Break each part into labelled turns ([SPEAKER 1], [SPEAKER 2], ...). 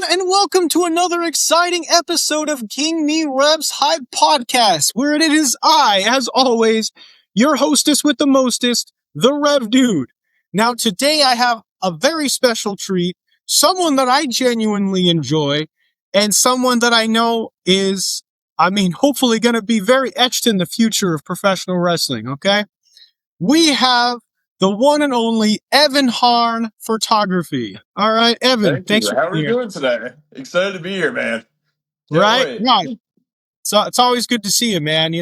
[SPEAKER 1] everyone, and welcome to another exciting episode of King Me Rev's Hype Podcast, where it is I, as always, your hostess with the mostest, the Rev Dude. Now, today I have a very special treat, someone that I genuinely enjoy, and someone that I know is, hopefully going to be very etched in the future of professional wrestling, okay? We have the one and only Evan Harn Photography. All right, Evan,
[SPEAKER 2] Thank
[SPEAKER 1] thanks
[SPEAKER 2] you.
[SPEAKER 1] for
[SPEAKER 2] How are
[SPEAKER 1] being
[SPEAKER 2] you
[SPEAKER 1] here.
[SPEAKER 2] doing today? Excited to be here, man. Can't
[SPEAKER 1] Right?
[SPEAKER 2] wait.
[SPEAKER 1] Yeah. So it's always good to see you, man.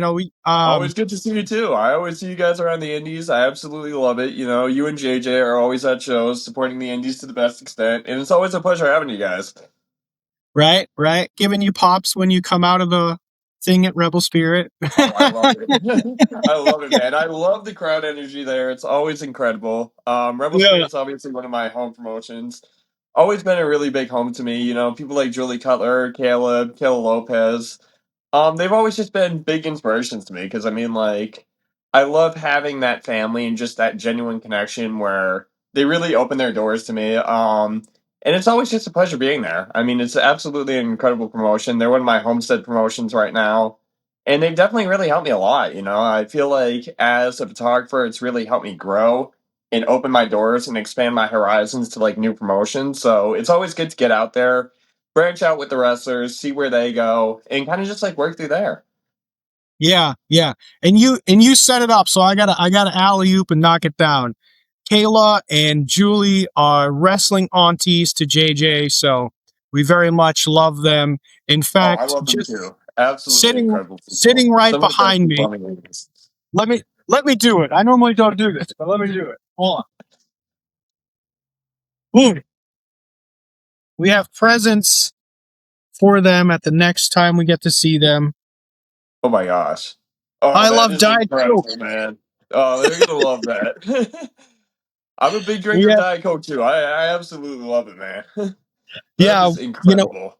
[SPEAKER 2] Always good to see you too. I always see you guys around the indies. I absolutely love it. You and JJ are always at shows supporting the indies to the best extent, and it's always a pleasure having you guys.
[SPEAKER 1] right. Giving you pops when you come out of the thing at Rebel Spirit.
[SPEAKER 2] Oh, I love it. I love it, man. I love the crowd energy there. It's always incredible. Rebel
[SPEAKER 1] Yeah.
[SPEAKER 2] Spirit's obviously one of my home promotions. Always been a really big home to me. People like Julie Cutler, Kayla Lopez. They've always just been big inspirations to me because I love having that family and just that genuine connection where they really open their doors to me. And it's always just a pleasure being there. I mean, it's absolutely an incredible promotion. They're one of my homestead promotions right now, and they've definitely really helped me a lot. I feel like as a photographer, it's really helped me grow and open my doors and expand my horizons to like new promotions. So it's always good to get out there, branch out with the wrestlers, see where they go, and kind of just like work through there.
[SPEAKER 1] Yeah. And you set it up, so I gotta alley oop and knock it down. Kayla and Julie are wrestling aunties to JJ, so we very much love them. In
[SPEAKER 2] Oh, I
[SPEAKER 1] fact,
[SPEAKER 2] love them
[SPEAKER 1] just
[SPEAKER 2] too. Absolutely
[SPEAKER 1] sitting
[SPEAKER 2] incredible people.
[SPEAKER 1] sitting right
[SPEAKER 2] Some of the best
[SPEAKER 1] behind
[SPEAKER 2] people
[SPEAKER 1] me.
[SPEAKER 2] on the games.
[SPEAKER 1] Let me do it. I normally don't do this, but let me do it. Hold on. Boom. We have presents for them at the next time we get to see them.
[SPEAKER 2] Oh my gosh. Oh,
[SPEAKER 1] I
[SPEAKER 2] that
[SPEAKER 1] love
[SPEAKER 2] is
[SPEAKER 1] Diet Coke.
[SPEAKER 2] incredible, man. Oh, they're gonna love that. I'm a big
[SPEAKER 1] We
[SPEAKER 2] drinker of
[SPEAKER 1] have,
[SPEAKER 2] Diet Coke too. I absolutely love it, man. That
[SPEAKER 1] yeah,
[SPEAKER 2] is
[SPEAKER 1] you know,
[SPEAKER 2] incredible.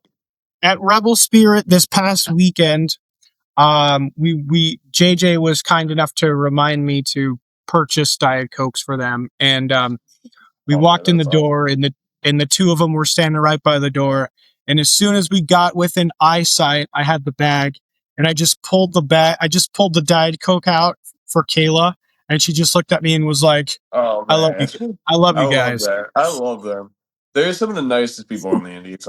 [SPEAKER 1] at Rebel Spirit this past weekend, we JJ was kind enough to remind me to purchase Diet Cokes for them, and we
[SPEAKER 2] Oh man,
[SPEAKER 1] walked in the
[SPEAKER 2] that's
[SPEAKER 1] door,
[SPEAKER 2] awesome.
[SPEAKER 1] and the two of them were standing right by the door. And as soon as we got within eyesight, I had the bag, and I just pulled the bag. I just pulled the Diet Coke out for Kayla, and she just looked at me and was like,
[SPEAKER 2] Oh
[SPEAKER 1] "I love you.
[SPEAKER 2] man.
[SPEAKER 1] I love
[SPEAKER 2] I
[SPEAKER 1] you
[SPEAKER 2] love
[SPEAKER 1] guys."
[SPEAKER 2] that. I love them. They're some of the nicest people in the Indies.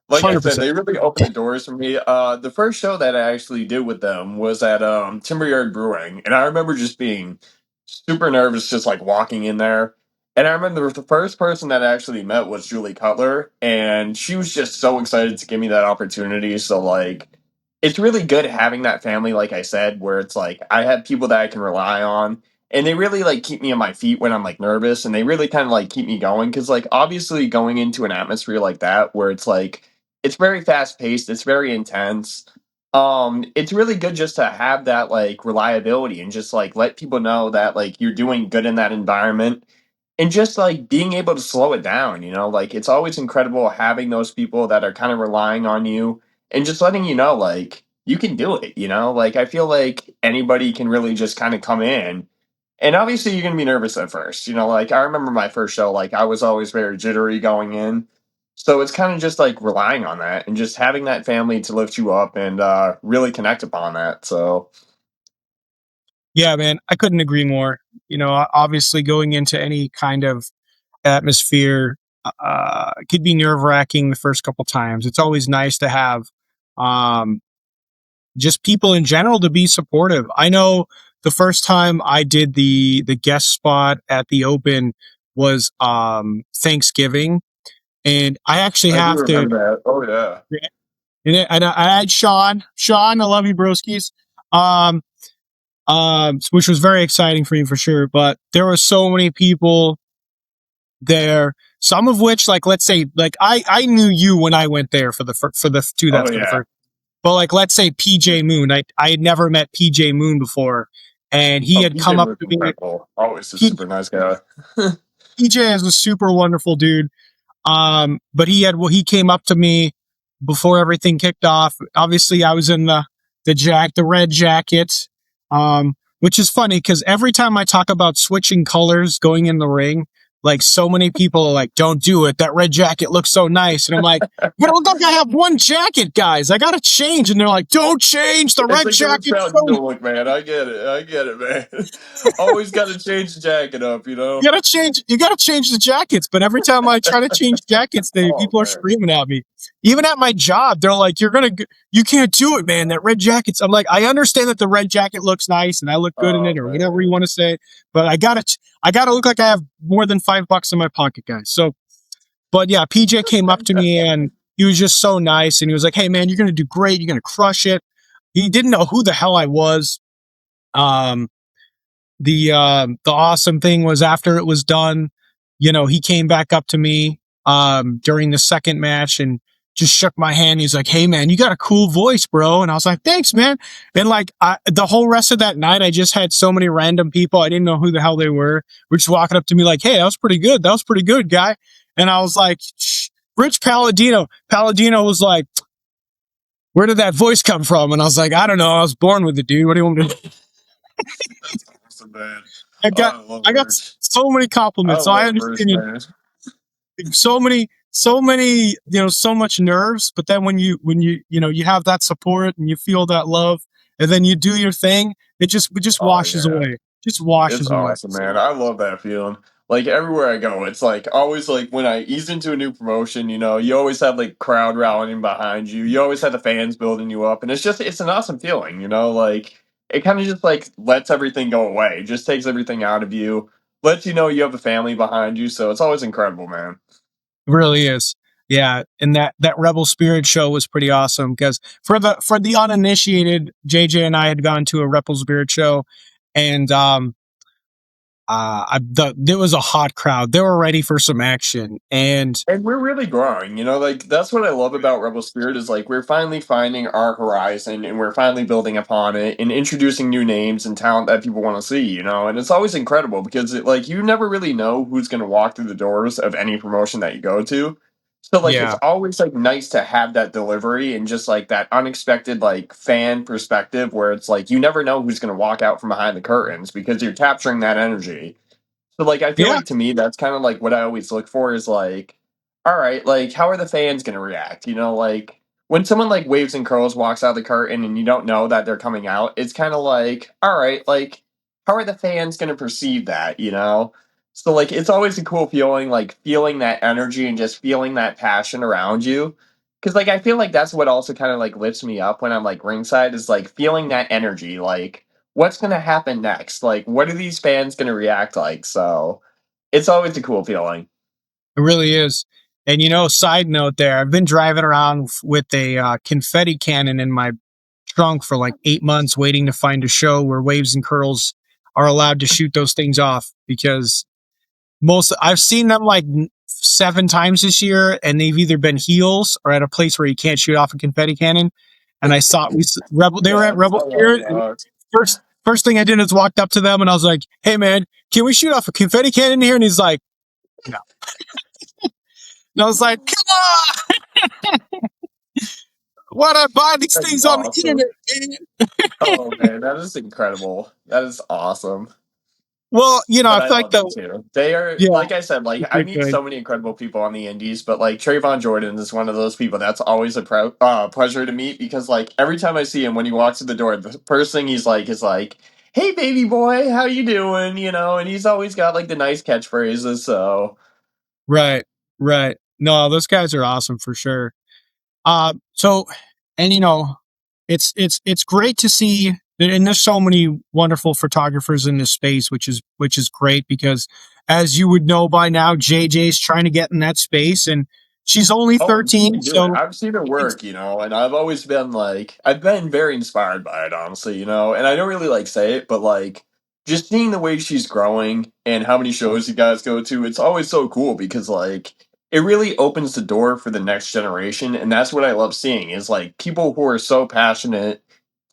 [SPEAKER 2] Like I
[SPEAKER 1] Hundred
[SPEAKER 2] said,
[SPEAKER 1] percent.
[SPEAKER 2] they really opened the doors for me. The first show that I actually did with them was at Timberyard Brewing, and I remember just being super nervous, just like walking in there. And I remember the first person that I actually met was Julie Cutler, and she was just so excited to give me that opportunity. So like, it's really good having that family, like I said, where it's like I have people that I can rely on, and they really like keep me on my feet when I'm like nervous, and they really kind of like keep me going because like obviously going into an atmosphere like that where it's like it's very fast paced, it's very intense. It's really good just to have that like reliability and just like let people know that like you're doing good in that environment, and just like being able to slow it down. Like it's always incredible having those people that are kind of relying on you and just letting you know like you can do it. Like I feel like anybody can really just kind of come in, and obviously, you're going to be nervous at first. Like I remember my first show, like I was always very jittery going in. So it's kind of just like relying on that and just having that family to lift you up and really connect upon that. So,
[SPEAKER 1] Yeah, man, I couldn't agree more. Obviously going into any kind of atmosphere could be nerve wracking the first couple times. It's always nice to have um, just people in general to be supportive. I know the first time I did the guest spot at the Open was Thanksgiving, and I actually
[SPEAKER 2] I do
[SPEAKER 1] have to.
[SPEAKER 2] remember that. Oh, yeah.
[SPEAKER 1] And I had Sean. Sean, I love you, broskies. Um, which was very exciting for me for sure. But there were so many people there. Some of which, like, let's say, like I knew you when I went there for the two
[SPEAKER 2] Oh,
[SPEAKER 1] that for the
[SPEAKER 2] yeah.
[SPEAKER 1] first. But like, let's say PJ Moon, I had never met PJ Moon before, and he
[SPEAKER 2] Oh,
[SPEAKER 1] had come
[SPEAKER 2] PJ
[SPEAKER 1] up
[SPEAKER 2] was
[SPEAKER 1] to me.
[SPEAKER 2] incredible. Always a
[SPEAKER 1] P,
[SPEAKER 2] super nice guy.
[SPEAKER 1] PJ is a super wonderful dude. But he came up to me before everything kicked off. Obviously, I was in the red jacket. Which is funny because every time I talk about switching colors going in the ring, like so many people are like, don't do it. That red jacket looks so nice. And I'm like, but look like I have one jacket, guys. I got to change. And they're like, don't change. The
[SPEAKER 2] It's
[SPEAKER 1] red
[SPEAKER 2] like the
[SPEAKER 1] jacket's
[SPEAKER 2] Richard
[SPEAKER 1] so
[SPEAKER 2] look, man. I get it. I get it, man. Always got to change the jacket up, you know.
[SPEAKER 1] you gotta change the jackets. But every time I try to change jackets,
[SPEAKER 2] Oh
[SPEAKER 1] people are
[SPEAKER 2] man.
[SPEAKER 1] screaming at me. Even at my job, they're like, you can't do it, man. That red jacket's, I'm like, I understand that the red jacket looks nice and I look good in
[SPEAKER 2] Oh
[SPEAKER 1] it or whatever you
[SPEAKER 2] man.
[SPEAKER 1] want to say, but I gotta look like I have more than $5 in my pocket, guys. So, but yeah, PJ came up to me and he was just so nice. And he was like, hey man, you're going to do great. You're going to crush it. He didn't know who the hell I was. Um, the awesome thing was after it was done, he came back up to me during the second match and just shook my hand. He's like, hey man, you got a cool voice, bro. And I was like, thanks, man. And like the whole rest of that night, I just had so many random people. I didn't know who the hell they were just walking up to me like, hey, that was pretty good. That was pretty good, guy. And I was like, shh. Rich Palladino. Palladino was like, where did that voice come from? And I was like, I don't know. I was born with it, dude. What do you want me to do?
[SPEAKER 2] That's awesome, man.
[SPEAKER 1] I
[SPEAKER 2] Oh,
[SPEAKER 1] got
[SPEAKER 2] I love
[SPEAKER 1] I got
[SPEAKER 2] Rich.
[SPEAKER 1] so many
[SPEAKER 2] I
[SPEAKER 1] compliments. So I
[SPEAKER 2] love Rich,
[SPEAKER 1] understand you.
[SPEAKER 2] man.
[SPEAKER 1] So many, so much nerves. But then when you have that support and you feel that love, and then you do your thing, it just
[SPEAKER 2] Oh
[SPEAKER 1] washes
[SPEAKER 2] yeah.
[SPEAKER 1] away. Just
[SPEAKER 2] It's
[SPEAKER 1] washes away.
[SPEAKER 2] awesome, man. I love that feeling. Like everywhere I go, it's like always like when I ease into a new promotion, you always have like crowd rallying behind you. You always have the fans building you up, and it's an awesome feeling, like it kind of just like lets everything go away, just takes everything out of you, lets you know you have a family behind you, so it's always incredible, man.
[SPEAKER 1] It really is. Yeah, and that Rebel Spirit show was pretty awesome because for the uninitiated, JJ and I had gone to a Rebel Spirit show, and there was a hot crowd. They were ready for some action, and
[SPEAKER 2] And we're really growing, like that's what I love about Rebel Spirit is like we're finally finding our horizon and we're finally building upon it and introducing new names and talent that people want to see, and it's always incredible because like you never really know who's going to walk through the doors of any promotion that you go to. So like it's
[SPEAKER 1] yeah,
[SPEAKER 2] always like nice to have that delivery and just like that unexpected like fan perspective where it's like you never know who's going to walk out from behind the curtains because you're capturing that energy. So like I feel
[SPEAKER 1] yeah,
[SPEAKER 2] like to me that's kind of like what I always look for is like, all right, like how are the fans gonna react? Like when someone like waves and curls walks out of the curtain and you don't know that they're coming out, it's kind of like, all right, like how are the fans gonna perceive that? So like it's always a cool feeling, like feeling that energy and just feeling that passion around you. Cause like I feel like that's what also kind of like lifts me up when I'm like ringside is like feeling that energy, like what's going to happen next? Like, what are these fans going to react like? So it's always a cool feeling.
[SPEAKER 1] it really is. And side note there, I've been driving around with a confetti cannon in my trunk for like 8 months, waiting to find a show where Waves and Curls are allowed to shoot those things off because I've seen them like 7 times this year, and they've either been heels or at a place where you can't shoot off a confetti cannon. And I saw Rebel. They were at
[SPEAKER 2] Yes,
[SPEAKER 1] Rebel
[SPEAKER 2] I love
[SPEAKER 1] Spirit. And
[SPEAKER 2] that.
[SPEAKER 1] first thing I did is walked up to them and I was like, "Hey man, can we shoot off a confetti cannon here?" And he's like, "No." And I was like, "Come on, why do I buy these
[SPEAKER 2] That's
[SPEAKER 1] things on the
[SPEAKER 2] awesome.
[SPEAKER 1] internet, man?"
[SPEAKER 2] Oh man, that is incredible. That is awesome.
[SPEAKER 1] Well,
[SPEAKER 2] But
[SPEAKER 1] I
[SPEAKER 2] I
[SPEAKER 1] feel like
[SPEAKER 2] love it too. They are,
[SPEAKER 1] yeah,
[SPEAKER 2] like I said, like I
[SPEAKER 1] they're
[SPEAKER 2] meet
[SPEAKER 1] good.
[SPEAKER 2] so many incredible people on the indies, but like Trayvon Jordan is one of those people that's always a pleasure to meet because like every time I see him when he walks through the door, the first thing he's like is like, "Hey baby boy, how you doing?" And he's always got like the nice catchphrases. So
[SPEAKER 1] Right, right. No, those guys are awesome for sure. So, and it's great to see, and there's so many wonderful photographers in this space, which is great because, as you would know by now, JJ's trying to get in that space, and she's only
[SPEAKER 2] oh, and she
[SPEAKER 1] 13,
[SPEAKER 2] can do it.
[SPEAKER 1] so
[SPEAKER 2] I've seen her
[SPEAKER 1] it's
[SPEAKER 2] work, and I've always been like, I've been very inspired by it, honestly, and I don't really like say it, but like, just seeing the way she's growing and how many shows you guys go to, it's always so cool because like, it really opens the door for the next generation, and that's what I love seeing is like people who are so passionate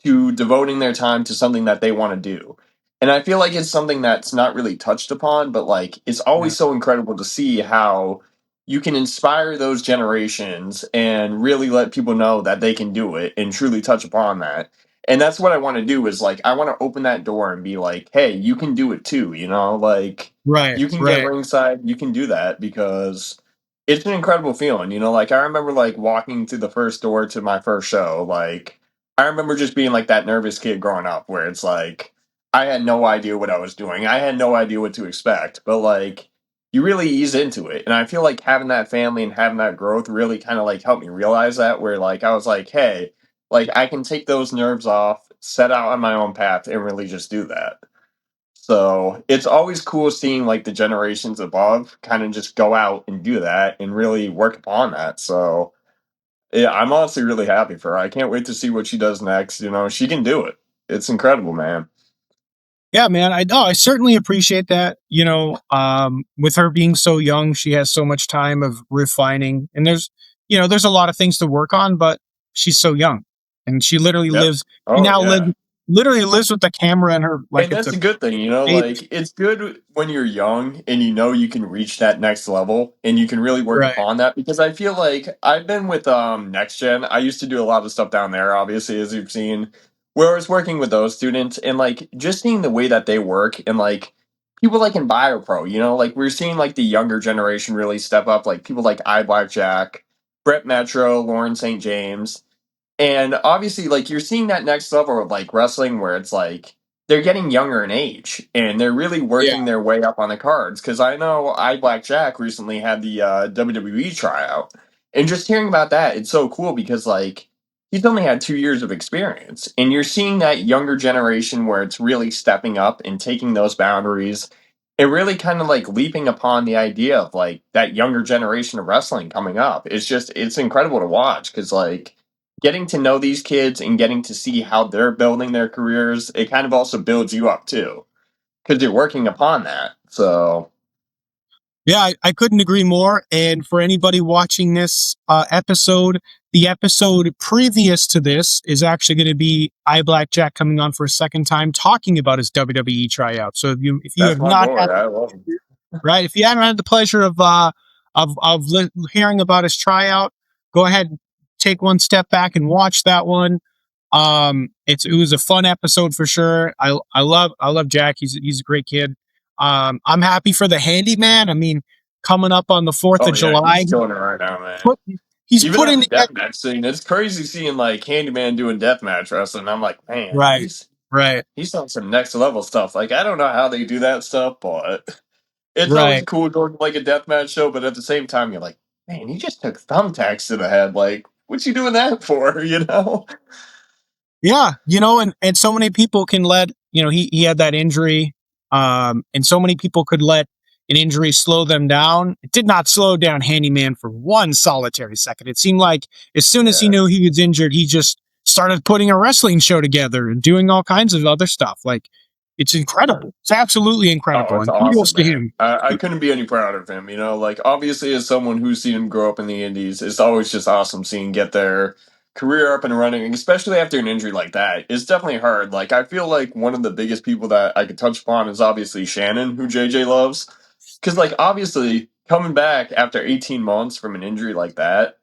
[SPEAKER 2] to devoting their time to something that they want to do. And I feel like it's something that's not really touched upon, but like, it's
[SPEAKER 1] yeah,
[SPEAKER 2] always so incredible to see how you can inspire those generations and really let people know that they can do it and truly touch upon that. And that's what I want to do is like I want to open that door and be like, hey, you can do it too, you know, like
[SPEAKER 1] Right,
[SPEAKER 2] you can get
[SPEAKER 1] right.
[SPEAKER 2] ringside, you can do that because it's an incredible feeling, you know, like I remember like walking through the first door to my first show, like I remember just being like that nervous kid growing up where it's like I had no idea what I was doing. I had no idea what to expect, but like you really ease into it. And I feel like having that family and having that growth really kind of like helped me realize that where like I was like, hey, like I can take those nerves off, set out on my own path and really just do that. So it's always cool seeing like the generations above kind of just go out and do that and really work upon that. So yeah, I'm honestly really happy for her. I can't wait to see what she does next. You know, she can do it. It's incredible, man.
[SPEAKER 1] Yeah, man. I certainly appreciate that. With her being so young, she has so much time of refining, and there's a lot of things to work on, but she's so young, and she literally
[SPEAKER 2] Yep.
[SPEAKER 1] lives. She
[SPEAKER 2] Oh
[SPEAKER 1] now lives
[SPEAKER 2] yeah.
[SPEAKER 1] literally lives with the camera in her like
[SPEAKER 2] And
[SPEAKER 1] it's
[SPEAKER 2] that's
[SPEAKER 1] a
[SPEAKER 2] a good thing, you know,
[SPEAKER 1] baby.
[SPEAKER 2] like it's good when you're young and you know you can reach that next level and you can really work
[SPEAKER 1] Right.
[SPEAKER 2] upon that because I feel like I've been with Next Gen. I used to do a lot of stuff down there, obviously, as you've seen, where I was working with those students and like just seeing the way that they work and like people like in BioPro, you know, like we're seeing like the younger generation really step up, like people like Jack, Brett Metro, Lauren St. James. And obviously, like you're seeing that next level of like wrestling where it's like they're getting younger in age and they're really
[SPEAKER 1] Yeah.
[SPEAKER 2] working their way up on the cards. Because I know Jack recently had the WWE tryout, and just hearing about that, it's so cool because like he's only had 2 years of experience, and you're seeing that younger generation where it's really stepping up and taking those boundaries. And really kind of like leaping upon the idea of like that younger generation of wrestling coming up. It's incredible to watch because like getting to know these kids and getting to see how they're building their careers, it kind of also builds you up too because you're working upon that. So,
[SPEAKER 1] Yeah, I couldn't agree more. And for anybody watching this episode, the episode previous to this is actually going to be Jack coming on for a second time talking about his WWE tryout. So if you
[SPEAKER 2] that's
[SPEAKER 1] have
[SPEAKER 2] my
[SPEAKER 1] not
[SPEAKER 2] boy.
[SPEAKER 1] had
[SPEAKER 2] I love him.
[SPEAKER 1] right, if you haven't had the pleasure of hearing about his tryout, go ahead and take one step back and watch that one. It was a fun episode for sure. I love Jack. He's a great kid. I'm happy for the handyman. I mean, coming up on the Fourth of
[SPEAKER 2] Oh, yeah.
[SPEAKER 1] July,
[SPEAKER 2] He's killing it right now, man.
[SPEAKER 1] put he's
[SPEAKER 2] Even on
[SPEAKER 1] putting
[SPEAKER 2] the
[SPEAKER 1] together.
[SPEAKER 2] deathmatch scene, it's crazy seeing like Candyman doing deathmatch wrestling. I'm like, man,
[SPEAKER 1] Right, right,
[SPEAKER 2] he's on some next level stuff. Like, I don't know how they do that stuff, but it's always
[SPEAKER 1] right.
[SPEAKER 2] cool going to like a deathmatch show. But at the same time, you're like, man, he just took thumbtacks to the head. Like, what's he doing that for? You know?
[SPEAKER 1] Yeah, and so many people can let he had that injury, and so many people could let an injury slow them down. It did not slow down Handyman for one solitary second. It seemed like as soon as he
[SPEAKER 2] Yeah.
[SPEAKER 1] knew he was injured, he just started putting a wrestling show together and doing all kinds of other stuff. Like it's incredible. It's absolutely
[SPEAKER 2] Oh,
[SPEAKER 1] incredible,
[SPEAKER 2] it's
[SPEAKER 1] and kudos
[SPEAKER 2] awesome,
[SPEAKER 1] to
[SPEAKER 2] man.
[SPEAKER 1] him.
[SPEAKER 2] I couldn't be any prouder of him. You know, like obviously as someone who's seen him grow up in the Indies, it's always just awesome seeing get their career up and running, especially after an injury like that. It's definitely hard. Like I feel like one of the biggest people that I could touch upon is obviously Shannon, who JJ loves. Because like obviously coming back after 18 months from an injury like that,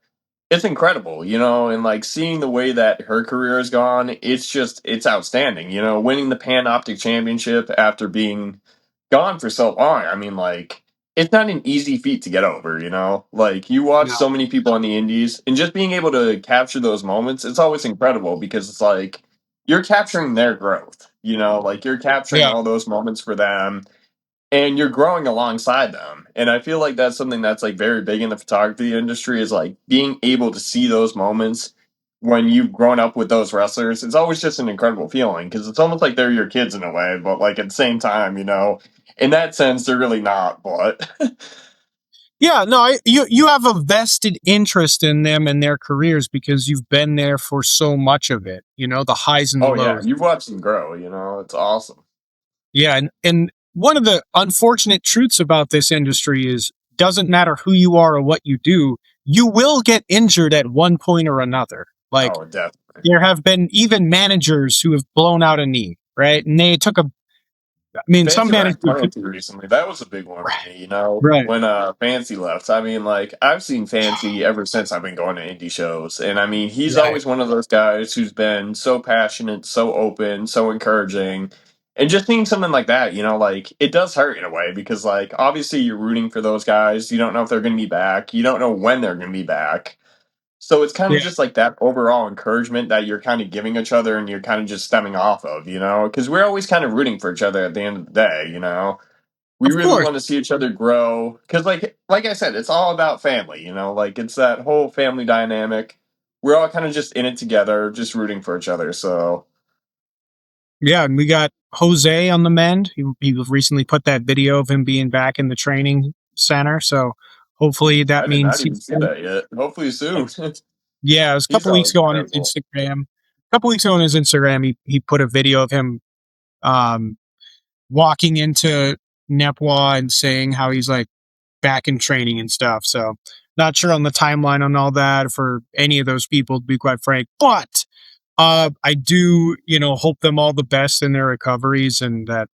[SPEAKER 2] it's incredible, you know, and like seeing the way that her career has gone, it's outstanding, you know, winning the Panoptic Championship after being gone for so long. I mean, like, it's not an easy feat to get over, you know? Like, you watch
[SPEAKER 1] No.
[SPEAKER 2] so many people on the indies, and just being able to capture those moments, it's always incredible because it's like you're capturing their growth, you know? Like, you're capturing
[SPEAKER 1] Yeah.
[SPEAKER 2] all those moments for them and you're growing alongside them. And I feel like that's something that's like very big in the photography industry is like being able to see those moments when you've grown up with those wrestlers. It's always just an incredible feeling because it's almost like they're your kids in a way, but like at the same time, you know, in that sense, they're really not. But
[SPEAKER 1] Yeah, no, you have a vested interest in them and their careers because you've been there for so much of it. The highs and the
[SPEAKER 2] oh yeah,
[SPEAKER 1] lows.
[SPEAKER 2] you've watched them grow. You know, it's awesome.
[SPEAKER 1] Yeah, and one of the unfortunate truths about this industry is doesn't matter who you are or what you do, you will get injured at one point or another. Like
[SPEAKER 2] Oh, definitely.
[SPEAKER 1] there have been even managers who have blown out a knee, right? And they took I mean, some
[SPEAKER 2] Fancy left
[SPEAKER 1] managers,
[SPEAKER 2] Clancy recently. That was a big one for me,
[SPEAKER 1] right?
[SPEAKER 2] when Fancy left. I mean, like, I've seen Fancy ever since I've been going to indie shows. And I mean, he's
[SPEAKER 1] Right.
[SPEAKER 2] always one of those guys who's been so passionate, so open, so encouraging. And just seeing something like that, like, it does hurt in a way because, like, obviously you're rooting for those guys. You don't know if they're going to be back. You don't know when they're going to be back. So it's kind
[SPEAKER 1] Yeah.
[SPEAKER 2] of just like that overall encouragement that you're kind of giving each other and you're kind of just stemming off of, because we're always kind of rooting for each other at the end of the day. We
[SPEAKER 1] Of
[SPEAKER 2] really
[SPEAKER 1] course.
[SPEAKER 2] want to see each other grow because, like I said, it's all about family, like it's that whole family dynamic. We're all kind of just in it together, just rooting for each other. So
[SPEAKER 1] Yeah, and we got Jose on the mend. He recently put that video of him being back in the training center. So hopefully that
[SPEAKER 2] I did
[SPEAKER 1] means
[SPEAKER 2] not even see that yet. Hopefully soon.
[SPEAKER 1] yeah, it was a
[SPEAKER 2] He's
[SPEAKER 1] couple weeks
[SPEAKER 2] always
[SPEAKER 1] ago on his
[SPEAKER 2] incredible.
[SPEAKER 1] Instagram. A couple weeks ago on his Instagram, he put a video of him um, walking into Nepwa and saying how he's like back in training and stuff. So not sure on the timeline on all that for any of those people, to be quite frank. But I do, hope them all the best in their recoveries and that,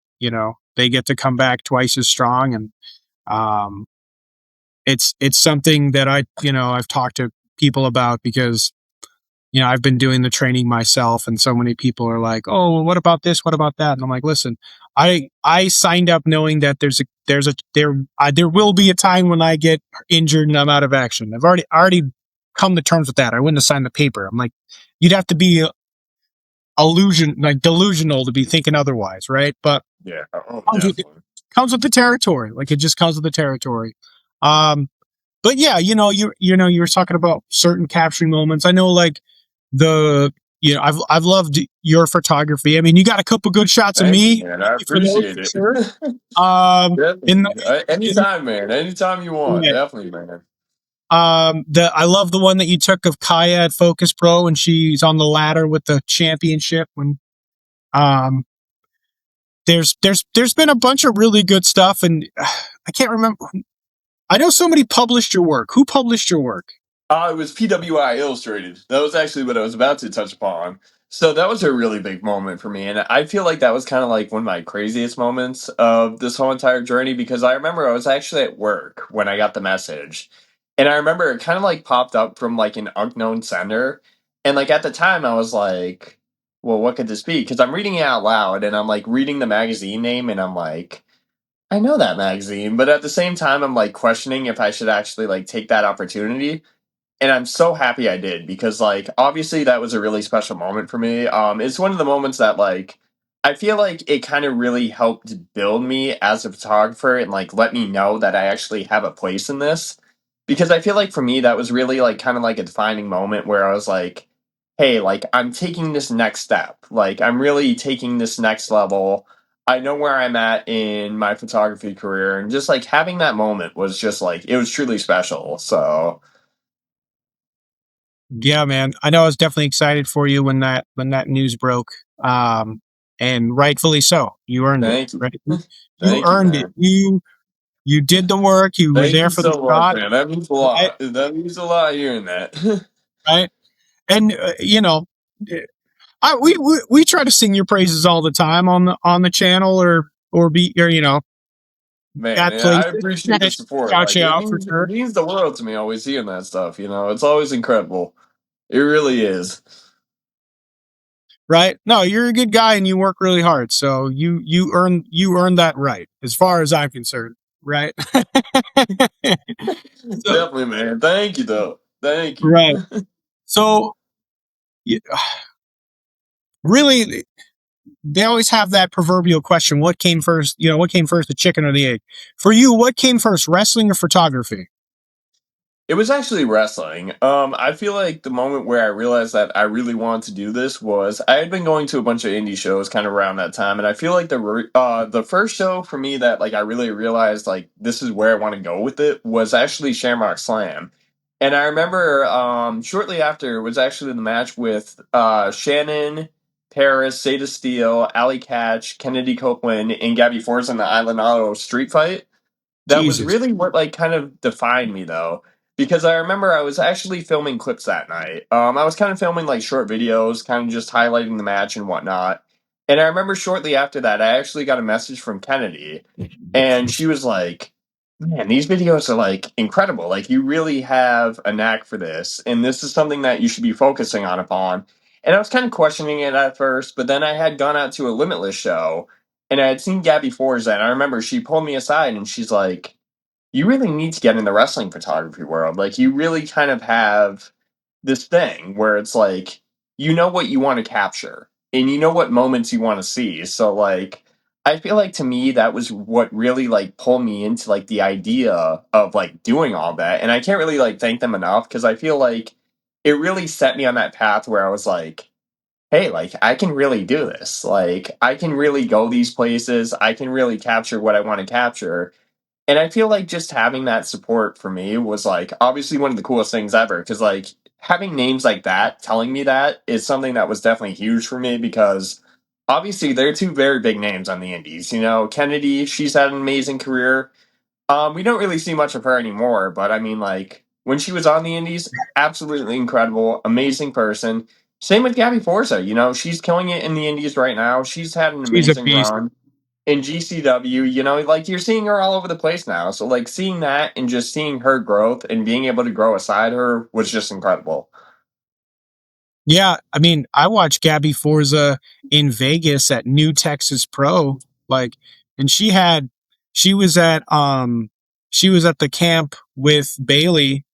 [SPEAKER 1] they get to come back twice as strong. And um, it's something that I've talked to people about because, I've been doing the training myself and so many people are like, oh, well, what about this? What about that? And I'm like, listen, I signed up knowing that there will be a time when I get injured and I'm out of action. I've already come to terms with that. I wouldn't have signed the paper. I'm like, you'd have to be delusional to be thinking otherwise, right? But
[SPEAKER 2] Yeah. Oh,
[SPEAKER 1] comes with,
[SPEAKER 2] definitely.
[SPEAKER 1] comes with the territory. Like it just comes with the territory. Um, but yeah, you were talking about certain capturing moments. I know, like the I've loved your photography. I mean, you got a couple good shots of
[SPEAKER 2] Thank you,
[SPEAKER 1] me.
[SPEAKER 2] man.
[SPEAKER 1] Thank
[SPEAKER 2] I
[SPEAKER 1] you for those
[SPEAKER 2] appreciate
[SPEAKER 1] for
[SPEAKER 2] it.
[SPEAKER 1] sure. In
[SPEAKER 2] Definitely.
[SPEAKER 1] in
[SPEAKER 2] Anytime, man. Anytime you want.
[SPEAKER 1] yeah.
[SPEAKER 2] Definitely, man.
[SPEAKER 1] The I love the one that you took of Kaya at Focus Pro when she's on the ladder with the championship. When um, there's been a bunch of really good stuff, and I can't remember. I know somebody published your work. Who published your work?
[SPEAKER 2] It was PWI Illustrated. That was actually what I was about to touch upon. So that was a really big moment for me, and I feel like that was kind of like one of my craziest moments of this whole entire journey because I remember I was actually at work when I got the message, and I remember it kind of like popped up from like an unknown sender, and like at the time I was like, "Well, what could this be?" Because I'm reading it out loud, and I'm like reading the magazine name, and I'm like, "I know that magazine," but at the same time I'm like questioning if I should actually like take that opportunity, and I'm so happy I did because like obviously that was a really special moment for me. It's one of the moments that like I feel like it kind of really helped build me as a photographer and like let me know that I actually have a place in this. Because I feel like for me that was really like kind of like a defining moment where I was like, hey, like I'm taking this next step. Like I'm really taking this next level. I know where I'm at in my photography career and just like having that moment was just like it was truly special. So
[SPEAKER 1] Yeah, man. I know I was definitely excited for you when that news broke. And rightfully so. You earned it.
[SPEAKER 2] thank you.
[SPEAKER 1] Right? You
[SPEAKER 2] Thank you,
[SPEAKER 1] earned it.
[SPEAKER 2] man.
[SPEAKER 1] You did the work. You were
[SPEAKER 2] Thank
[SPEAKER 1] there
[SPEAKER 2] you
[SPEAKER 1] for the
[SPEAKER 2] so much,
[SPEAKER 1] shot,
[SPEAKER 2] man. That means a
[SPEAKER 1] right?
[SPEAKER 2] lot. That means a lot hearing that.
[SPEAKER 1] Right. And we try to sing your praises all the time on the channel or be or
[SPEAKER 2] Man,
[SPEAKER 1] at
[SPEAKER 2] yeah, I
[SPEAKER 1] places.
[SPEAKER 2] appreciate the
[SPEAKER 1] And
[SPEAKER 2] support.
[SPEAKER 1] shout
[SPEAKER 2] Like
[SPEAKER 1] you
[SPEAKER 2] it
[SPEAKER 1] out for
[SPEAKER 2] means it
[SPEAKER 1] sure.
[SPEAKER 2] means the world to me always hearing that stuff, It's always incredible. It really is.
[SPEAKER 1] Right? No, you're a good guy and you work really hard. So you earn that right, as far as I'm concerned. Right? So
[SPEAKER 2] Definitely, man. Thank you though. Thank you.
[SPEAKER 1] right. So y- really, they always have that proverbial question: what came first? What came first, the chicken or the egg? For you, what came first, wrestling or photography?
[SPEAKER 2] It was actually wrestling. I feel like the moment where I realized that I really wanted to do this was I had been going to a bunch of indie shows kind of around that time, and I feel like the first show for me that like I really realized like this is where I want to go with it was actually Shamrock Slam, and I remember shortly after it was actually the match with Shannon, Paris, Seda Steele, Ali Catch, Kennedy Copeland, and Gabby Force in the Island Auto street fight. That was
[SPEAKER 1] Jesus.
[SPEAKER 2] really what like kind of defined me though, because I remember I was actually filming clips that night. I was kind of filming like short videos, kind of just highlighting the match and whatnot. And I remember shortly after that, I actually got a message from Kennedy, and she was like, "Man, these videos are like incredible. Like, you really have a knack for this, and this is something that you should be focusing on upon." And I was kind of questioning it at first, but then I had gone out to a Limitless show, and I had seen Gabby Forza, and I remember she pulled me aside, and she's like, "You really need to get in the wrestling photography world. Like, you really kind of have this thing where it's like you know what you want to capture and you know what moments you want to see." So like I feel like to me that was what really like pulled me into like the idea of like doing all that. And I can't really like thank them enough because I feel like it really set me on that path where I was like, hey, like I can really do this. Like I can really go these places. I can really capture what I want to capture. And I feel like just having that support for me was like obviously one of the coolest things ever because like having names like that telling me that is something that was definitely huge for me because obviously they're two very big names on the indies. You know, Kennedy, she's had an amazing career. We don't really see much of her anymore, but I mean like when she was on the indies, absolutely incredible, amazing person. Same with Gabby Forza, you know, she's killing it in the indies right now. She's had an
[SPEAKER 1] She's a
[SPEAKER 2] amazing
[SPEAKER 1] beast.
[SPEAKER 2] run in GCW, you know, like you're seeing her all over the place now. So like seeing that and just seeing her growth and being able to grow aside her was just incredible.
[SPEAKER 1] Yeah, I mean, I watched Gabby Forza in Vegas at New Texas Pro, like, and she was at she was at the camp with Bailey,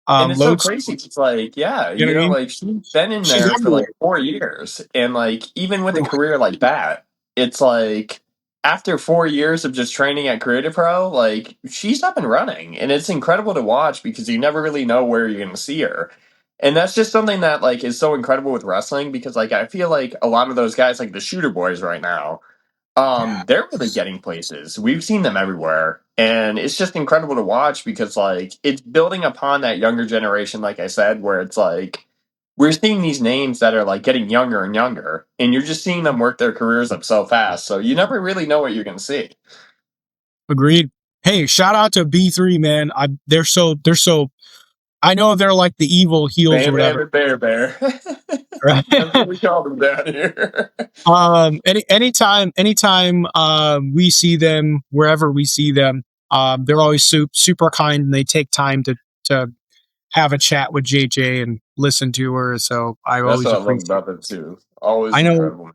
[SPEAKER 2] And it's so crazy.
[SPEAKER 1] Lodestone.
[SPEAKER 2] It's like, yeah,
[SPEAKER 1] You know
[SPEAKER 2] you
[SPEAKER 1] what I
[SPEAKER 2] know,
[SPEAKER 1] mean?
[SPEAKER 2] like she's been in
[SPEAKER 1] She's
[SPEAKER 2] there for like
[SPEAKER 1] everywhere.
[SPEAKER 2] 4 years. And like even with a career like that, it's like after 4 years of just training at Creative Pro, like she's up and running. And it's incredible to watch because you never really know where you're gonna see her. And that's just something that like is so incredible with wrestling because like I feel like a lot of those guys like the shooter boys right now,
[SPEAKER 1] Yeah,
[SPEAKER 2] they're really getting places. We've seen them everywhere. And it's just incredible to watch because like it's building upon that younger generation, like I said, where it's like we're seeing these names that are like getting younger and younger, and you're just seeing them work their careers up so fast. So you never really know what you're gonna see.
[SPEAKER 1] agreed. Hey, shout out to B3, man. They're so I know they're like the evil heels or
[SPEAKER 2] Bam Bam
[SPEAKER 1] whatever.
[SPEAKER 2] and Bear Bear.
[SPEAKER 1] Right?
[SPEAKER 2] That's what we call them down here.
[SPEAKER 1] Anytime we see them wherever we see them, they're always super kind and they take time to have a chat with JJ and listen to her. So I
[SPEAKER 2] That's
[SPEAKER 1] always
[SPEAKER 2] what I love
[SPEAKER 1] appreciate.
[SPEAKER 2] about them too. Always
[SPEAKER 1] I know,
[SPEAKER 2] incredible.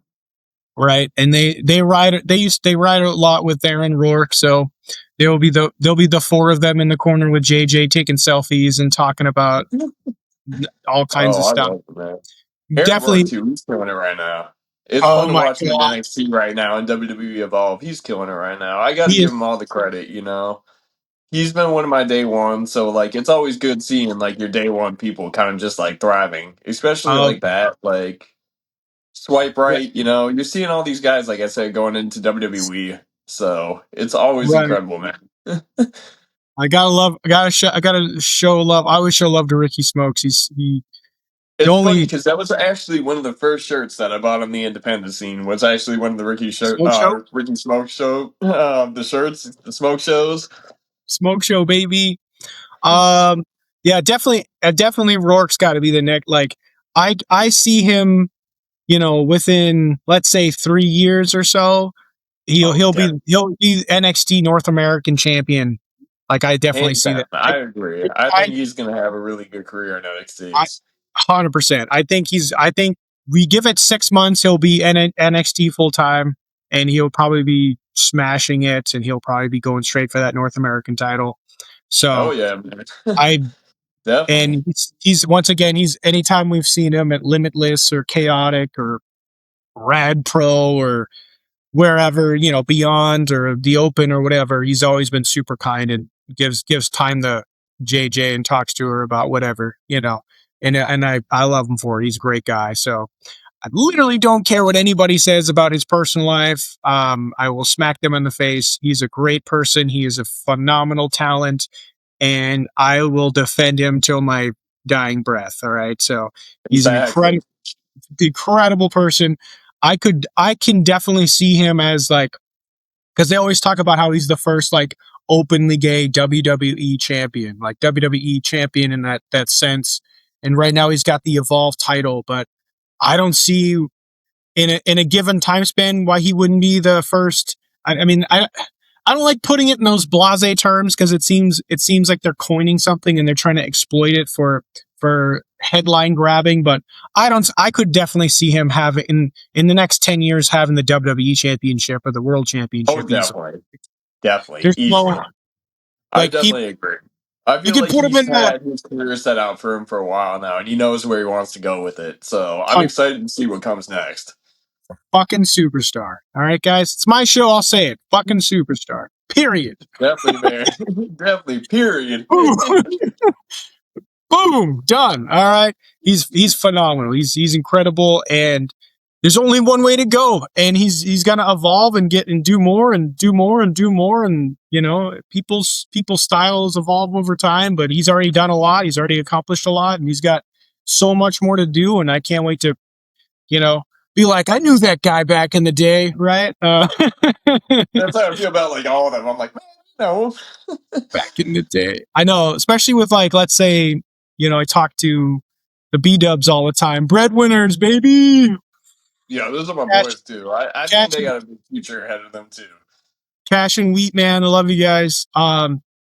[SPEAKER 1] right? And they ride a lot with Aaron Rourke. So there'll be the four of them in the corner with JJ taking selfies and talking about all kinds
[SPEAKER 2] Oh,
[SPEAKER 1] of
[SPEAKER 2] I
[SPEAKER 1] stuff.
[SPEAKER 2] love it, man. Aaron Rourke
[SPEAKER 1] Definitely.
[SPEAKER 2] too. He's killing it right now. It's
[SPEAKER 1] Oh
[SPEAKER 2] fun to
[SPEAKER 1] my
[SPEAKER 2] watch him in
[SPEAKER 1] god,
[SPEAKER 2] NXT right now in WWE Evolve. He's killing it right now. I got to
[SPEAKER 1] he
[SPEAKER 2] give
[SPEAKER 1] is
[SPEAKER 2] him all the credit. You know, he's been one of my day ones. So like, it's always good seeing like your day one people kind of just like thriving, especially
[SPEAKER 1] uh,
[SPEAKER 2] like that. Like swipe right. You know, you're seeing all these guys, like I said, going into WWE. So it's always
[SPEAKER 1] right.
[SPEAKER 2] incredible, man.
[SPEAKER 1] I gotta show love. I always show love to Ricky Smokes. He the
[SPEAKER 2] It's funny
[SPEAKER 1] only
[SPEAKER 2] because that was actually one of the first shirts that I bought on the independent scene. Was actually one of the
[SPEAKER 1] smoke show,
[SPEAKER 2] Ricky Smoke show, the shirts, the smoke shows.
[SPEAKER 1] smoke show, baby. Um, yeah, definitely Rourke's got to be the next. Like, I see him, within let's say 3 years or so,
[SPEAKER 2] Oh,
[SPEAKER 1] he'll be NXT North American champion. Like, I definitely
[SPEAKER 2] hands
[SPEAKER 1] see
[SPEAKER 2] down,
[SPEAKER 1] that.
[SPEAKER 2] I agree. I think he's gonna have a really good career in NXT.
[SPEAKER 1] I 100%. I think we give it 6 months, he'll be NXT full time, and he'll probably be smashing it, and he'll probably be going straight for that North American title.
[SPEAKER 2] Oh
[SPEAKER 1] So
[SPEAKER 2] yeah, man.
[SPEAKER 1] I
[SPEAKER 2] Definitely.
[SPEAKER 1] and he's once again he's anytime we've seen him at Limitless or Chaotic or Rad Pro or wherever, Beyond or the Open or whatever, he's always been super kind and gives time to JJ and talks to her about whatever. And I love him for it. He's a great guy. So I literally don't care what anybody says about his personal life. I will smack them in the face. He's a great person. He is a phenomenal talent, and I will defend him till my dying breath. All right. So he's an
[SPEAKER 2] Exactly.
[SPEAKER 1] incredible person. I can definitely see him as like, because they always talk about how he's the first like openly gay WWE champion, like WWE champion in that sense. And right now he's got the Evolve title, but I don't see in a given time span, why he wouldn't be the first. I mean, I don't like putting it in those blasé terms because it seems like they're coining something and they're trying to exploit it for headline grabbing. But I could definitely see him having in the next 10 years having the WWE championship or the world
[SPEAKER 2] Oh,
[SPEAKER 1] championship easily.
[SPEAKER 2] definitely,
[SPEAKER 1] There's no
[SPEAKER 2] easily. I
[SPEAKER 1] like he
[SPEAKER 2] definitely agree. I
[SPEAKER 1] you
[SPEAKER 2] feel
[SPEAKER 1] could
[SPEAKER 2] like
[SPEAKER 1] put him
[SPEAKER 2] he's
[SPEAKER 1] in a
[SPEAKER 2] had his career set out for him for a while now, and he knows where he wants to go with it. So I'm
[SPEAKER 1] ton
[SPEAKER 2] excited to see what comes next.
[SPEAKER 1] fucking superstar. All right, guys, it's my show. I'll say it. Fucking superstar. Period.
[SPEAKER 2] Definitely, man. Definitely. Period.
[SPEAKER 1] Boom, done. All right, he's phenomenal. He's incredible, and there's only one way to go, and he's gonna evolve and get and do more and do more and do more, and people's styles evolve over time. But he's already done a lot. He's already accomplished a lot, and he's got so much more to do. And I can't wait to you know be like I knew that guy back in the day, right?
[SPEAKER 2] That's how I feel about like all of them. I'm like, man, no.
[SPEAKER 1] Back in the day. I know, especially with like, let's say, I talk to the B dubs all the time. Breadwinners, baby.
[SPEAKER 2] Yeah, those are my
[SPEAKER 1] Cash,
[SPEAKER 2] boys too. I think
[SPEAKER 1] cash,
[SPEAKER 2] they got a big future ahead of them too.
[SPEAKER 1] cash and wheat, man. I love you guys.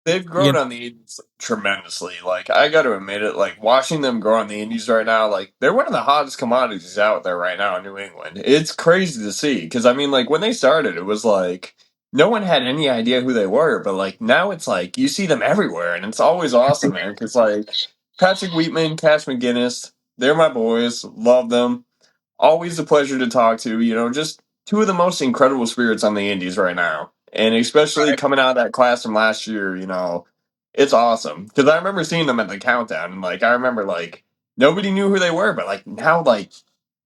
[SPEAKER 2] They've
[SPEAKER 1] You
[SPEAKER 2] grown on the indies tremendously. Like I got to admit it. Like watching them grow on the indies right now, like they're one of the hottest commodities out there right now in New England. It's crazy to see because I mean, like when they started, it was like no one had any idea who they were, but like now it's like you see them everywhere, and it's always awesome, man. Because like Patrick Wheatman, Cash McGinnis, they're my boys. Love them. Always a pleasure to talk to. Just two of the most incredible spirits on the Indies right now, and especially
[SPEAKER 1] right,
[SPEAKER 2] coming out of that class from last year. It's awesome because I remember seeing them at the countdown, and like I remember like nobody knew who they were, but like now like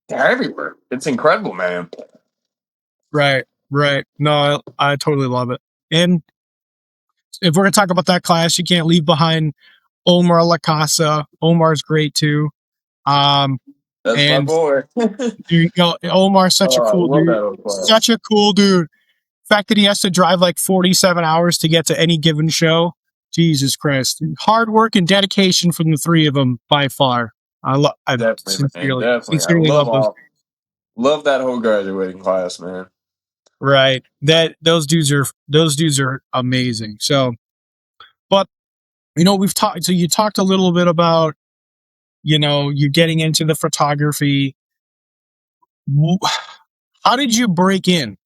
[SPEAKER 2] they're everywhere. It's incredible, man.
[SPEAKER 1] right, right. No, I totally love it. And if we're gonna talk about that class, you can't leave behind Omar Lacasa. Omar's great too. Um,
[SPEAKER 2] That's my
[SPEAKER 1] and
[SPEAKER 2] boy.
[SPEAKER 1] Omar's such a
[SPEAKER 2] Oh, I
[SPEAKER 1] cool
[SPEAKER 2] love
[SPEAKER 1] dude.
[SPEAKER 2] that old class.
[SPEAKER 1] Such a cool dude. Fact that he has to drive like 47 hours to get to any given show. Jesus Christ. Hard work and dedication from the three of them by far. I
[SPEAKER 2] Definitely, man.
[SPEAKER 1] sincerely,
[SPEAKER 2] Definitely. I
[SPEAKER 1] sincerely love those.
[SPEAKER 2] love that whole graduating class, man.
[SPEAKER 1] Right. Those dudes are amazing. So, but we've talked, so you talked a little bit about, you getting into the photography. How did you break in?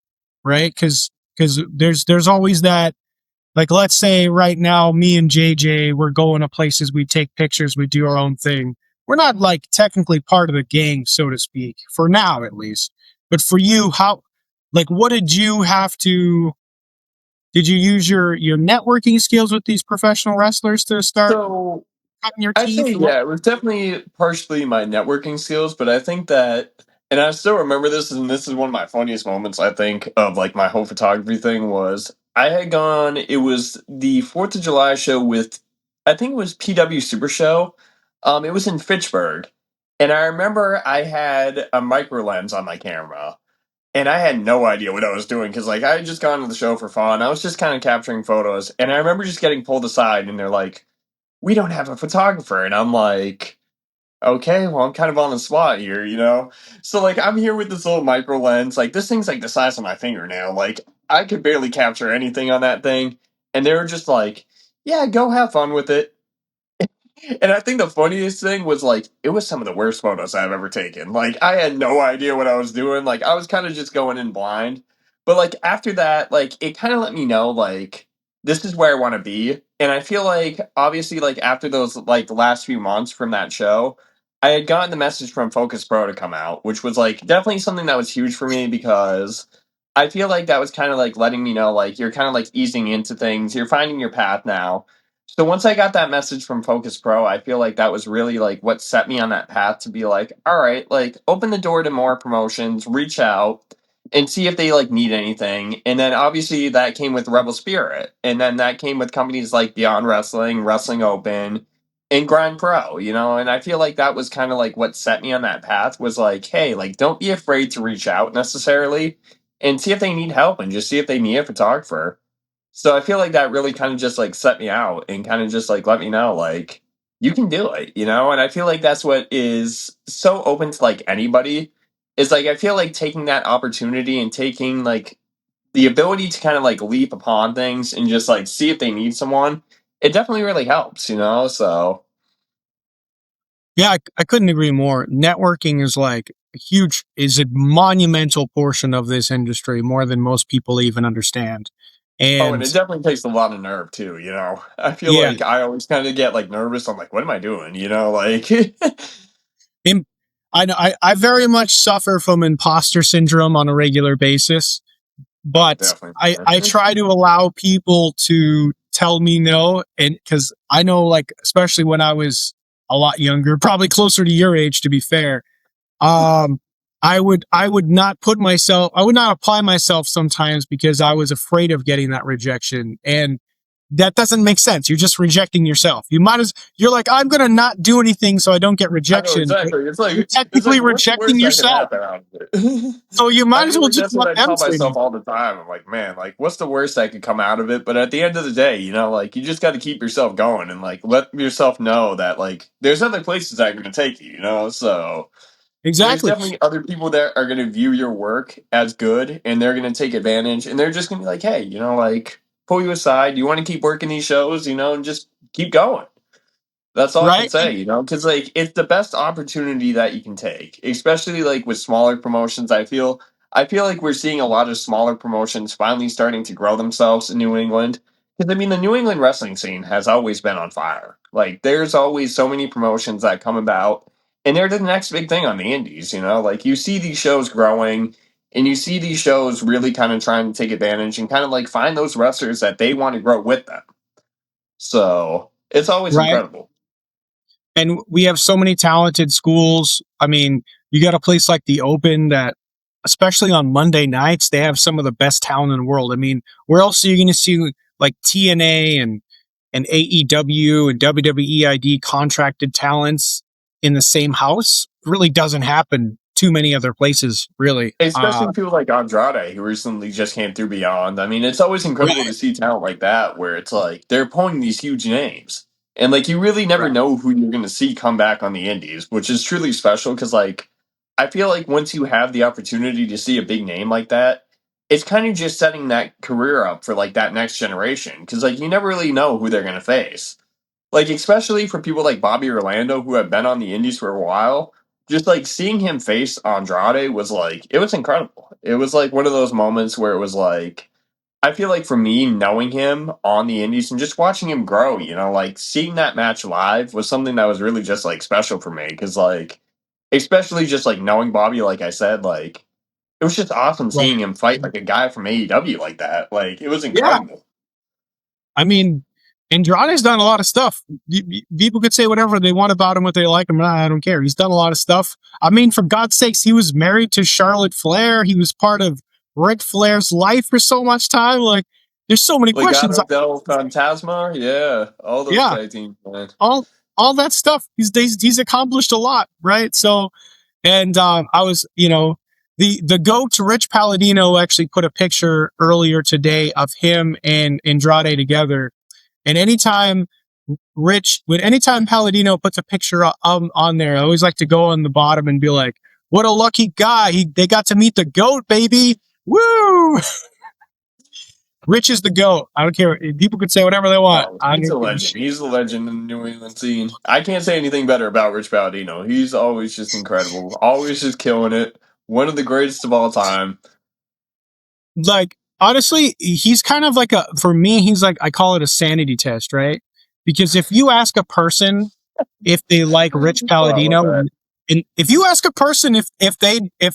[SPEAKER 1] Right. Cause there's always that. Like, let's say right now, me and JJ, we're going to places, we take pictures, we do our own thing. We're not like technically part of the gang, so to speak, for now at least. But for you, what did you have to, did you use your networking skills with these professional wrestlers to start
[SPEAKER 2] So
[SPEAKER 1] cutting your
[SPEAKER 2] I'd
[SPEAKER 1] teeth?
[SPEAKER 2] say, yeah, it was definitely partially my networking skills, but I think that, and I still remember this, and this is one of my funniest moments, I think, of like my whole photography thing was I had gone, it was the 4th of July show with, I think it was PW Super Show. It was in Fitchburg. And I remember I had a micro lens on my camera. And I had no idea what I was doing because, like, I had just gone to the show for fun. I was just kind of capturing photos. And I remember just getting pulled aside, and they're like, we don't have a photographer. And I'm like, okay, well, I'm kind of on the spot here. So, like, I'm here with this little micro lens. Like, this thing's like the size of my fingernail. Like, I could barely capture anything on that thing. And they were just like, yeah, go have fun with it. And I think the funniest thing was like it was some of the worst photos I've ever taken. Like I had no idea what I was doing. Like I was kind of just going in blind. But like after that, like it kind of let me know like this is where I want to be. And I feel like obviously like after those like the last few months from that show, I had gotten the message from Focus Pro to come out, which was like definitely something that was huge for me because I feel like that was kind of like letting me know like you're kind of like easing into things. You're finding your path now. So once I got that message from Focus Pro, I feel like that was really like what set me on that path to be like, all right, like open the door to more promotions, reach out and see if they like need anything. And then obviously that came with Rebel Spirit. And then that came with companies like Beyond Wrestling, Wrestling Open, and Grind Pro, and I feel like that was kind of like what set me on that path was like, hey, like don't be afraid to reach out necessarily and see if they need help and just see if they need a photographer. So I feel like that really kind of just like set me out and kind of just like let me know like you can do it. And I feel like that's what is so open to like anybody is like I feel like taking that opportunity and taking like the ability to kind of like leap upon things and just like see if they need someone, it definitely really helps, you know? So
[SPEAKER 1] Yeah, I couldn't agree more. Networking is like is a monumental portion of this industry, more than most people even understand.
[SPEAKER 2] oh, and
[SPEAKER 1] And
[SPEAKER 2] it definitely takes a lot of nerve too, you know. I feel
[SPEAKER 1] yeah,
[SPEAKER 2] like I always kind of get like nervous. I'm like, what am I doing? You know, like
[SPEAKER 1] im- I very much suffer from imposter syndrome on a regular basis,
[SPEAKER 2] oh,
[SPEAKER 1] but
[SPEAKER 2] definitely.
[SPEAKER 1] I try to allow people to tell me no, and because I know, like, especially when I was a lot younger, probably closer to your age, to be fair, um, I would not apply myself sometimes because I was afraid of getting that rejection, and that doesn't make sense. You're just rejecting yourself. You're like, I'm gonna not do anything so I don't get
[SPEAKER 2] I know
[SPEAKER 1] rejection, but
[SPEAKER 2] exactly.
[SPEAKER 1] you're
[SPEAKER 2] It's like
[SPEAKER 1] technically
[SPEAKER 2] what's the
[SPEAKER 1] rejecting
[SPEAKER 2] worst that could
[SPEAKER 1] yourself.
[SPEAKER 2] happen out of it?
[SPEAKER 1] So you
[SPEAKER 2] I
[SPEAKER 1] might as
[SPEAKER 2] feel
[SPEAKER 1] well
[SPEAKER 2] like
[SPEAKER 1] just
[SPEAKER 2] that's what
[SPEAKER 1] let
[SPEAKER 2] I
[SPEAKER 1] them
[SPEAKER 2] tell
[SPEAKER 1] say no.
[SPEAKER 2] myself all the time. I'm like, man, like what's the worst that could come out of it? But at the end of the day, you know, like you just got to keep yourself going and like let yourself know that like there's other places that are going to take you, you know? So there's
[SPEAKER 1] Exactly.
[SPEAKER 2] definitely other people that are going to view your work as good and they're going to take advantage and they're just going to be like, hey, you know, like pull you aside. You want to keep working these shows, you know, and just keep going. That's all I can
[SPEAKER 1] Right?
[SPEAKER 2] say, you know, because like it's the best opportunity that you can take, especially like with smaller promotions. I feel like we're seeing a lot of smaller promotions finally starting to grow themselves in New England. Because I mean, the New England wrestling scene has always been on fire. Like, there's always so many promotions that come about, and they're the next big thing on the Indies. You know, like you see these shows growing, and you see these shows really kind of trying to take advantage and kind of like find those wrestlers that they want to grow with them. So it's always
[SPEAKER 1] Right?
[SPEAKER 2] incredible.
[SPEAKER 1] And we have so many talented schools. I mean, you got a place like the Open that, especially on Monday nights, they have some of the best talent in the world. I mean, where else are you going to see like TNA and AEW and WWEID contracted talents in the same house? It really doesn't happen too many other places, really.
[SPEAKER 2] Especially people like Andrade, who recently just came through Beyond. I mean, it's always incredible
[SPEAKER 1] Right,
[SPEAKER 2] to see talent like that, where it's like they're pulling these huge names, and like you really never
[SPEAKER 1] right,
[SPEAKER 2] know who you're going to see come back on the Indies, which is truly special. Because like I feel like once you have the opportunity to see a big name like that, it's kind of just setting that career up for like that next generation. Because like you never really know who they're going to face. Like, especially for people like Bobby Orlando who have been on the indies for a while, just like seeing him face Andrade was like, it was incredible. It was like one of those moments where it was like, I feel like for me, knowing him on the indies and just watching him grow, you know, like seeing that match live was something that was really just like special for me. Cause like, especially just like knowing Bobby, like I said, like, it was just awesome
[SPEAKER 1] right.
[SPEAKER 2] seeing him fight like a guy from AEW like that. Like, it was
[SPEAKER 1] Yeah,
[SPEAKER 2] incredible.
[SPEAKER 1] I mean, Andrade's done a lot of stuff. People could say whatever they want about him, what they like him. I don't care. He's done a lot of stuff. I mean, for God's sakes, he was married to Charlotte Flair. He was part of Ric Flair's life for so much time. Like, there's so many questions.
[SPEAKER 2] Legado del Fantasma, yeah, all those
[SPEAKER 1] Yeah,
[SPEAKER 2] tag teams, man.
[SPEAKER 1] all all that stuff. He's accomplished a lot, right? So, and I was, the goat Rich Palladino actually put a picture earlier today of him and Andrade together. And anytime Palladino puts a picture on there, I always like to go on the bottom and be like, "What a lucky guy! They got to meet the goat, baby! Woo! Rich is the goat. I don't care. People could say whatever they want.
[SPEAKER 2] Oh,
[SPEAKER 1] I
[SPEAKER 2] he's a
[SPEAKER 1] don't give a
[SPEAKER 2] legend.
[SPEAKER 1] shit."
[SPEAKER 2] He's a legend in the New England scene. I can't say anything better about Rich Palladino. He's always just incredible. Always just killing it. One of the greatest of all time.
[SPEAKER 1] Like, honestly, he's kind of like for me, he's like, I call it a sanity test, right? Because if you ask a person if they like Rich
[SPEAKER 2] Oh, I love
[SPEAKER 1] Palladino,
[SPEAKER 2] that.
[SPEAKER 1] and if you ask a person if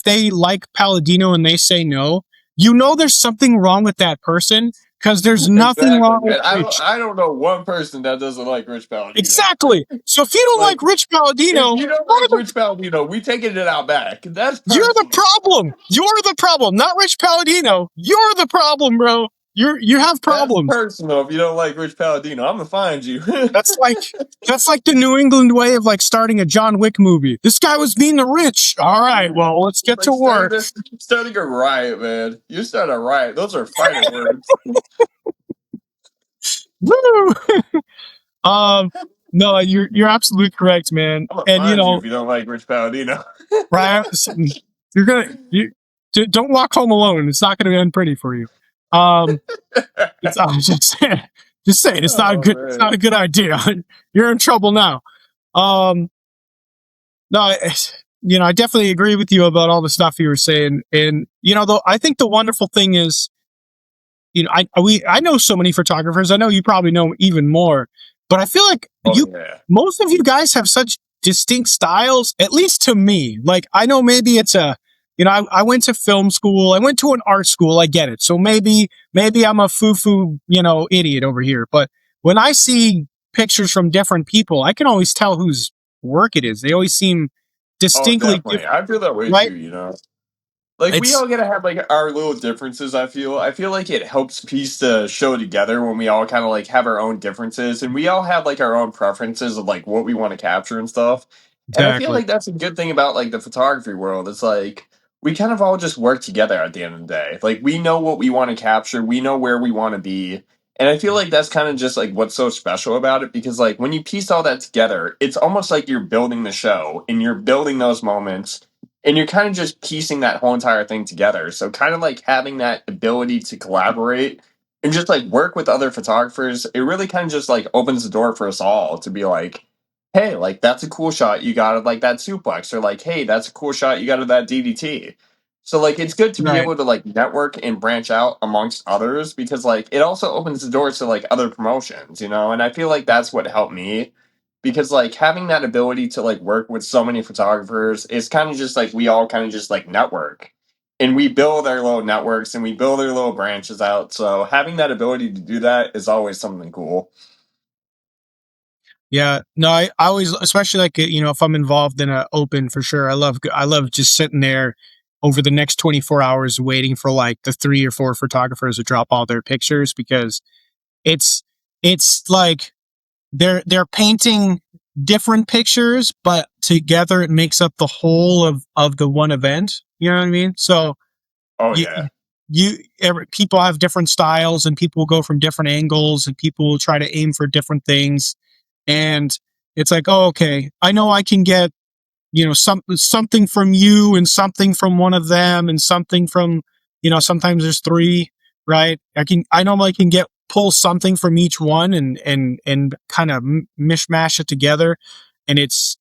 [SPEAKER 1] they like Palladino and they say no, you know there's something wrong with that person because there's nothing
[SPEAKER 2] Exactly,
[SPEAKER 1] wrong with
[SPEAKER 2] man.
[SPEAKER 1] Rich.
[SPEAKER 2] I don't know one person that doesn't like Rich Palladino.
[SPEAKER 1] Exactly. So if you don't
[SPEAKER 2] Like,
[SPEAKER 1] like Rich
[SPEAKER 2] if
[SPEAKER 1] Palladino,
[SPEAKER 2] you don't like Rich Palladino, we taking it out back. That's
[SPEAKER 1] you're the
[SPEAKER 2] personal.
[SPEAKER 1] problem. You're the problem, not Rich Palladino. You're the problem, bro. You have
[SPEAKER 2] That's
[SPEAKER 1] problems.
[SPEAKER 2] personal if you don't like Rich Palladino. I'm gonna find you.
[SPEAKER 1] That's like that's like the New England way of like starting a John Wick movie. This guy was being the rich. All right, well, let's get
[SPEAKER 2] Like
[SPEAKER 1] to work.
[SPEAKER 2] starting a riot, man. You start a riot. Those are fighting words.
[SPEAKER 1] Woo! No, you're absolutely correct, man.
[SPEAKER 2] I'm gonna
[SPEAKER 1] And
[SPEAKER 2] find you if you don't like Rich Palladino.
[SPEAKER 1] right, You're gonna don't walk home alone. It's not gonna end pretty for you. Um, it's I was just saying, it's not a
[SPEAKER 2] Oh
[SPEAKER 1] good, it's not
[SPEAKER 2] man.
[SPEAKER 1] a good idea. You're in trouble now. Um, no, I definitely agree with you about all the stuff you were saying, and though I think the wonderful thing is, I know so many photographers. I know you probably know even more, but I feel like
[SPEAKER 2] Oh yeah.
[SPEAKER 1] most of you guys have such distinct styles, at least to me. Like, I know maybe it's I went to film school. I went to an art school. I get it. So maybe I'm a foo-foo, idiot over here. But when I see pictures from different people, I can always tell whose work it is. They always seem
[SPEAKER 2] Oh,
[SPEAKER 1] distinctly
[SPEAKER 2] definitely.
[SPEAKER 1] different,
[SPEAKER 2] I feel that way
[SPEAKER 1] right?
[SPEAKER 2] too, you know. Like we
[SPEAKER 1] It's
[SPEAKER 2] all gotta have like our little differences, I feel like it helps piece the show together when we all kind of like have our own differences and we all have like our own preferences of like what we want to capture and stuff. And I feel
[SPEAKER 1] exactly
[SPEAKER 2] like that's a good thing about like the photography world. It's like we kind of all just work together at the end of the day. Like we know what we want to capture, we know where we want to be. And I feel like that's kind of just like what's so special about it because like when you piece all that together, it's almost like you're building the show and you're building those moments and you're kind of just piecing that whole entire thing together. So kind of like having that ability to collaborate and just like work with other photographers, it really kind of just like opens the door for us all to be like, hey, like that's a cool shot you got of like that suplex, or like, hey, that's a cool shot you got of that DDT. So like it's good to be
[SPEAKER 1] right.
[SPEAKER 2] able to like network and branch out amongst others because like it also opens the doors to like other promotions, you know? And I feel like that's what helped me because like having that ability to like work with so many photographers is kind of just like we all kind of just like network and we build our little networks and we build our little branches out, so having that ability to do that is always something cool.
[SPEAKER 1] Yeah, no, I always, especially like if I'm involved in a open for sure. I love just sitting there over the next 24 hours waiting for like the 3 or 4 photographers to drop all their pictures because it's it's like they're painting different pictures, but together it makes up the whole of the one event. You know what I mean? So
[SPEAKER 2] Oh
[SPEAKER 1] you
[SPEAKER 2] yeah.
[SPEAKER 1] people have different styles and people will go from different angles and people will try to aim for different things, and it's like, oh, okay, I know I can get something from you and something from one of them and something from sometimes there's 3, right? I know I can get pull something from each one and kind of mishmash it together, and it's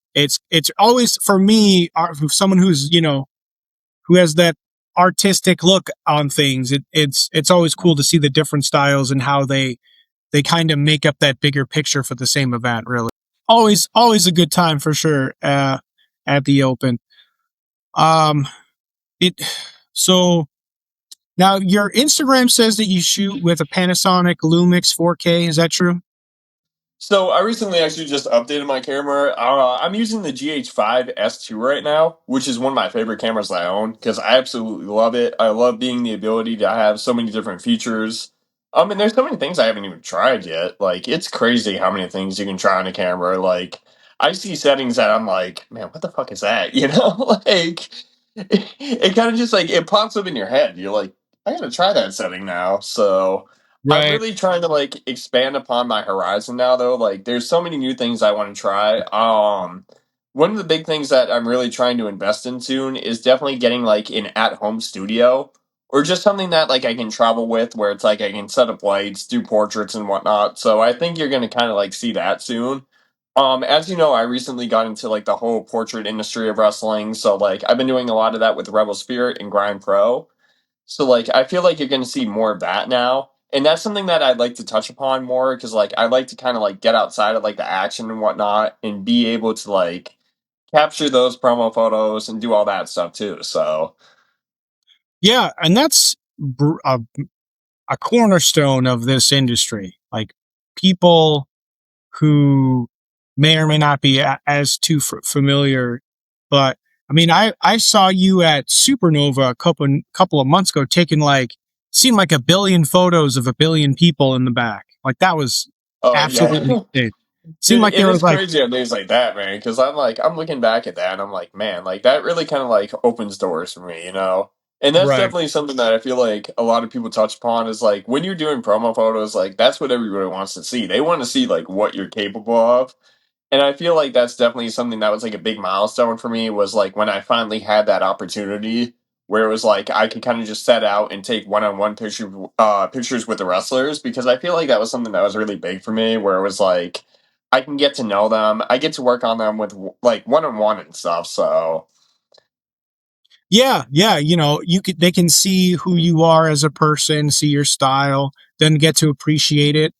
[SPEAKER 1] always for me, someone who's who has that artistic look on things. It's always cool to see the different styles and how they kind of make up that bigger picture for the same event. Really, always a good time for sure. At the open. Um, it so now your Instagram says that you shoot with a Panasonic Lumix 4K. Is that true?
[SPEAKER 2] So I recently actually just updated my camera. I'm using the GH5 S2 right now, which is one of my favorite cameras that I own because I absolutely love it. I love being the ability to have so many different features. And there's so many things I haven't even tried yet. Like it's crazy how many things you can try on a camera. Like I see settings that I'm like, man, what the fuck is that? You know, like it kind of just like it pops up in your head. You're like, I gotta try that setting now. So. I'm
[SPEAKER 1] Right.
[SPEAKER 2] really trying to like expand upon my horizon now though. Like there's so many new things I want to try. One of the big things that I'm really trying to invest in soon is definitely getting like an at-home studio or just something that like I can travel with where it's like I can set up lights, do portraits and whatnot. So I think you're gonna kind of like see that soon. As you know, I recently got into like the whole portrait industry of wrestling. So like I've been doing a lot of that with Rebel Spirit and Grind Pro. So like I feel like you're going to see more of that now. And that's something that I'd like to touch upon more because like I like to kind of like get outside of like the action and whatnot and be able to like capture those promo photos and do all that stuff too. So
[SPEAKER 1] Yeah, and that's a cornerstone of this industry. Like, people who may or may not be as too familiar, but I mean, I saw you at Supernova a couple of months ago taking like seemed like a billion photos of a billion people in the back. Like, that was
[SPEAKER 2] oh
[SPEAKER 1] absolutely
[SPEAKER 2] yeah.
[SPEAKER 1] insane. Seemed
[SPEAKER 2] Dude,
[SPEAKER 1] like
[SPEAKER 2] it
[SPEAKER 1] there was
[SPEAKER 2] is
[SPEAKER 1] like
[SPEAKER 2] crazy on days like that, man. Because I'm like, I'm looking back at that, and I'm like, man, like that really kind of like opens doors for me, you know. And that's
[SPEAKER 1] right.
[SPEAKER 2] definitely something that I feel like a lot of people touch upon is like when you're doing promo photos, like that's what everybody wants to see. They want to see like what you're capable of. And I feel like that's definitely something that was like a big milestone for me was like when I finally had that opportunity where it was like I could kind of just set out and take one-on-one pictures with the wrestlers because I feel like that was something that was really big for me where it was like I can get to know them, I get to work on them with like one-on-one and stuff. So
[SPEAKER 1] Yeah, yeah, they can see who you are as a person, see your style, then get to appreciate it.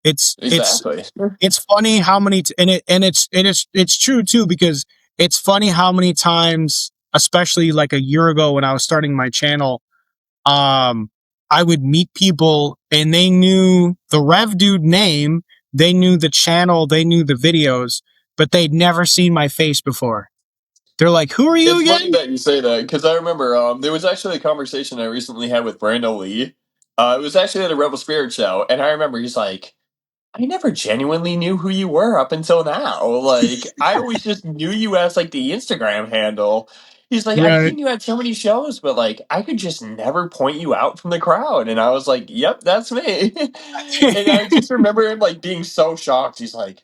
[SPEAKER 1] It's it's
[SPEAKER 2] exactly.
[SPEAKER 1] it's funny how many it's true too because it's funny how many times, especially like a year ago when I was starting my channel, um I would meet people and they knew the Rev Dude name, they knew the channel, they knew the videos, but they'd never seen my face before. They're like, "Who are you
[SPEAKER 2] It's funny
[SPEAKER 1] again?"
[SPEAKER 2] that you say that because I remember there was actually a conversation I recently had with Brando Lee. It was actually at a Rebel Spirit show, and I remember he's like, I never genuinely knew who you were up until now. Like, I always just knew you as like the Instagram handle. He's like, I've
[SPEAKER 1] Right.
[SPEAKER 2] seen you at so many shows, but like, I could just never point you out from the crowd. And I was like, yep, that's me. And I just remember him like being so shocked. He's like,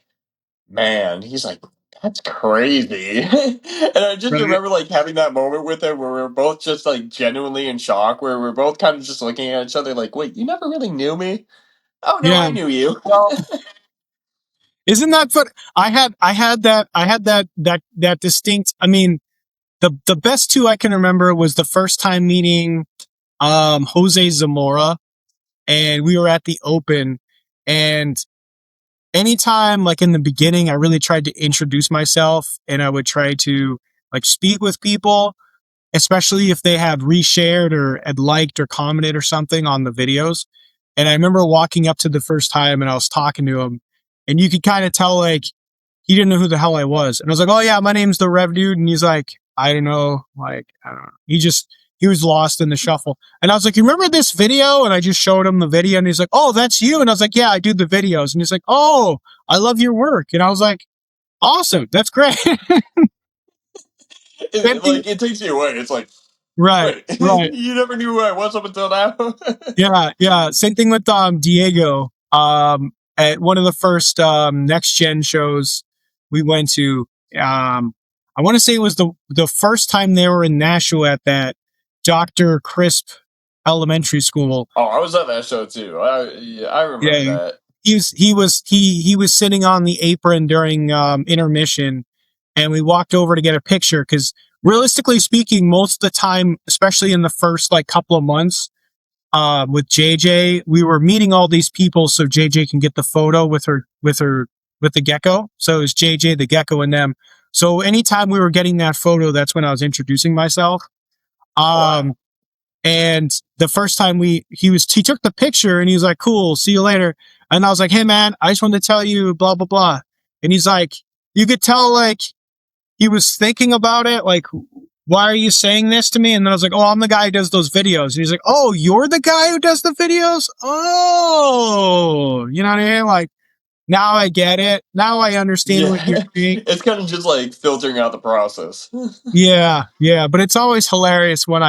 [SPEAKER 2] man, he's like, that's crazy. And I just
[SPEAKER 1] Right.
[SPEAKER 2] remember like having that moment with him where we were both just like genuinely in shock, where we are both kind of just looking at each other like, wait, you never really knew me? Oh, no,
[SPEAKER 1] Yeah.
[SPEAKER 2] I knew you.
[SPEAKER 1] Well, isn't that fun? I had that distinct. I mean, the best two I can remember was the first time meeting Jose Zamora, and we were at the Open, and anytime like in the beginning I really tried to introduce myself and I would try to like speak with people, especially if they had reshared or had liked or commented or something on the videos. And I remember walking up to the first time and I was talking to him, and you could kind of tell like he didn't know who the hell I was. And I was like, "Oh yeah, my name's the Rev Dude." And he's like, "I don't know, like I don't know." He was lost in the shuffle. And I was like, "You remember this video?" And I just showed him the video, and he's like, "Oh, that's you." And I was like, "Yeah, I do the videos." And he's like, "Oh, I love your work." And I was like, "Awesome, that's great." Same thing.
[SPEAKER 2] Like it takes you away. It's like,
[SPEAKER 1] Right,
[SPEAKER 2] wait,
[SPEAKER 1] right.
[SPEAKER 2] you never knew who I was up until now.
[SPEAKER 1] Yeah, yeah. Same thing with Diego. At one of the first next gen shows we went to, I want to say it was the first time they were in Nashua at that Dr. Crisp Elementary School.
[SPEAKER 2] Oh, I was at that show too. Yeah, I remember
[SPEAKER 1] Yeah,
[SPEAKER 2] that.
[SPEAKER 1] he was sitting on the apron during intermission, and we walked over to get a picture because realistically speaking, most of the time, especially in the first like couple of months, with JJ, we were meeting all these people so JJ can get the photo with the gecko. So it was JJ, the gecko, and them. So anytime we were getting that photo, that's when I was introducing myself.
[SPEAKER 2] Oh, wow.
[SPEAKER 1] Um, and the first time he took the picture and he was like, "Cool, see you later." And I was like, "Hey man, I just wanted to tell you blah blah blah." And he's like, you could tell like he was thinking about it, like, "Why are you saying this to me?" And then I was like, "Oh, I'm the guy who does those videos." And he's like, "Oh, you're the guy who does the videos? Oh, you know what I mean? Like, now I get it. Now I understand what you're
[SPEAKER 2] Yeah,
[SPEAKER 1] saying."
[SPEAKER 2] it's kind of just like filtering out the process.
[SPEAKER 1] Yeah, yeah. But it's always hilarious when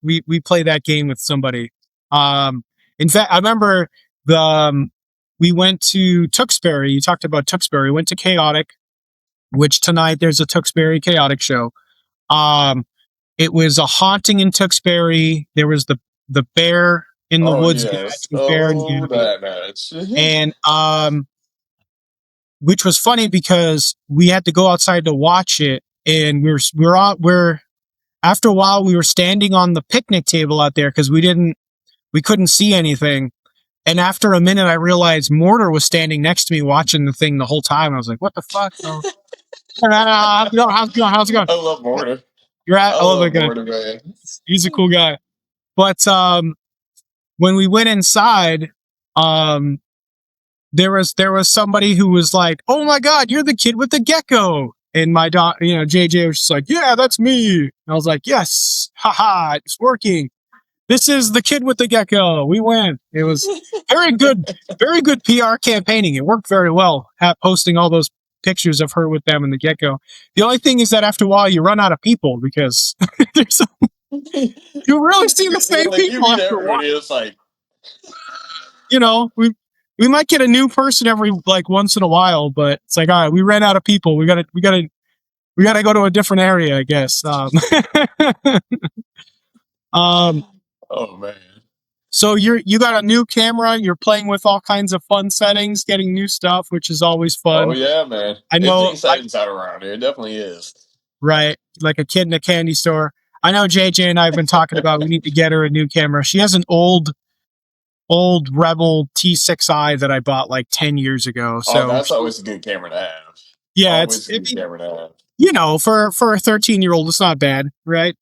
[SPEAKER 1] we play that game with somebody. Um, in fact, I remember we went to Tewksbury. You talked about Tewksbury. We went to Chaotic, which tonight there's a Tewksbury Chaotic show. Um, it was a haunting in Tewksbury. There was the bear in the
[SPEAKER 2] Oh
[SPEAKER 1] woods match
[SPEAKER 2] yes.
[SPEAKER 1] with Bear and
[SPEAKER 2] Oh,
[SPEAKER 1] Gabby,
[SPEAKER 2] that match.
[SPEAKER 1] and which was funny because we had to go outside to watch it, and we're after a while we were standing on the picnic table out there because we couldn't see anything. And after a minute, I realized Mortar was standing next to me watching the thing the whole time. I was like, "What the fuck?" So, how's it going? How's it going? How's it going?
[SPEAKER 2] I love Mortar.
[SPEAKER 1] You're at.
[SPEAKER 2] I
[SPEAKER 1] I love that
[SPEAKER 2] love
[SPEAKER 1] guy.
[SPEAKER 2] Mortar, man.
[SPEAKER 1] He's a cool guy. But when we went inside, um, there was somebody who was like, "Oh my god, you're the kid with the gecko." And my JJ was just like, "Yeah, that's me." And I was like, "Yes, haha, it's working. This is the kid with the gecko. We win." It was very good PR campaigning. It worked very well, posting all those pictures of her with them and the gecko. The only thing is that after a while, you run out of people because there's you really see the same
[SPEAKER 2] Like you
[SPEAKER 1] people
[SPEAKER 2] meet
[SPEAKER 1] after a while.
[SPEAKER 2] everybody, it's like
[SPEAKER 1] We we might get a new person every like once in a while, but it's like, all right, we ran out of people. We gotta go to a different area, I guess. Um,
[SPEAKER 2] Oh man.
[SPEAKER 1] so you got a new camera. You're playing with all kinds of fun settings, getting new stuff, which is always
[SPEAKER 2] Oh
[SPEAKER 1] fun.
[SPEAKER 2] yeah, man.
[SPEAKER 1] I
[SPEAKER 2] It's
[SPEAKER 1] know,
[SPEAKER 2] exciting time around here. It definitely is.
[SPEAKER 1] right? Like a kid in a candy store. I know JJ and I have been talking about we need to get her a new camera. She has an old Rebel T6i that I bought like 10 years ago.
[SPEAKER 2] Oh,
[SPEAKER 1] So
[SPEAKER 2] that's always a good camera to have.
[SPEAKER 1] yeah,
[SPEAKER 2] Always a good camera to have.
[SPEAKER 1] for a 13-year-old, it's not bad, right?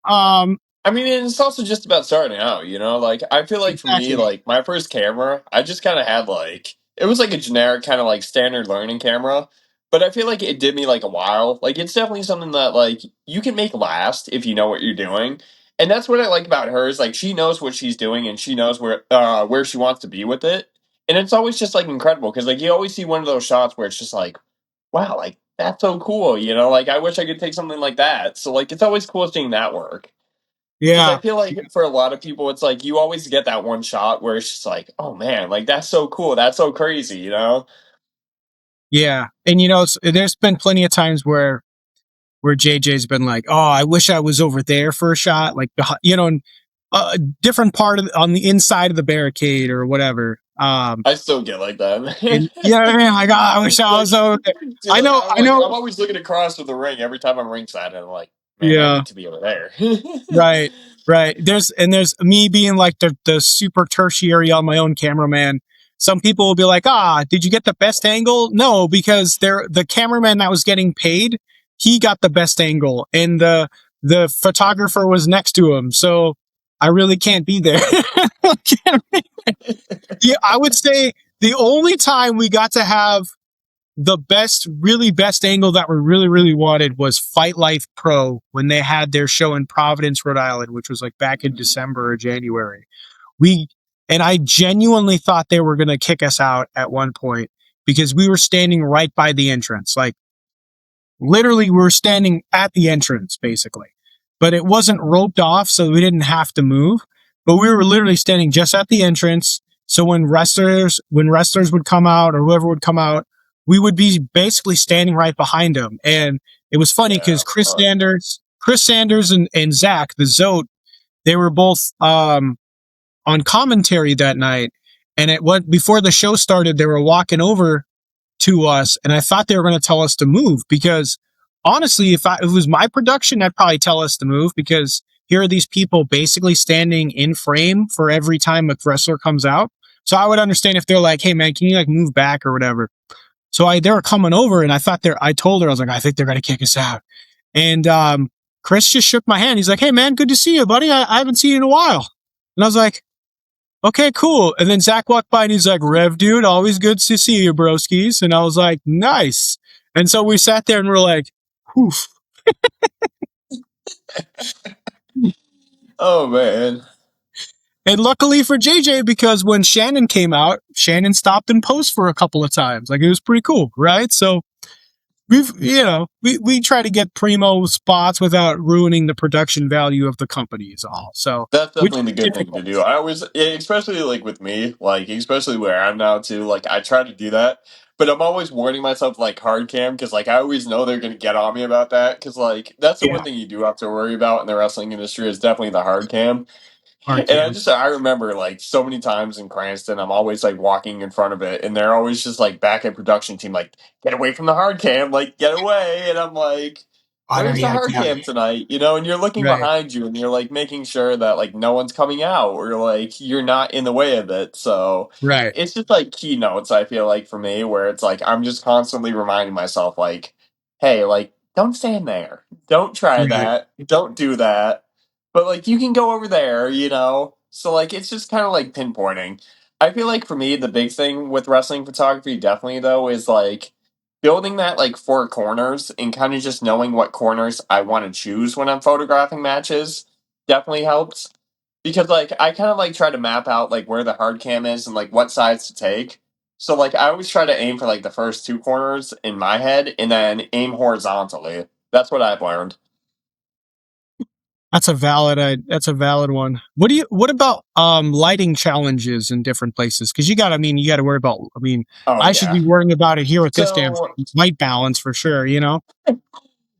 [SPEAKER 1] Um,
[SPEAKER 2] I mean, and it's also just about starting out, you know? Like, I feel like for me,
[SPEAKER 1] exactly.
[SPEAKER 2] like, my first camera, I just kind of had, like, it was like a generic kind of like standard learning camera, but I feel like it did me like a while. Like, it's definitely something that, like, you can make last if you know what you're doing. And that's what I like about her is, like, she knows what she's doing and she knows where she wants to be with it. And it's always just, like, incredible because, like, you always see one of those shots where it's just like, wow, like, that's so cool, you know? Like, I wish I could take something like that. So, like, it's always cool seeing that work. Because I
[SPEAKER 1] Yeah,
[SPEAKER 2] feel like for a lot of people, it's like you always get that one shot where it's just like, oh man, like that's so cool, that's so crazy, you know?
[SPEAKER 1] yeah. And there's been plenty of times where JJ's been like, "Oh, I wish I was over there for a shot," like in a different part of on the inside of the barricade or whatever.
[SPEAKER 2] I still get like that,
[SPEAKER 1] And
[SPEAKER 2] man.
[SPEAKER 1] you know what I mean? Like, oh, I wish I
[SPEAKER 2] like,
[SPEAKER 1] was over there.
[SPEAKER 2] dude,
[SPEAKER 1] I know.
[SPEAKER 2] I'm always looking across to the ring every time I'm ringside, and I'm like, man, I
[SPEAKER 1] Yeah,
[SPEAKER 2] need to be over there.
[SPEAKER 1] right, right. There's me being like the super tertiary on my own cameraman. Some people will be like, "Ah, did you get the best angle?" No, because the cameraman that was getting paid, he got the best angle, and the photographer was next to him. So I really can't be there. Yeah, I would say the only time we got to have the best, really best angle that we really, really wanted was Fight Life Pro when they had their show in Providence, Rhode Island, which was like back in December or January. We and I genuinely thought they were going to kick us out at one point because we were standing right by the entrance. Like literally, we were standing at the entrance basically, but it wasn't roped off, so we didn't have to move. But we were literally standing just at the entrance. So when wrestlers would come out or whoever would come out, we would be basically standing right behind them. And it was funny
[SPEAKER 2] Yeah.
[SPEAKER 1] because Chris Sanders and Zach, the Zote, they were both on commentary that night. And it went before the show started, they were walking over to us, and I thought they were going to tell us to move because honestly, if it was my production, I'd probably tell us to move because here are these people basically standing in frame for every time a wrestler comes out. So I would understand if they're like, "Hey man, can you like move back or whatever?" So they were coming over, and I told her I was like, "I think they're going to kick us out," and Chris just shook my hand. He's like, "Hey man, good to see you, buddy. I haven't seen you in a while," and I was like, okay, cool. And then Zach walked by and he's like, Rev, dude, always good to see you, broskies. And I was like, nice. And so we sat there and we're like, whew.
[SPEAKER 2] Oh man.
[SPEAKER 1] And luckily for JJ, because when Shannon came out, Shannon stopped and posed for a couple of times. Like it was pretty cool, right? So we try to get primo spots without ruining the production value of the company is all. So,
[SPEAKER 2] That's
[SPEAKER 1] which
[SPEAKER 2] definitely
[SPEAKER 1] is
[SPEAKER 2] the good thing to
[SPEAKER 1] difficult.
[SPEAKER 2] do. I always, especially like with me, like especially where I'm now too. Like I try to do that, but I'm always warning myself like hard cam because like I always know they're gonna get on me about that because like that's the one
[SPEAKER 1] Yeah,
[SPEAKER 2] thing you do have to worry about in the wrestling industry is definitely the hard cam.
[SPEAKER 1] hard
[SPEAKER 2] And
[SPEAKER 1] cam.
[SPEAKER 2] I remember like so many times in Cranston, I'm always like walking in front of it, and they're always just like back at production team, like get away from the hard cam, like get away. And I'm like,
[SPEAKER 1] I know,
[SPEAKER 2] where's the
[SPEAKER 1] yeah,
[SPEAKER 2] hard
[SPEAKER 1] yeah.
[SPEAKER 2] cam tonight? You know, and you're looking
[SPEAKER 1] Right,
[SPEAKER 2] behind you, and you're like making sure that like no one's coming out, or like you're not in the way of it. So
[SPEAKER 1] right,
[SPEAKER 2] it's just like keynotes. I feel like for me, where it's like I'm just constantly reminding myself, like, hey, like don't stand there, don't try
[SPEAKER 1] right.
[SPEAKER 2] that, don't do that, but like you can go over there, you know? So like it's just kind of like pinpointing. I feel like for me the big thing with wrestling photography definitely though is like building that like four corners and kind of just knowing what corners I want to choose when I'm photographing matches definitely helps because like I kind of like try to map out like where the hard cam is and like what sides to take. So like I always try to aim for like the first two corners in my head and then aim horizontally. That's what I've learned.
[SPEAKER 1] That's a valid one. What about lighting challenges in different places? Because you got to worry about. I mean,
[SPEAKER 2] Oh
[SPEAKER 1] I should
[SPEAKER 2] yeah.
[SPEAKER 1] be worrying about it here with this damn
[SPEAKER 2] So
[SPEAKER 1] light balance for sure. You know.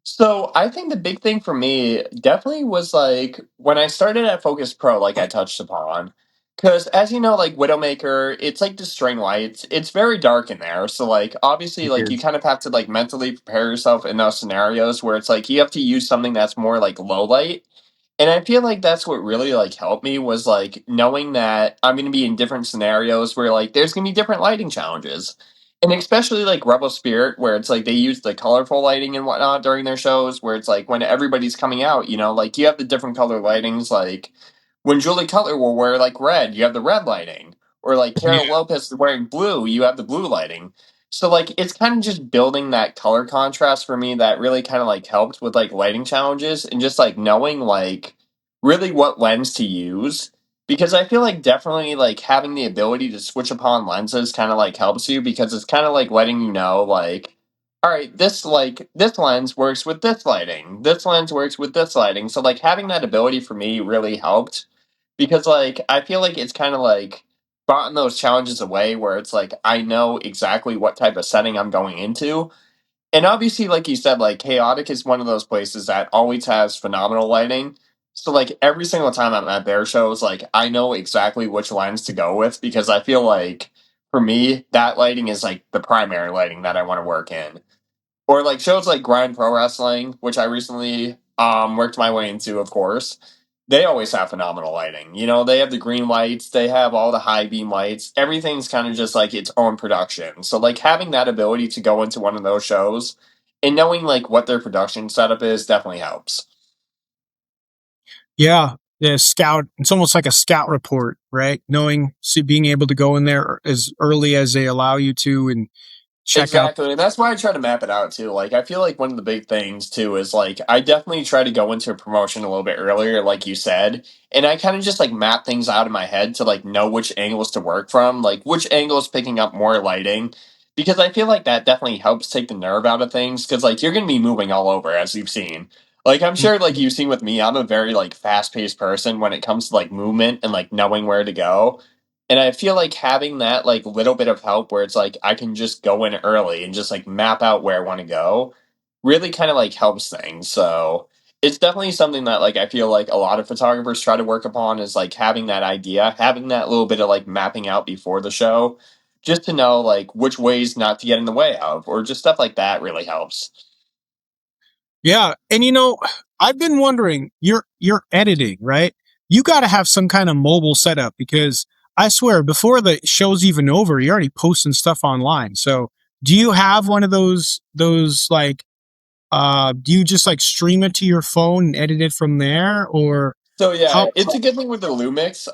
[SPEAKER 2] So I think the big thing for me definitely was like when I started at Focus Pro, like I touched upon. Because as you know, like Widowmaker, it's like the string lights. It's very dark in there. So like obviously
[SPEAKER 1] It
[SPEAKER 2] like you
[SPEAKER 1] is.
[SPEAKER 2] kind of have to like mentally prepare yourself in those scenarios where it's like you have to use something that's more like low light. And I feel like that's what really like helped me was like knowing that I'm going to be in different scenarios where like there's going to be different lighting challenges. And especially like Rebel Spirit, where it's like they use the colorful lighting and whatnot during their shows, where it's like when everybody's coming out, you know, like you have the different color lightings. Like when Julie Cutler will wear like red, you have the red lighting. Or like
[SPEAKER 1] Yeah.
[SPEAKER 2] Carol Lopez is wearing blue, you have the blue lighting. So like it's kind of just building that color contrast for me that really kind of like helped with like lighting challenges and just like knowing like really what lens to use because I feel like definitely like having the ability to switch upon lenses kind of like helps you because it's kind of like letting you know like all right this lens works with this lighting, this lens works with this lighting, so like having that ability for me really helped because like I feel like it's kind of like gotten those challenges away where it's like I know exactly what type of setting I'm going into. And obviously, like you said, like Chaotic is one of those places that always has phenomenal lighting. So like every single time I'm at their shows, like I know exactly which lens to go with because I feel like for me, that lighting is like the primary lighting that I want to work in. Or like shows like Grind Pro Wrestling, which I recently worked my way into, of course. They always have phenomenal lighting. You know, they have the green lights, they have all the high beam lights. Everything's kind of just like its own production. So like having that ability to go into one of those shows and knowing like what their production setup is definitely helps.
[SPEAKER 1] Yeah. Yeah. Scout. It's almost like a scout report, right? Knowing, see, being able to go in there as early as they allow you to and check out.
[SPEAKER 2] Exactly. And that's why I try to map it out too. Like I feel like one of the big things too is like I definitely try to go into a promotion a little bit earlier, like you said. And I kind of just like map things out in my head to like know which angles to work from, like which angle is picking up more lighting. Because I feel like that definitely helps take the nerve out of things. Cause like you're gonna be moving all over as you've seen. Like I'm sure like you've seen with me, I'm a very like fast paced person when it comes to like movement and like knowing where to go. And I feel like having that like little bit of help where it's like I can just go in early and just like map out where I want to go really kind of like helps things. So it's definitely something that like I feel like a lot of photographers try to work upon is like having that idea, having that little bit of like mapping out before the show, just to know like which ways not to get in the way of, or just stuff like that really helps.
[SPEAKER 1] Yeah, and I've been wondering, you're editing, right? You got to have some kind of mobile setup because I swear, before the show's even over, you're already posting stuff online. So, do you have one of those like do you just like stream it to your phone and edit it from there or
[SPEAKER 2] So yeah,
[SPEAKER 1] how
[SPEAKER 2] it's a good thing with the Lumix,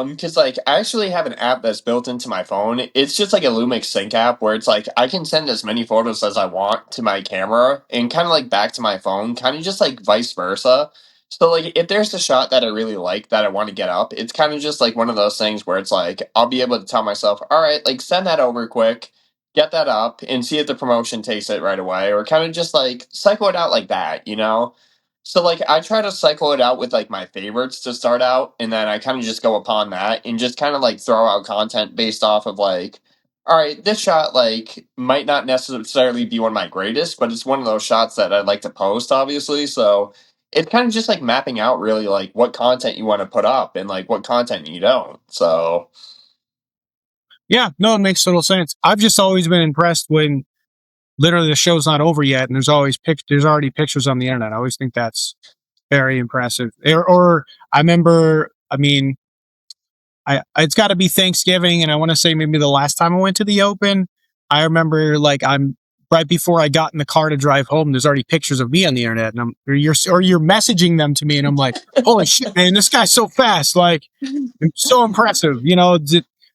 [SPEAKER 2] because like I actually have an app that's built into my phone. It's just like a Lumix sync app where it's like I can send as many photos as I want to my camera and kind of like back to my phone, kind of just like vice versa. So like if there's a shot that I really like that I want to get up, it's kind of just like one of those things where it's like I'll be able to tell myself, all right, like send that over quick, get that up, and see if the promotion takes it right away, or kind of just like cycle it out like that, you know? So like I try to cycle it out with like my favorites to start out, and then I kind of just go upon that and just kind of like throw out content based off of like, all right, this shot like might not necessarily be one of my greatest, but it's one of those shots that I'd like to post, obviously. So it's kind of just like mapping out really like what content you want to put up and like what content you don't. So
[SPEAKER 1] Yeah, no, it makes total sense. I've just always been impressed when literally the show's not over yet and there's already pictures on the internet. I always think that's very impressive. Or I remember, I mean, it's got to be Thanksgiving, and I want to say maybe the last time I went to the Open, I remember like I'm right before I got in the car to drive home. There's already pictures of me on the internet, and you're messaging them to me, and I'm like, holy shit, man, this guy's so fast, like it's so impressive.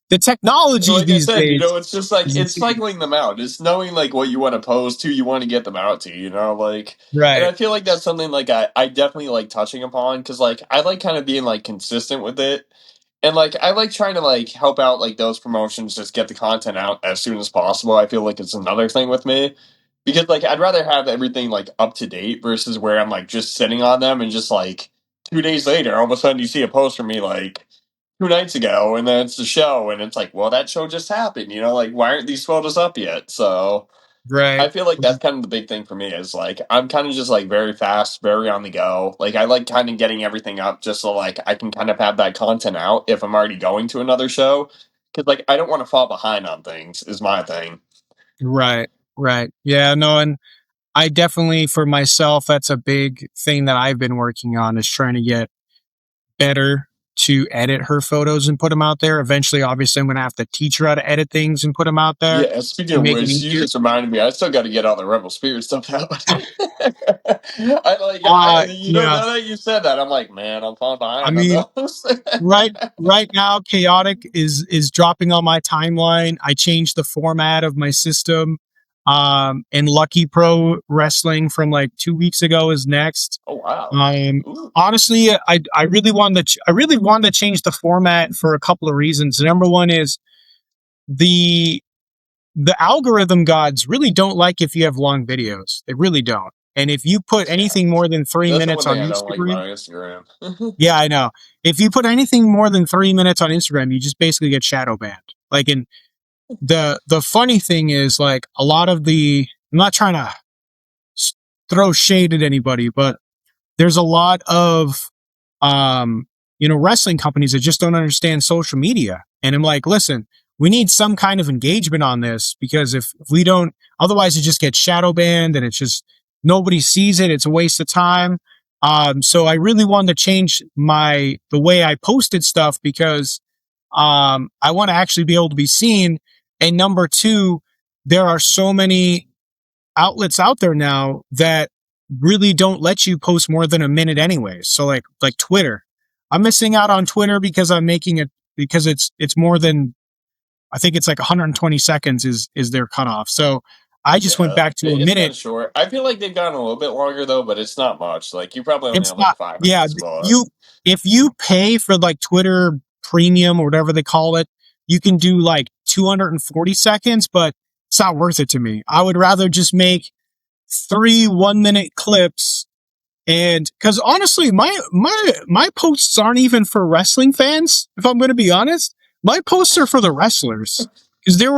[SPEAKER 1] The technology
[SPEAKER 2] like I
[SPEAKER 1] these
[SPEAKER 2] said,
[SPEAKER 1] days
[SPEAKER 2] it's just like
[SPEAKER 1] is
[SPEAKER 2] it's
[SPEAKER 1] insane.
[SPEAKER 2] cycling them out. It's knowing like what you want to post, who you want to get them out to, like and
[SPEAKER 1] Right.
[SPEAKER 2] I feel like that's something like I definitely like touching upon because like I like kind of being like consistent with it. And like I like trying to like help out like those promotions just get the content out as soon as possible. I feel like it's another thing with me. Because like I'd rather have everything like up to date versus where I'm like just sitting on them and just like 2 days later, all of a sudden you see a post from me like 2 nights ago, and then it's the show, and it's like, well, that show just happened, like why aren't these photos up yet? So
[SPEAKER 1] Right.
[SPEAKER 2] I feel like that's kind of the big thing for me is like I'm kind of just like very fast, very on the go. Like I like kind of getting everything up just so like I can kind of have that content out if I'm already going to another show. Cause like I don't want to fall behind on things is my thing.
[SPEAKER 1] Right. Right. Yeah. No. And I definitely, for myself, that's a big thing that I've been working on is trying to get better to edit her photos and put them out there. Eventually, obviously, I'm going to have to teach her how to edit things and put them out there
[SPEAKER 2] Yeah, speaking
[SPEAKER 1] to
[SPEAKER 2] of
[SPEAKER 1] make it
[SPEAKER 2] which, you
[SPEAKER 1] easier.
[SPEAKER 2] just reminded me. I still got to get all the Rebel Spirit stuff out. You know,
[SPEAKER 1] Yeah.
[SPEAKER 2] now that you said that, I'm like, man, I'm falling
[SPEAKER 1] I
[SPEAKER 2] behind on
[SPEAKER 1] mean,
[SPEAKER 2] those.
[SPEAKER 1] right now, chaotic is dropping on my timeline. I changed the format of my system. And Lucky Pro Wrestling from like 2 weeks ago is next.
[SPEAKER 2] Oh wow.
[SPEAKER 1] Um,
[SPEAKER 2] Ooh.
[SPEAKER 1] Honestly, I really wanted I really wanted to change the format for a couple of reasons. Number one is the the algorithm gods really don't like if you have long videos. They really don't. And if you put
[SPEAKER 2] Yeah.
[SPEAKER 1] anything more than three
[SPEAKER 2] That's the
[SPEAKER 1] minutes
[SPEAKER 2] one
[SPEAKER 1] on
[SPEAKER 2] thing I don't like
[SPEAKER 1] Instagram,
[SPEAKER 2] about Instagram.
[SPEAKER 1] yeah, I know. If you put anything more than 3 minutes on Instagram, you just basically get shadow banned. Like, and the funny thing is, like, a lot of the I'm not trying to throw shade at anybody, but there's a lot of um wrestling companies that just don't understand social media, and I'm like, listen, we need some kind of engagement on this, because if we don't, otherwise it just gets shadow banned and it's just nobody sees it, it's a waste of time. So I really wanted to change the way I posted stuff, because I want to actually be able to be seen. And number two, there are so many outlets out there now that really don't let you post more than a minute anyways. So like Twitter. I'm missing out on Twitter because I'm making it, because it's more than, I think it's like 120 seconds is their cutoff. So I just went
[SPEAKER 2] Yeah,
[SPEAKER 1] back to a
[SPEAKER 2] it's kind
[SPEAKER 1] minute.
[SPEAKER 2] of short. I feel like they've gotten a little bit longer though, but it's not much. Like you probably only
[SPEAKER 1] It's
[SPEAKER 2] have like
[SPEAKER 1] not,
[SPEAKER 2] five
[SPEAKER 1] yeah,
[SPEAKER 2] minutes, but
[SPEAKER 1] you, if you pay for like Twitter premium or whatever they call it, you can do like 240 seconds, but it's not worth it to me. I would rather just make 3 1 minute clips. And because honestly, my posts aren't even for wrestling fans. If I'm going to be honest, my posts are for the wrestlers, because there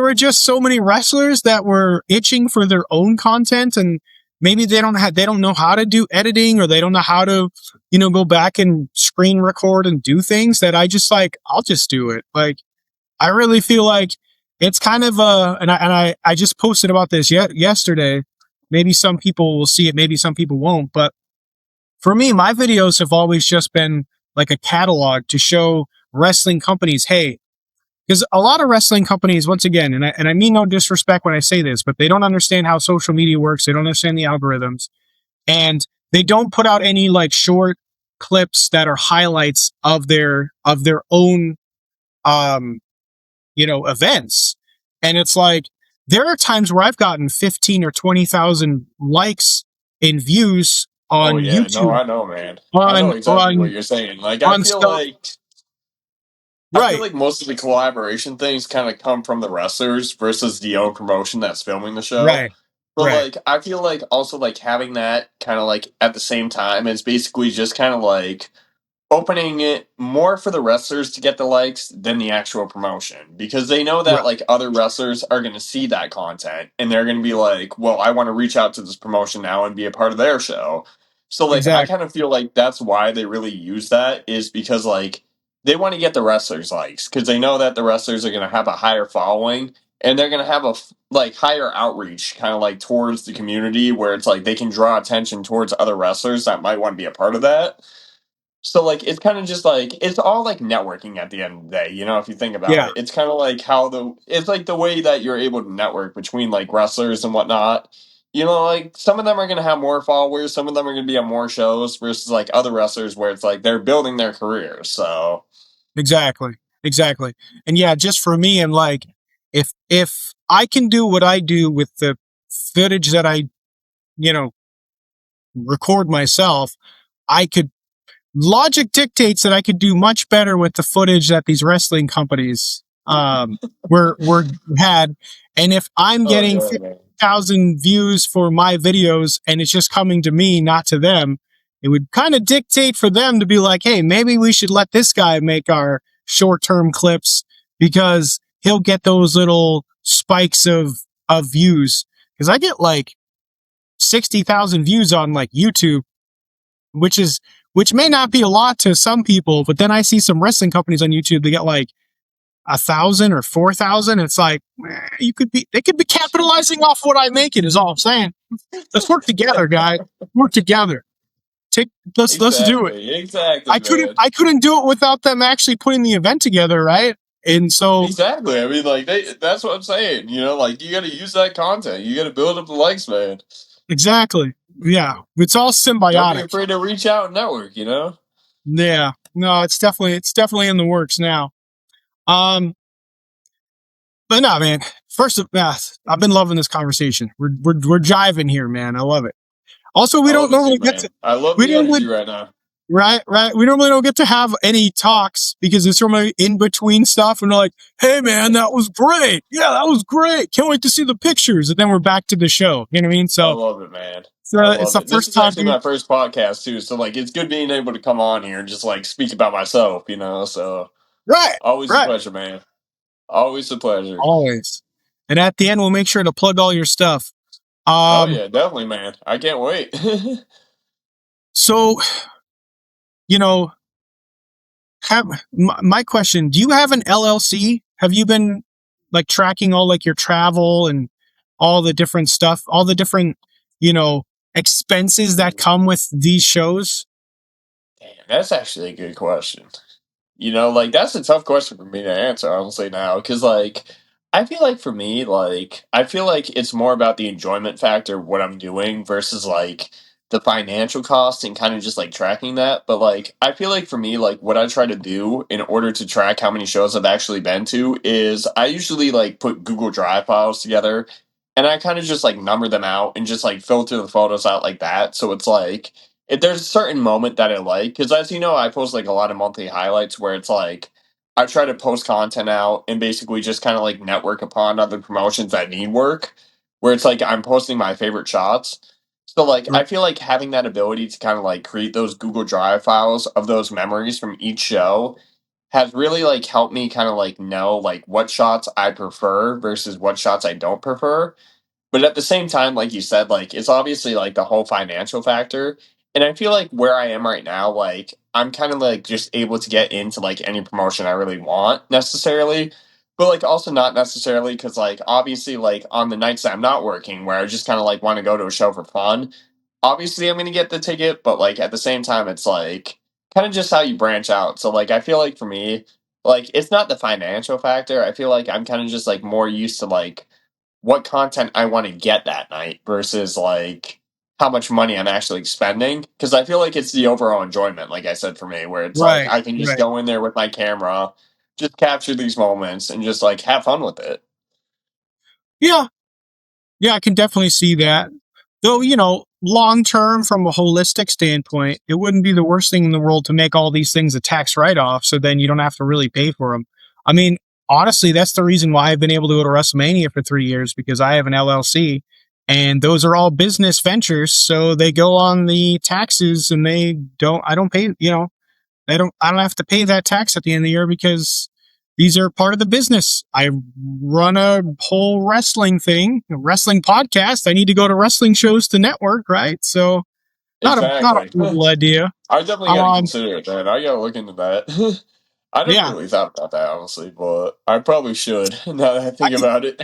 [SPEAKER 1] were just so many wrestlers that were itching for their own content, and maybe they don't know how to do editing, or they don't know how to go back and screen record and do things, that I just like, I'll just do it. Like, I really feel like it's kind of and I just posted about this yesterday. Maybe some people will see it, maybe some people won't, but for me, my videos have always just been like a catalog to show wrestling companies, hey, because a lot of wrestling companies, once again, and I mean no disrespect when I say this, but they don't understand how social media works. They don't understand the algorithms, and they don't put out any like short clips that are highlights of their own um events. And it's like, there are times where I've gotten 15 or 20,000 likes and views
[SPEAKER 2] oh
[SPEAKER 1] on
[SPEAKER 2] yeah, no,
[SPEAKER 1] YouTube
[SPEAKER 2] I know, man. I know
[SPEAKER 1] on
[SPEAKER 2] exactly what
[SPEAKER 1] on
[SPEAKER 2] you're saying. Like
[SPEAKER 1] on stuff.
[SPEAKER 2] I feel
[SPEAKER 1] Right,
[SPEAKER 2] like most of the collaboration things kind of come from the wrestlers versus the own promotion that's filming the show.
[SPEAKER 1] right,
[SPEAKER 2] But
[SPEAKER 1] right.
[SPEAKER 2] like I feel like also like having that kind of like at the same time is basically just kind of like opening it more for the wrestlers to get the likes than the actual promotion because they know that
[SPEAKER 1] Right.
[SPEAKER 2] like other wrestlers are going to see that content and they're going to be like, well, I want to reach out to this promotion now and be a part of their show. So like I
[SPEAKER 1] Exactly.
[SPEAKER 2] kind of feel like that's why they really use that is because like they want to get the wrestlers likes because they know that the wrestlers are going to have a higher following and they're going to have like higher outreach kind of like towards the community where it's like they can draw attention towards other wrestlers that might want to be a part of that. So like it's kind of just like it's all like networking at the end of the day, if you think about
[SPEAKER 1] Yeah,
[SPEAKER 2] it. It's kind of like it's like the way that you're able to network between like wrestlers and whatnot. Like some of them are gonna have more followers, some of them are gonna be on more shows versus like other wrestlers where it's like they're building their careers. So
[SPEAKER 1] exactly. Exactly. And yeah, just for me, I'm like, if I can do what I do with the footage that I, you know, record myself, I could logic dictates that I could do much better with the footage that these wrestling companies were had. And if I'm
[SPEAKER 2] oh
[SPEAKER 1] getting
[SPEAKER 2] yeah, man.
[SPEAKER 1] 50,000 views for my videos and it's just coming to me, not to them, it would kind of dictate for them to be like, hey, maybe we should let this guy make our short-term clips because he'll get those little spikes of views. Because I get like 60,000 views on like YouTube, which may not be a lot to some people, but then I see some wrestling companies on YouTube, they get like 1,000 or 4,000. It's like, they could be capitalizing off what I make. It is all I'm saying. Let's work together, guys. Work together. Let's do it.
[SPEAKER 2] Exactly, man.
[SPEAKER 1] I couldn't do it without them actually putting the event together, right? And so
[SPEAKER 2] Exactly. I mean, like that's what I'm saying. You know, like you got to use that content. You got to build up the likes, man.
[SPEAKER 1] exactly, yeah, it's all
[SPEAKER 2] Don't be
[SPEAKER 1] symbiotic.
[SPEAKER 2] afraid to reach out and network. You know.
[SPEAKER 1] Yeah, no, it's definitely in the works now. Um, but no, man. First of all, I've been loving this conversation. We're jiving here, man. I love it. Also, we
[SPEAKER 2] I
[SPEAKER 1] don't
[SPEAKER 2] love it too,
[SPEAKER 1] normally get
[SPEAKER 2] man.
[SPEAKER 1] to
[SPEAKER 2] I love
[SPEAKER 1] we
[SPEAKER 2] the
[SPEAKER 1] normally
[SPEAKER 2] energy right now.
[SPEAKER 1] right. We normally don't get to have any talks because it's normally in between stuff, and we're like, "Hey, man, that was great. Yeah, that was great. Can't wait to see the pictures." And then we're back to the show. You know what I mean?
[SPEAKER 2] I
[SPEAKER 1] So
[SPEAKER 2] love it, man. I
[SPEAKER 1] it's
[SPEAKER 2] love
[SPEAKER 1] the
[SPEAKER 2] it. This
[SPEAKER 1] first
[SPEAKER 2] is
[SPEAKER 1] time
[SPEAKER 2] actually
[SPEAKER 1] being
[SPEAKER 2] my first podcast too, so like it's good being able to come on here and just like speak about myself. You know, so
[SPEAKER 1] right,
[SPEAKER 2] always a
[SPEAKER 1] right,
[SPEAKER 2] pleasure, man. Always a pleasure.
[SPEAKER 1] always. And at the end, we'll make sure to plug all your stuff.
[SPEAKER 2] Oh
[SPEAKER 1] Um,
[SPEAKER 2] yeah, definitely, man. I can't wait.
[SPEAKER 1] so you know, have my question: do you have an LLC? Have you been like tracking all like your travel and all the different stuff, all the different you know expenses that come with these shows?
[SPEAKER 2] Damn, that's actually a good question. You know, like that's a tough question for me to answer, honestly, now, because like I feel like for me, like I feel like it's more about the enjoyment factor of what I'm doing versus like the financial cost and kind of just like tracking that. But like I feel like for me, like what I try to do in order to track how many shows I've actually been to is I usually like put Google Drive files together and I kind of just like number them out and just like filter the photos out like that. So it's like if there's a certain moment that I like, because as you know, I post like a lot of monthly highlights where it's like I try to post content out and basically just kind of like network upon other promotions that need work, where it's like I'm posting my favorite shots. So like
[SPEAKER 1] Right.
[SPEAKER 2] I feel like having that ability to kind of like create those Google Drive files of those memories from each show has really like helped me kind of like know like what shots I prefer versus what shots I don't prefer, but at the same time, like you said, like it's obviously like the whole financial factor. And I feel like where I am right now, like I'm kind of like just able to get into like any promotion I really want necessarily. But like also not necessarily because like obviously like on the nights that I'm not working where I just kind of like want to go to a show for fun, obviously I'm gonna get the ticket, but like at the same time it's like kind of just how you branch out. So like I feel like for me, like it's not the financial factor. I feel like I'm kind of just like more used to like what content I want to get that night versus like how much money I'm actually spending. Because I feel like it's the overall enjoyment, like I said, for me, where it's like
[SPEAKER 1] Right.
[SPEAKER 2] I can just
[SPEAKER 1] Right.
[SPEAKER 2] go in there with my camera, just capture these moments and just like have fun with it.
[SPEAKER 1] Yeah. Yeah, I can definitely see that. Though, long term, from a holistic standpoint, it wouldn't be the worst thing in the world to make all these things a tax write off so then you don't have to really pay for them. I mean, honestly, that's the reason why I've been able to go to WrestleMania for 3 years because I have an LLC and those are all business ventures. So they go on the taxes and I don't pay, I don't have to pay that tax at the end of the year because these are part of the business. I run a whole wrestling thing, a wrestling podcast. I need to go to wrestling shows to network, right? So not a
[SPEAKER 2] Exactly.
[SPEAKER 1] horrible idea.
[SPEAKER 2] I definitely got to
[SPEAKER 1] Um,
[SPEAKER 2] consider it, man. I got to look into that. I never
[SPEAKER 1] yeah,
[SPEAKER 2] really thought about that, honestly, but I probably should now that I
[SPEAKER 1] I
[SPEAKER 2] think
[SPEAKER 1] can
[SPEAKER 2] about it.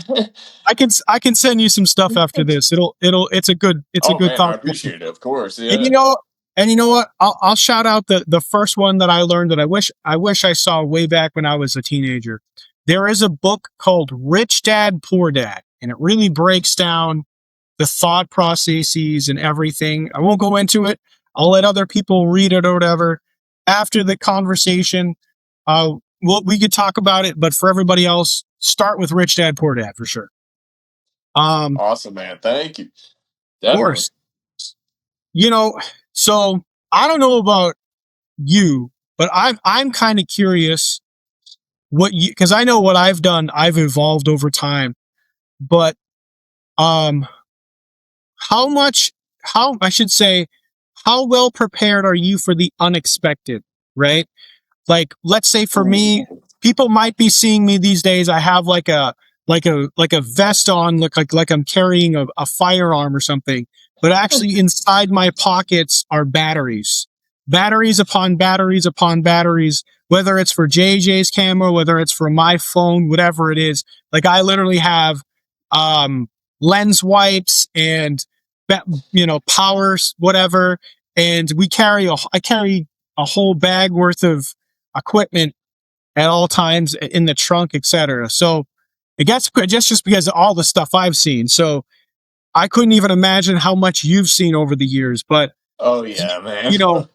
[SPEAKER 1] I can send you some stuff after this. It's a
[SPEAKER 2] Oh,
[SPEAKER 1] good
[SPEAKER 2] man, I
[SPEAKER 1] thought.
[SPEAKER 2] appreciate it, of course.
[SPEAKER 1] And
[SPEAKER 2] Yeah.
[SPEAKER 1] you know what? I'll shout out the first one that I learned that I wish I saw way back when I was a teenager. There is a book called Rich Dad Poor Dad, and it really breaks down the thought processes and everything. I won't go into it. I'll let other people read it or whatever after the conversation. We could talk about it, but for everybody else, start with Rich Dad Poor Dad for sure. Of
[SPEAKER 2] Awesome, man. Thank you. Definitely.
[SPEAKER 1] course, you know. So I don't know about you, but I'm kind of curious what you because I know what I've done. I've evolved over time, but um, how much? How I should say? how well prepared are you for the unexpected, right? Like, let's say for me, people might be seeing me these days. I have like a vest on, like I'm carrying a firearm or something. But actually, inside my pockets are batteries, batteries upon batteries upon batteries. Whether it's for JJ's camera, whether it's for my phone, whatever it is. Like I literally have um, lens wipes and powers, whatever. And I carry a whole bag worth of equipment at all times in the trunk, etc. So it gets just because of all the stuff I've seen. So I couldn't even imagine how much you've seen over the years. But
[SPEAKER 2] Oh yeah, man.
[SPEAKER 1] you know,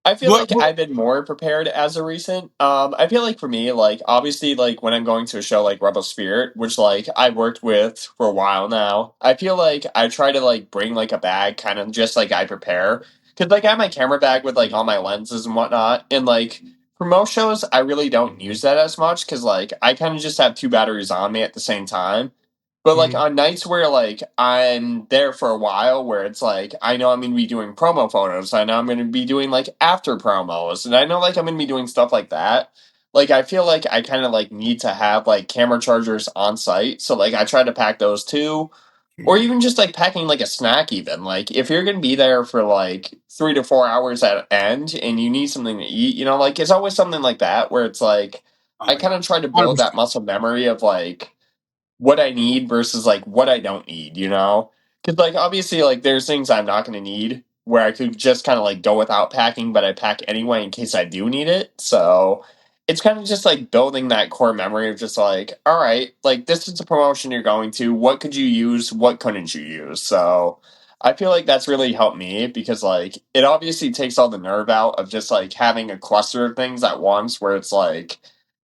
[SPEAKER 2] I feel
[SPEAKER 1] what,
[SPEAKER 2] like I've been more prepared as a recent. I feel like for me, like obviously, like when I'm going to a show like Rebel Spirit, which like I worked with for a while now, I feel like I try to like bring like a bag, kind of just like I prepare, because like I have my camera bag with like all my lenses and whatnot, and like for most shows, I really don't use that as much because like I kind of just have two batteries on me at the same time. But like
[SPEAKER 1] mm,
[SPEAKER 2] on nights where like I'm there for a while, where it's like I know I'm gonna be doing promo photos, I know I'm gonna be doing like after promos, and I know like I'm gonna be doing stuff like that. Like I feel like I kind of like need to have like camera chargers on site, so like I try to pack those too, or even just like packing like a snack. Even like if you're gonna be there for like 3 to 4 hours at end, and you need something to eat, like it's always something like that where it's like
[SPEAKER 1] oh
[SPEAKER 2] I
[SPEAKER 1] yeah,
[SPEAKER 2] kind of try to build that
[SPEAKER 1] 100%.
[SPEAKER 2] muscle memory of like what I need versus like what I don't need, you know? Because like obviously like there's things I'm not going to need where I could just kind of like go without packing, but I pack anyway in case I do need it. So it's kind of just like building that core memory of just like, all right, like this is a promotion you're going to. What could you use? What couldn't you use? So I feel like that's really helped me because like it obviously takes all the nerve out of just like having a cluster of things at once where it's like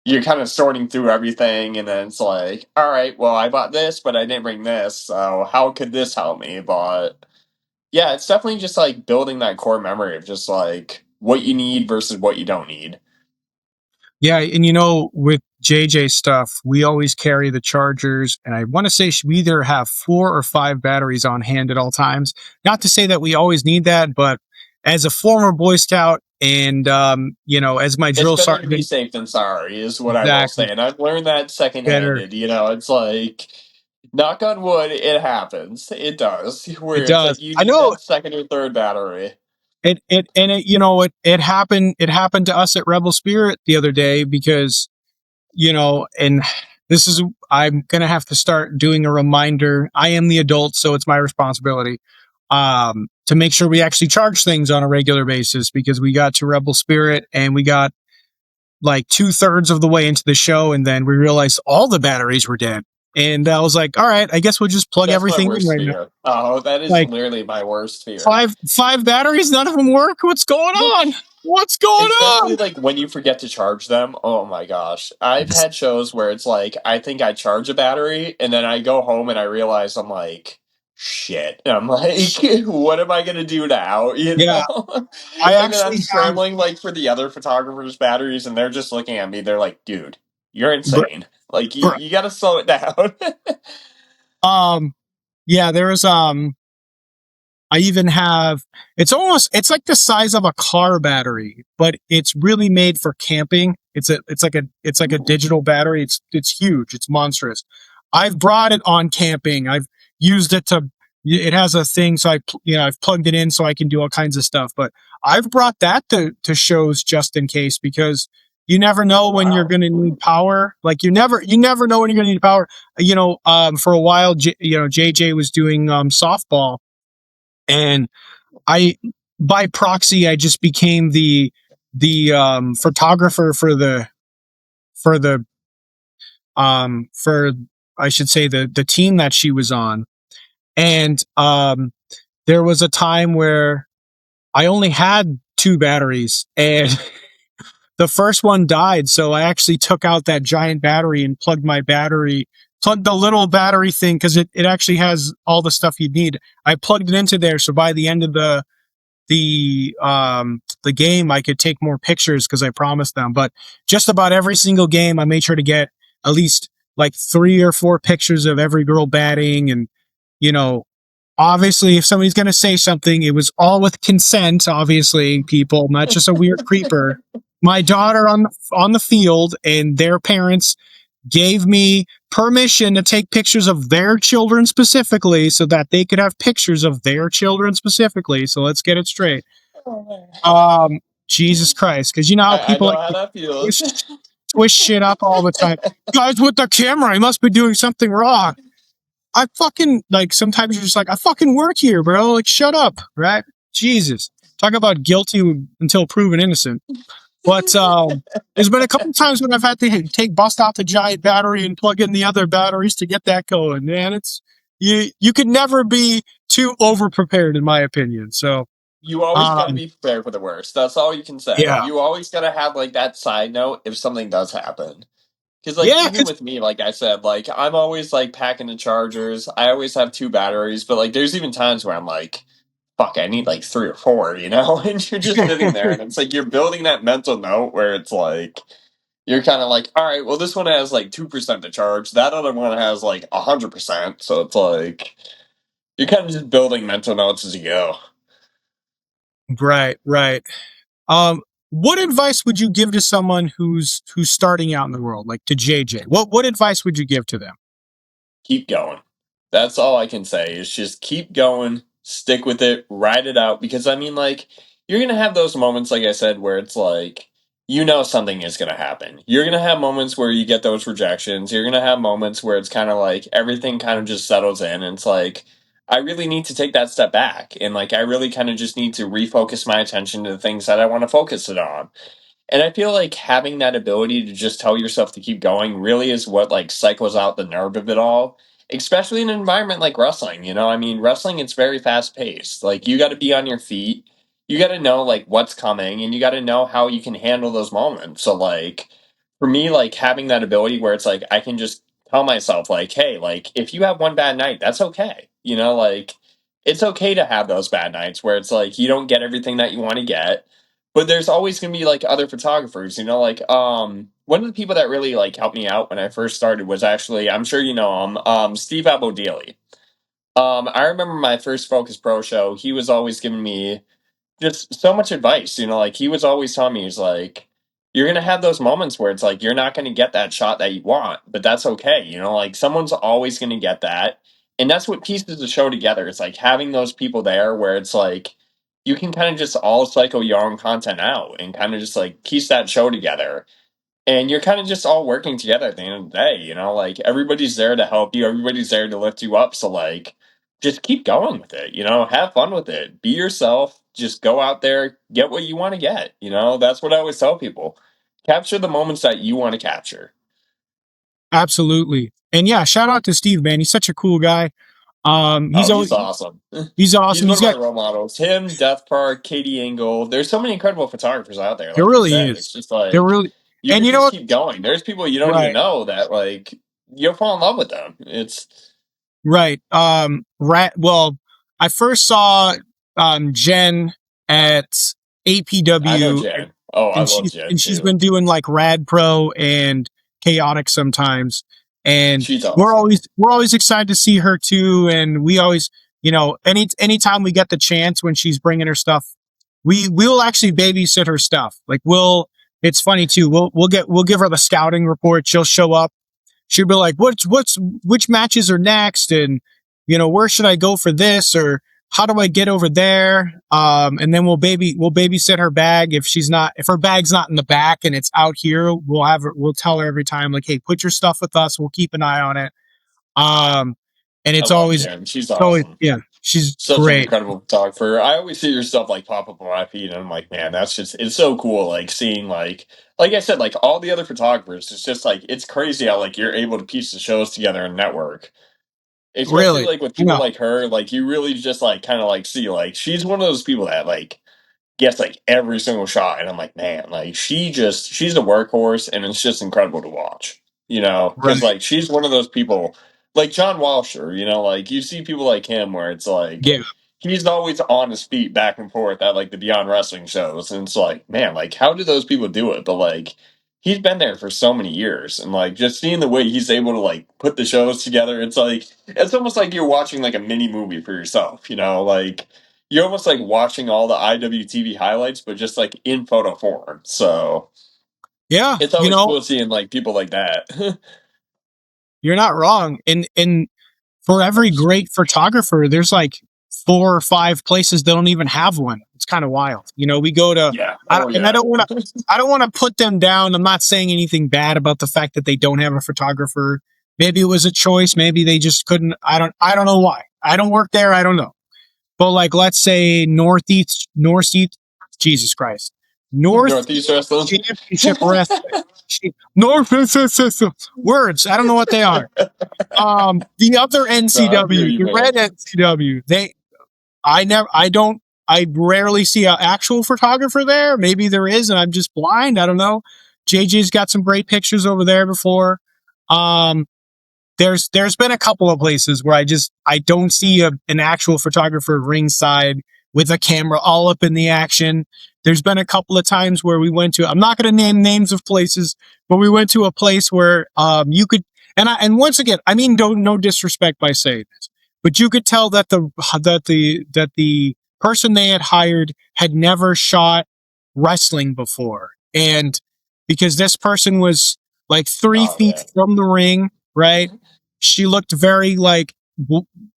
[SPEAKER 2] you're kind of sorting through everything and then it's like, all right, well I bought this but I didn't bring this, so how could this help me? But yeah, it's definitely just like building that core memory of just like what you need versus what you don't need.
[SPEAKER 1] Yeah, and with JJ stuff, we always carry the chargers, and I want to say we either have 4 or 5 batteries on hand at all times. Not to say that we always need that, but as a former Boy Scout and as my
[SPEAKER 2] It's
[SPEAKER 1] drill
[SPEAKER 2] better to be
[SPEAKER 1] sergeant,
[SPEAKER 2] safe than sorry is what I will
[SPEAKER 1] exactly
[SPEAKER 2] say, and I've learned that
[SPEAKER 1] better.
[SPEAKER 2] secondhanded. It's like knock on wood, it happens, it does, where
[SPEAKER 1] It
[SPEAKER 2] it's like
[SPEAKER 1] does.
[SPEAKER 2] you
[SPEAKER 1] I
[SPEAKER 2] need
[SPEAKER 1] know
[SPEAKER 2] that second or third battery.
[SPEAKER 1] it happened. It happened to us at Rebel Spirit the other day because and this is, I'm gonna have to start doing a reminder. I am the adult, so it's my responsibility to make sure we actually charge things on a regular basis because we got to Rebel Spirit and we got like 2/3 of the way into the show, and then we realized all the batteries were dead. And I was like, all right, I guess we'll just plug
[SPEAKER 2] That's my
[SPEAKER 1] everything in
[SPEAKER 2] worst
[SPEAKER 1] right now.
[SPEAKER 2] fear. Oh, that is
[SPEAKER 1] Like
[SPEAKER 2] literally my worst fear.
[SPEAKER 1] five batteries, none of them work. What's going on? What's going
[SPEAKER 2] Especially
[SPEAKER 1] on?
[SPEAKER 2] like when you forget to charge them. Oh my gosh. I've had shows where it's like I think I charge a battery and then I go home and I realize I'm like shit. And I'm like what am I going to do now,
[SPEAKER 1] Yeah, I
[SPEAKER 2] And then I'm
[SPEAKER 1] actually have.
[SPEAKER 2] scrambling like for the other photographers' batteries and they're just looking at me. They're like, "Dude, you're insane. Like you got to slow it down."
[SPEAKER 1] Um, yeah, I even have, it's like the size of a car battery, but it's really made for camping. It's like a digital battery. It's huge. It's monstrous. I've brought it on camping. I've used it it has a thing. So I've plugged it in so I can do all kinds of stuff, but I've brought that to shows just in case because you never know
[SPEAKER 2] Oh
[SPEAKER 1] when you're
[SPEAKER 2] wow.
[SPEAKER 1] going to need power. Like you never know when you're going to need power. For a while, JJ was doing softball, and I, by proxy, I just became the photographer for the for I should say the team that she was on. And there was a time where I only had 2 batteries, and the first one died. So I actually took out that giant battery and plugged the little battery thing because it actually has all the stuff you need. I plugged it into there, so by the end of the game I could take more pictures because I promised them. But just about every single game I made sure to get at least like 3 or 4 pictures of every girl batting, and you know obviously, if somebody's going to say something, it was all with consent, obviously, people, not just a weird creeper. My daughter on the field and their parents gave me permission to take pictures of their children specifically so that they could have pictures of their children specifically. So let's get it straight.
[SPEAKER 2] Oh, man.
[SPEAKER 1] Um, Jesus Christ. Cause you know how
[SPEAKER 2] I
[SPEAKER 1] people
[SPEAKER 2] know
[SPEAKER 1] like
[SPEAKER 2] how
[SPEAKER 1] to
[SPEAKER 2] that feels.
[SPEAKER 1] twist shit up all the time. Guys with the camera, I must be doing something wrong. I fucking like sometimes you're just like, I fucking work here, bro. Like, shut up, right? Jesus. Talk about guilty until proven innocent. But there's been a couple times when I've had to bust out the giant battery and plug in the other batteries to get that going. Man, it's you could never be too over prepared, in my opinion. So
[SPEAKER 2] You always got to
[SPEAKER 1] um,
[SPEAKER 2] be prepared for the worst. That's all you can say.
[SPEAKER 1] yeah,
[SPEAKER 2] You always got to have like that side note if something does happen. Because like
[SPEAKER 1] yeah,
[SPEAKER 2] even
[SPEAKER 1] because
[SPEAKER 2] with me, like I said, like I'm always like packing the chargers. I always have two batteries, but like there's even times where I'm like, fuck, I need like three or four, you know? And you're just sitting there and it's like you're building that mental note where it's like you're kind of like, all right, well this one has like 2% to charge. That other one has like 100%. So it's like you're kind of just building mental notes as you go.
[SPEAKER 1] right, right. What advice would you give to someone who's starting out in the world, like to JJ? What advice would you give to them?
[SPEAKER 2] Keep going. That's all I can say is just keep going, stick with it, ride it out. Because I mean, like, you're going to have those moments, like I said, where it's like, you know, something is going to happen. You're going to have moments where you get those rejections. You're going to have moments where it's kind of like everything kind of just settles in. And it's like, I really need to take that step back. And like, I really kind of just need to refocus my attention to the things that I want to focus it on. And I feel like having that ability to just tell yourself to keep going really is what like cycles out the nerve of it all. Especially in an environment like wrestling, you know? I mean, wrestling it's very fast paced. Like you got to be on your feet. You got to know like what's coming and you got to know how you can handle those moments. So like for me like having that ability where it's like I can just tell myself like, "Hey, like if you have one bad night, that's okay." You know, like it's okay to have those bad nights where it's like you don't get everything that you want to get, but there's always gonna be like other photographers, you know, like one of the people that really like helped me out when I first started was actually I'm sure you know him, Steve Abodili. I remember my first Focus Pro show, he was always giving me just so much advice, you know, like he was always telling me, he's like, you're gonna have those moments where it's like you're not gonna get that shot that you want, but that's okay, you know, like someone's always gonna get that. And that's what pieces the show together. It's like having those people there where it's like you can kind of just all cycle your own content out and kind of just like piece that show together and you're kind of just all working together at the end of the day, you know, like everybody's there to help you, everybody's there to lift you up. So like just keep going with it, you know, have fun with it. Be yourself, just go out there, get what you want to get, you know. That's what I always tell people. Capture the moments that you want to capture.
[SPEAKER 1] Absolutely. And yeah, shout out to Steve, man. He's such a cool guy. He's
[SPEAKER 2] Oh, he's
[SPEAKER 1] always
[SPEAKER 2] awesome.
[SPEAKER 1] he's
[SPEAKER 2] He's
[SPEAKER 1] awesome.
[SPEAKER 2] one
[SPEAKER 1] He's
[SPEAKER 2] of my
[SPEAKER 1] got
[SPEAKER 2] role models. Him, Death Park, Katie Engel. There's so many incredible photographers out there,
[SPEAKER 1] there
[SPEAKER 2] like you
[SPEAKER 1] really
[SPEAKER 2] said.
[SPEAKER 1] is.
[SPEAKER 2] It's just
[SPEAKER 1] There
[SPEAKER 2] like
[SPEAKER 1] really
[SPEAKER 2] you
[SPEAKER 1] and
[SPEAKER 2] could
[SPEAKER 1] you know
[SPEAKER 2] just
[SPEAKER 1] what?
[SPEAKER 2] keep going. There's people you don't even
[SPEAKER 1] Right.
[SPEAKER 2] know that like you'll fall in love with them. It's
[SPEAKER 1] Right. Well, I first saw Jen at
[SPEAKER 2] I know
[SPEAKER 1] APW,
[SPEAKER 2] Jen. Oh, I love Jen
[SPEAKER 1] she's
[SPEAKER 2] too.
[SPEAKER 1] been doing like Rad Pro and Chaotic sometimes, and
[SPEAKER 2] She's awesome.
[SPEAKER 1] we're always excited to see her too. And we always, you know, anytime we get the chance when she's bringing her stuff, we'll actually babysit her stuff. Like we'll, it's funny too. We'll give her the scouting report. She'll show up, she'd be like, which matches are next? And, you know, where should I go for this? Or how do I get over there? And then we'll babysit her bag. If her bag's not in the back and it's out here, we'll tell her every time, like, hey, put your stuff with us. We'll keep an eye on it. Um, and
[SPEAKER 2] I love Jen. She's awesome.
[SPEAKER 1] yeah, she's
[SPEAKER 2] Such an
[SPEAKER 1] great.
[SPEAKER 2] incredible photographer. I always see your stuff like pop up on my feed, and I'm like, man, that's just it's so cool. Like seeing like I said, like all the other photographers. It's just like it's crazy how like you're able to piece the shows together and network. Especially
[SPEAKER 1] Really.
[SPEAKER 2] like with
[SPEAKER 1] You
[SPEAKER 2] people
[SPEAKER 1] know,
[SPEAKER 2] like her, like you really just like kind of like see like she's one of those people that like gets like every single shot, and I'm like, man, like she's a workhorse, and it's just incredible to watch. You know, because
[SPEAKER 1] right.
[SPEAKER 2] like she's one of those people, like John Walsher. You know, like you see people like him where it's like
[SPEAKER 1] Yeah.
[SPEAKER 2] he's always on his feet back and forth at like the Beyond Wrestling shows, and it's like, man, like how do those people do it? But like he's been there for so many years, and like just seeing the way he's able to like put the shows together, it's like it's almost like you're watching like a mini movie for yourself, you know, like you're almost like watching all the IWTV highlights, but just like in photo form. So
[SPEAKER 1] Yeah,
[SPEAKER 2] it's always cool seeing like people like that.
[SPEAKER 1] you're not wrong. And for every great photographer, there's like 4 or 5 places that don't even have one. It's kind of wild. We go to,
[SPEAKER 2] Yeah. Oh
[SPEAKER 1] and I
[SPEAKER 2] yeah.
[SPEAKER 1] don't want to, I don't want to put them down. I'm not saying anything bad about the fact that they don't have a photographer. Maybe it was a choice. Maybe they just couldn't. I don't know why. I don't work there. I don't know. But like, let's say Northeast, Jesus Christ,
[SPEAKER 2] Northeast
[SPEAKER 1] Northeast
[SPEAKER 2] wrestling.
[SPEAKER 1] Championship Wrestling. Northeast words. I don't know what they are. The other
[SPEAKER 2] No, I hear
[SPEAKER 1] NCW,
[SPEAKER 2] you,
[SPEAKER 1] the
[SPEAKER 2] man.
[SPEAKER 1] red NCW, I rarely see an actual photographer there. Maybe there is, and I'm just blind. I don't know. JJ's got some great pictures over there before. Um, there's been a couple of places where I don't see an actual photographer ringside with a camera all up in the action. There's been a couple of times where we went to, I'm not going to name names of places, but we went to a place where you could, and once again, I mean, don't, no disrespect by saying this, but you could tell that the person they had hired had never shot wrestling before, and because this person was like three
[SPEAKER 2] Oh
[SPEAKER 1] feet
[SPEAKER 2] yeah.
[SPEAKER 1] from the ring, right? She looked very like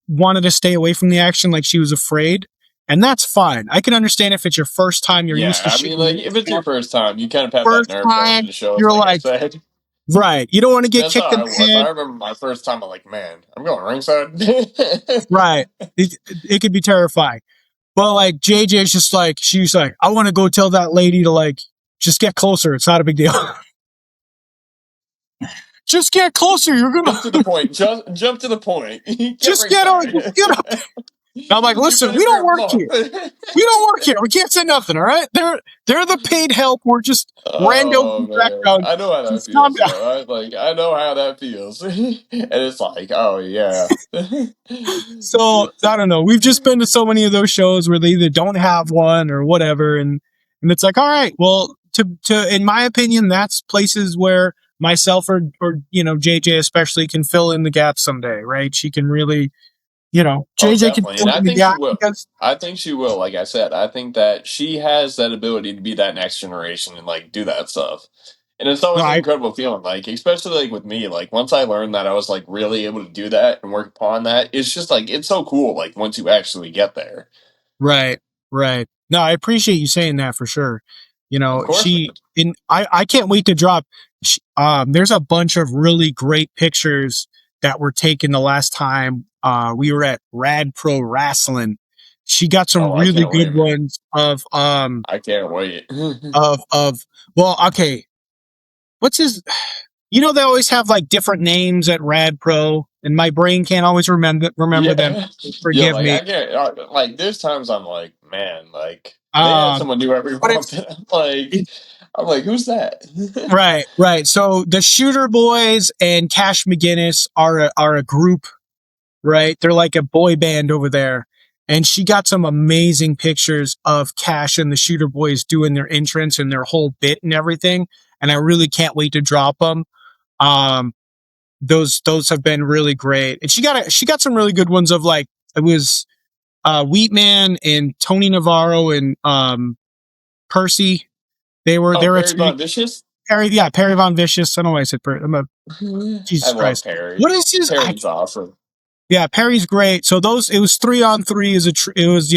[SPEAKER 1] wanted to stay away from the action, like she was afraid, and that's fine. I can understand if it's your first time, you're used to
[SPEAKER 2] Yeah, I mean,
[SPEAKER 1] shooting
[SPEAKER 2] like if it's your first time, you kind of have that
[SPEAKER 1] first
[SPEAKER 2] nerve going to
[SPEAKER 1] time.
[SPEAKER 2] the shows.
[SPEAKER 1] You're
[SPEAKER 2] Like I
[SPEAKER 1] like,
[SPEAKER 2] said,
[SPEAKER 1] right, you don't want to get
[SPEAKER 2] that's how
[SPEAKER 1] kicked in
[SPEAKER 2] I
[SPEAKER 1] the
[SPEAKER 2] was. I
[SPEAKER 1] head,
[SPEAKER 2] remember my first time. I'm like, man, I'm going ringside.
[SPEAKER 1] right? It could be terrifying. But like JJ's just like, she's like, I want to go tell that lady to like just get closer. It's not a big deal. Just get closer. You're gonna
[SPEAKER 2] Jump to the point. Jump to the point. Get
[SPEAKER 1] just get on.
[SPEAKER 2] ringside.
[SPEAKER 1] Just get up. I'm like,
[SPEAKER 2] You've
[SPEAKER 1] listen,
[SPEAKER 2] been
[SPEAKER 1] we
[SPEAKER 2] here for
[SPEAKER 1] don't
[SPEAKER 2] a
[SPEAKER 1] work
[SPEAKER 2] month.
[SPEAKER 1] here. We don't work here. We can't say nothing. All right, they're the paid help. We're just randos in
[SPEAKER 2] Oh
[SPEAKER 1] the
[SPEAKER 2] man,
[SPEAKER 1] background.
[SPEAKER 2] I know how that
[SPEAKER 1] Just calm
[SPEAKER 2] feels
[SPEAKER 1] down.
[SPEAKER 2] though. I know how that feels, and it's like, oh yeah.
[SPEAKER 1] So I don't know. We've just been to so many of those shows where they either don't have one or whatever, and it's like, all right, well, to in my opinion, that's places where myself or JJ especially can fill in the gap someday, right? She can really,
[SPEAKER 2] Oh,
[SPEAKER 1] JJ can
[SPEAKER 2] definitely,
[SPEAKER 1] fill
[SPEAKER 2] and I
[SPEAKER 1] in the
[SPEAKER 2] think she
[SPEAKER 1] gap
[SPEAKER 2] will.
[SPEAKER 1] because
[SPEAKER 2] I think she will. Like I said, I think that she has that ability to be that next generation and like do that stuff. And it's
[SPEAKER 1] no,
[SPEAKER 2] always an
[SPEAKER 1] I
[SPEAKER 2] incredible feeling, like especially like with me, like once I learned that I was like really able to do that and work upon that, it's just like it's so cool. Like once you actually get there,
[SPEAKER 1] right, right. No, I appreciate you saying that for sure.
[SPEAKER 2] of course, man.
[SPEAKER 1] She in I can't wait to drop. There's a bunch of really great pictures that were taken the last time we were at Rad Pro Wrestling. She got some
[SPEAKER 2] Oh, I
[SPEAKER 1] really
[SPEAKER 2] can't
[SPEAKER 1] good
[SPEAKER 2] wait, man.
[SPEAKER 1] ones of
[SPEAKER 2] I can't wait.
[SPEAKER 1] well, okay, what's his? They always have like different names at Rad Pro, and my brain can't always remember them.
[SPEAKER 2] Yeah, yeah.
[SPEAKER 1] Forgive
[SPEAKER 2] Like
[SPEAKER 1] me.
[SPEAKER 2] I get like there's times I'm like, man, like they had
[SPEAKER 1] Um,
[SPEAKER 2] someone new every
[SPEAKER 1] but
[SPEAKER 2] month. And I'm like, who's that?
[SPEAKER 1] right, right. So the Shooter Boys and Cash McGinnis are a group, right? They're like a boy band over there. And she got some amazing pictures of Cash and the Shooter Boys doing their entrance and their whole bit and everything. And I really can't wait to drop them. Um, those have been really great. And she got some really good ones of like it was Wheatman and Tony Navarro and Percy. They
[SPEAKER 2] Oh,
[SPEAKER 1] were a
[SPEAKER 2] Perry
[SPEAKER 1] tag.
[SPEAKER 2] Von Vicious.
[SPEAKER 1] Perry Von Vicious. I don't know why I said Perry.
[SPEAKER 2] I
[SPEAKER 1] Jesus
[SPEAKER 2] love
[SPEAKER 1] Christ.
[SPEAKER 2] Perry.
[SPEAKER 1] What is his?
[SPEAKER 2] Perry's awesome.
[SPEAKER 1] Yeah, Perry's great. So it was 3-on-3 as it was,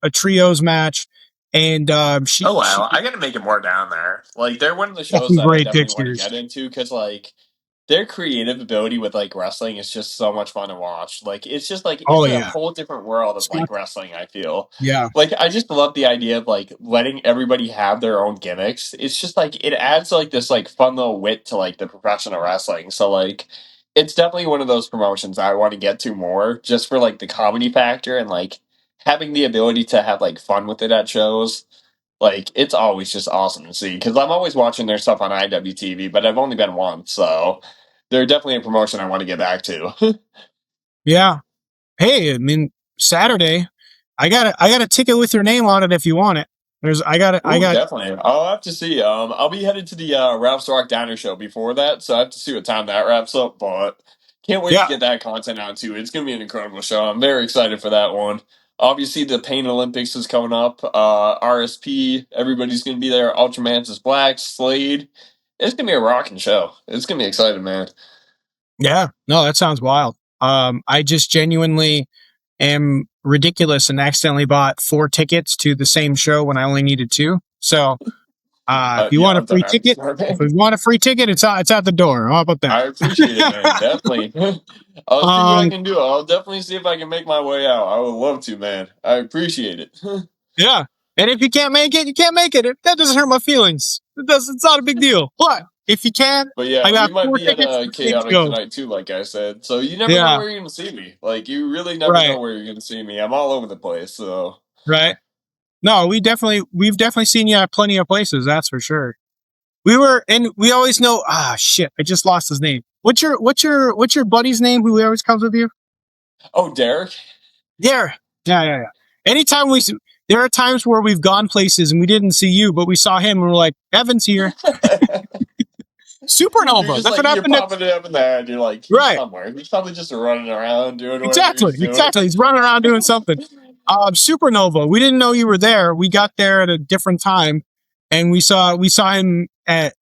[SPEAKER 1] a trios match. And,
[SPEAKER 2] Oh
[SPEAKER 1] she
[SPEAKER 2] wow, I gotta make it more down there. Like they're one of the
[SPEAKER 1] got
[SPEAKER 2] shows
[SPEAKER 1] some
[SPEAKER 2] that I
[SPEAKER 1] great
[SPEAKER 2] definitely want to
[SPEAKER 1] pictures.
[SPEAKER 2] get into because like their creative ability with like wrestling is just so much fun to watch. Like
[SPEAKER 1] Oh
[SPEAKER 2] it's a
[SPEAKER 1] yeah.
[SPEAKER 2] whole different world of like
[SPEAKER 1] Scott.
[SPEAKER 2] wrestling, I feel.
[SPEAKER 1] Yeah.
[SPEAKER 2] Like I just love the idea of like letting everybody have their own gimmicks. It's just like it adds like this like fun little wit to like the profession of wrestling. So like it's definitely one of those promotions I want to get to more just for like the comedy factor and like having the ability to have like fun with it at shows. Like it's always just awesome to see because I'm always watching their stuff on IWTV, but I've only been once, so they're definitely a promotion I want to get back to.
[SPEAKER 1] Yeah. Hey, I mean, Saturday, I got a ticket with your name on it if you want it.
[SPEAKER 2] Ooh, definitely. I'll have to see. I'll be headed to the Ralph's Rock Diner show before that, so I have to see what time that wraps up. But can't wait to
[SPEAKER 1] Yeah,
[SPEAKER 2] get that content out too. It's gonna be an incredible show. I'm very excited for that one. Obviously, the Pain Olympics is coming up. RSP, everybody's gonna be there. Ultraman's is Black, Slade. It's gonna be a rocking show. It's gonna be exciting, man.
[SPEAKER 1] yeah. No, that sounds wild. I just genuinely am ridiculous and accidentally bought 4 tickets to the same show when I only needed 2. So, if you
[SPEAKER 2] Yeah,
[SPEAKER 1] want a
[SPEAKER 2] I've done
[SPEAKER 1] free
[SPEAKER 2] that
[SPEAKER 1] ticket,
[SPEAKER 2] before,
[SPEAKER 1] if
[SPEAKER 2] man.
[SPEAKER 1] you want a free ticket, it's out the door. How about that?
[SPEAKER 2] I appreciate it, man. Definitely. I'll see what I
[SPEAKER 1] um,
[SPEAKER 2] can do. I'll definitely see if I can make my way out. I would love to, man. I appreciate it.
[SPEAKER 1] yeah. And if you can't make it, you can't make it. That doesn't hurt my feelings. It's not a big deal. But if you can,
[SPEAKER 2] But
[SPEAKER 1] I
[SPEAKER 2] yeah, we
[SPEAKER 1] got
[SPEAKER 2] might
[SPEAKER 1] four
[SPEAKER 2] be at
[SPEAKER 1] tickets
[SPEAKER 2] a
[SPEAKER 1] to the same
[SPEAKER 2] chaotic
[SPEAKER 1] show.
[SPEAKER 2] tonight too, like I said. So you never know
[SPEAKER 1] Yeah.
[SPEAKER 2] where you're gonna see me. Like you really never know
[SPEAKER 1] Right.
[SPEAKER 2] where you're gonna see me. I'm all over the place. So
[SPEAKER 1] Right. No, we've definitely seen you at plenty of places. That's for sure. And we always know. Ah, shit! I just lost his name. What's your buddy's name? Who always comes with you?
[SPEAKER 2] oh, Derek.
[SPEAKER 1] There. Yeah, yeah, yeah. Anytime there are times where we've gone places and we didn't see you, but we saw him and we're like, Evan's here.
[SPEAKER 2] You're
[SPEAKER 1] Supernova.
[SPEAKER 2] just
[SPEAKER 1] That's what
[SPEAKER 2] like you're
[SPEAKER 1] happened at.
[SPEAKER 2] popping it up in there, and you're like, he's
[SPEAKER 1] Right.
[SPEAKER 2] somewhere. He's probably just running around doing whatever
[SPEAKER 1] Exactly.
[SPEAKER 2] he's doing.
[SPEAKER 1] Exactly. He's running around doing something. Supernova. We didn't know you were there. We got there at a different time, and we saw him at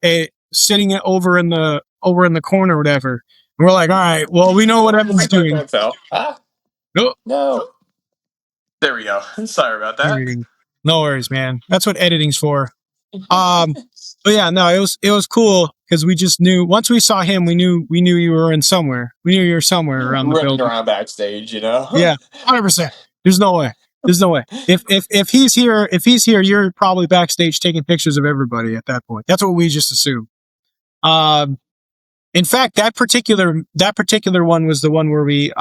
[SPEAKER 1] sitting over in the corner or whatever. And we're like, all right, well, we know what Evan's doing.
[SPEAKER 2] That fell. Ah,
[SPEAKER 1] No,
[SPEAKER 2] no. There we go. Sorry about that.
[SPEAKER 1] editing. No worries, man. That's what editing's for. Um, but yeah, no, it was cool because we just knew once we saw him, we knew you were in somewhere. We knew you were somewhere around the
[SPEAKER 2] Running
[SPEAKER 1] building.
[SPEAKER 2] around backstage, you know.
[SPEAKER 1] Yeah, 100%. There's no way. There's no way. If he's here, you're probably backstage taking pictures of everybody at that point. That's what we just assume. Um, in fact, that particular one was the one where we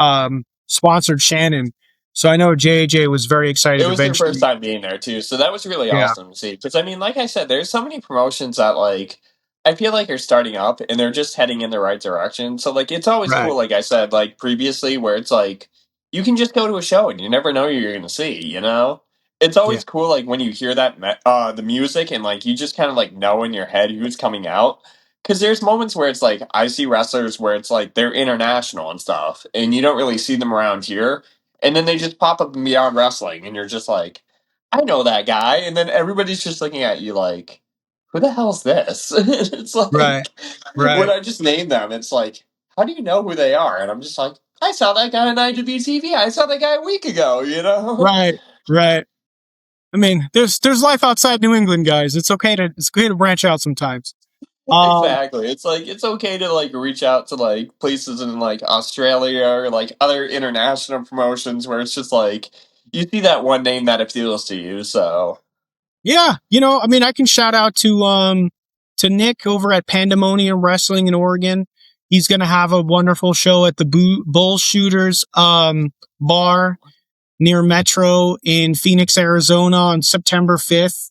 [SPEAKER 1] sponsored Shannon. So I know JJ was very
[SPEAKER 2] It
[SPEAKER 1] excited
[SPEAKER 2] was their first
[SPEAKER 1] eventually.
[SPEAKER 2] time being there too, so that was really
[SPEAKER 1] Yeah,
[SPEAKER 2] awesome to see. Because I mean, like I said, there's so many promotions that like I feel like are starting up and they're just heading in the right direction. So like it's always
[SPEAKER 1] right.
[SPEAKER 2] cool, like I said, like previously, where it's like you can just go to a show and you never know who you're going to see. You know, it's
[SPEAKER 1] Yeah,
[SPEAKER 2] always cool like when you hear that the music and like you just kind of like know in your head who's coming out. Because there's moments where it's like I see wrestlers where it's like they're international and stuff, and you don't really see them around here and then they just pop up in Beyond Wrestling, and you're just like, I know that guy, and then everybody's just looking at you like, who the hell's this? It's
[SPEAKER 1] right,
[SPEAKER 2] like when
[SPEAKER 1] right,
[SPEAKER 2] I just name them, it's like, how do you know who they are? And I'm just like, I saw that guy on IWTV. I saw that guy a week ago. You know.
[SPEAKER 1] right, right. I mean, there's life outside New England, guys. It's okay to branch out sometimes. Um,
[SPEAKER 2] Exactly. It's like it's okay to like reach out to like places in like Australia or like other international promotions where it's just like you see that one name that appeals to you. So
[SPEAKER 1] yeah, I mean, I can shout out to Nick over at Pandemonium Wrestling in Oregon. He's gonna have a wonderful show at the Bull Shooters bar near Metro in Phoenix, Arizona on September 5th.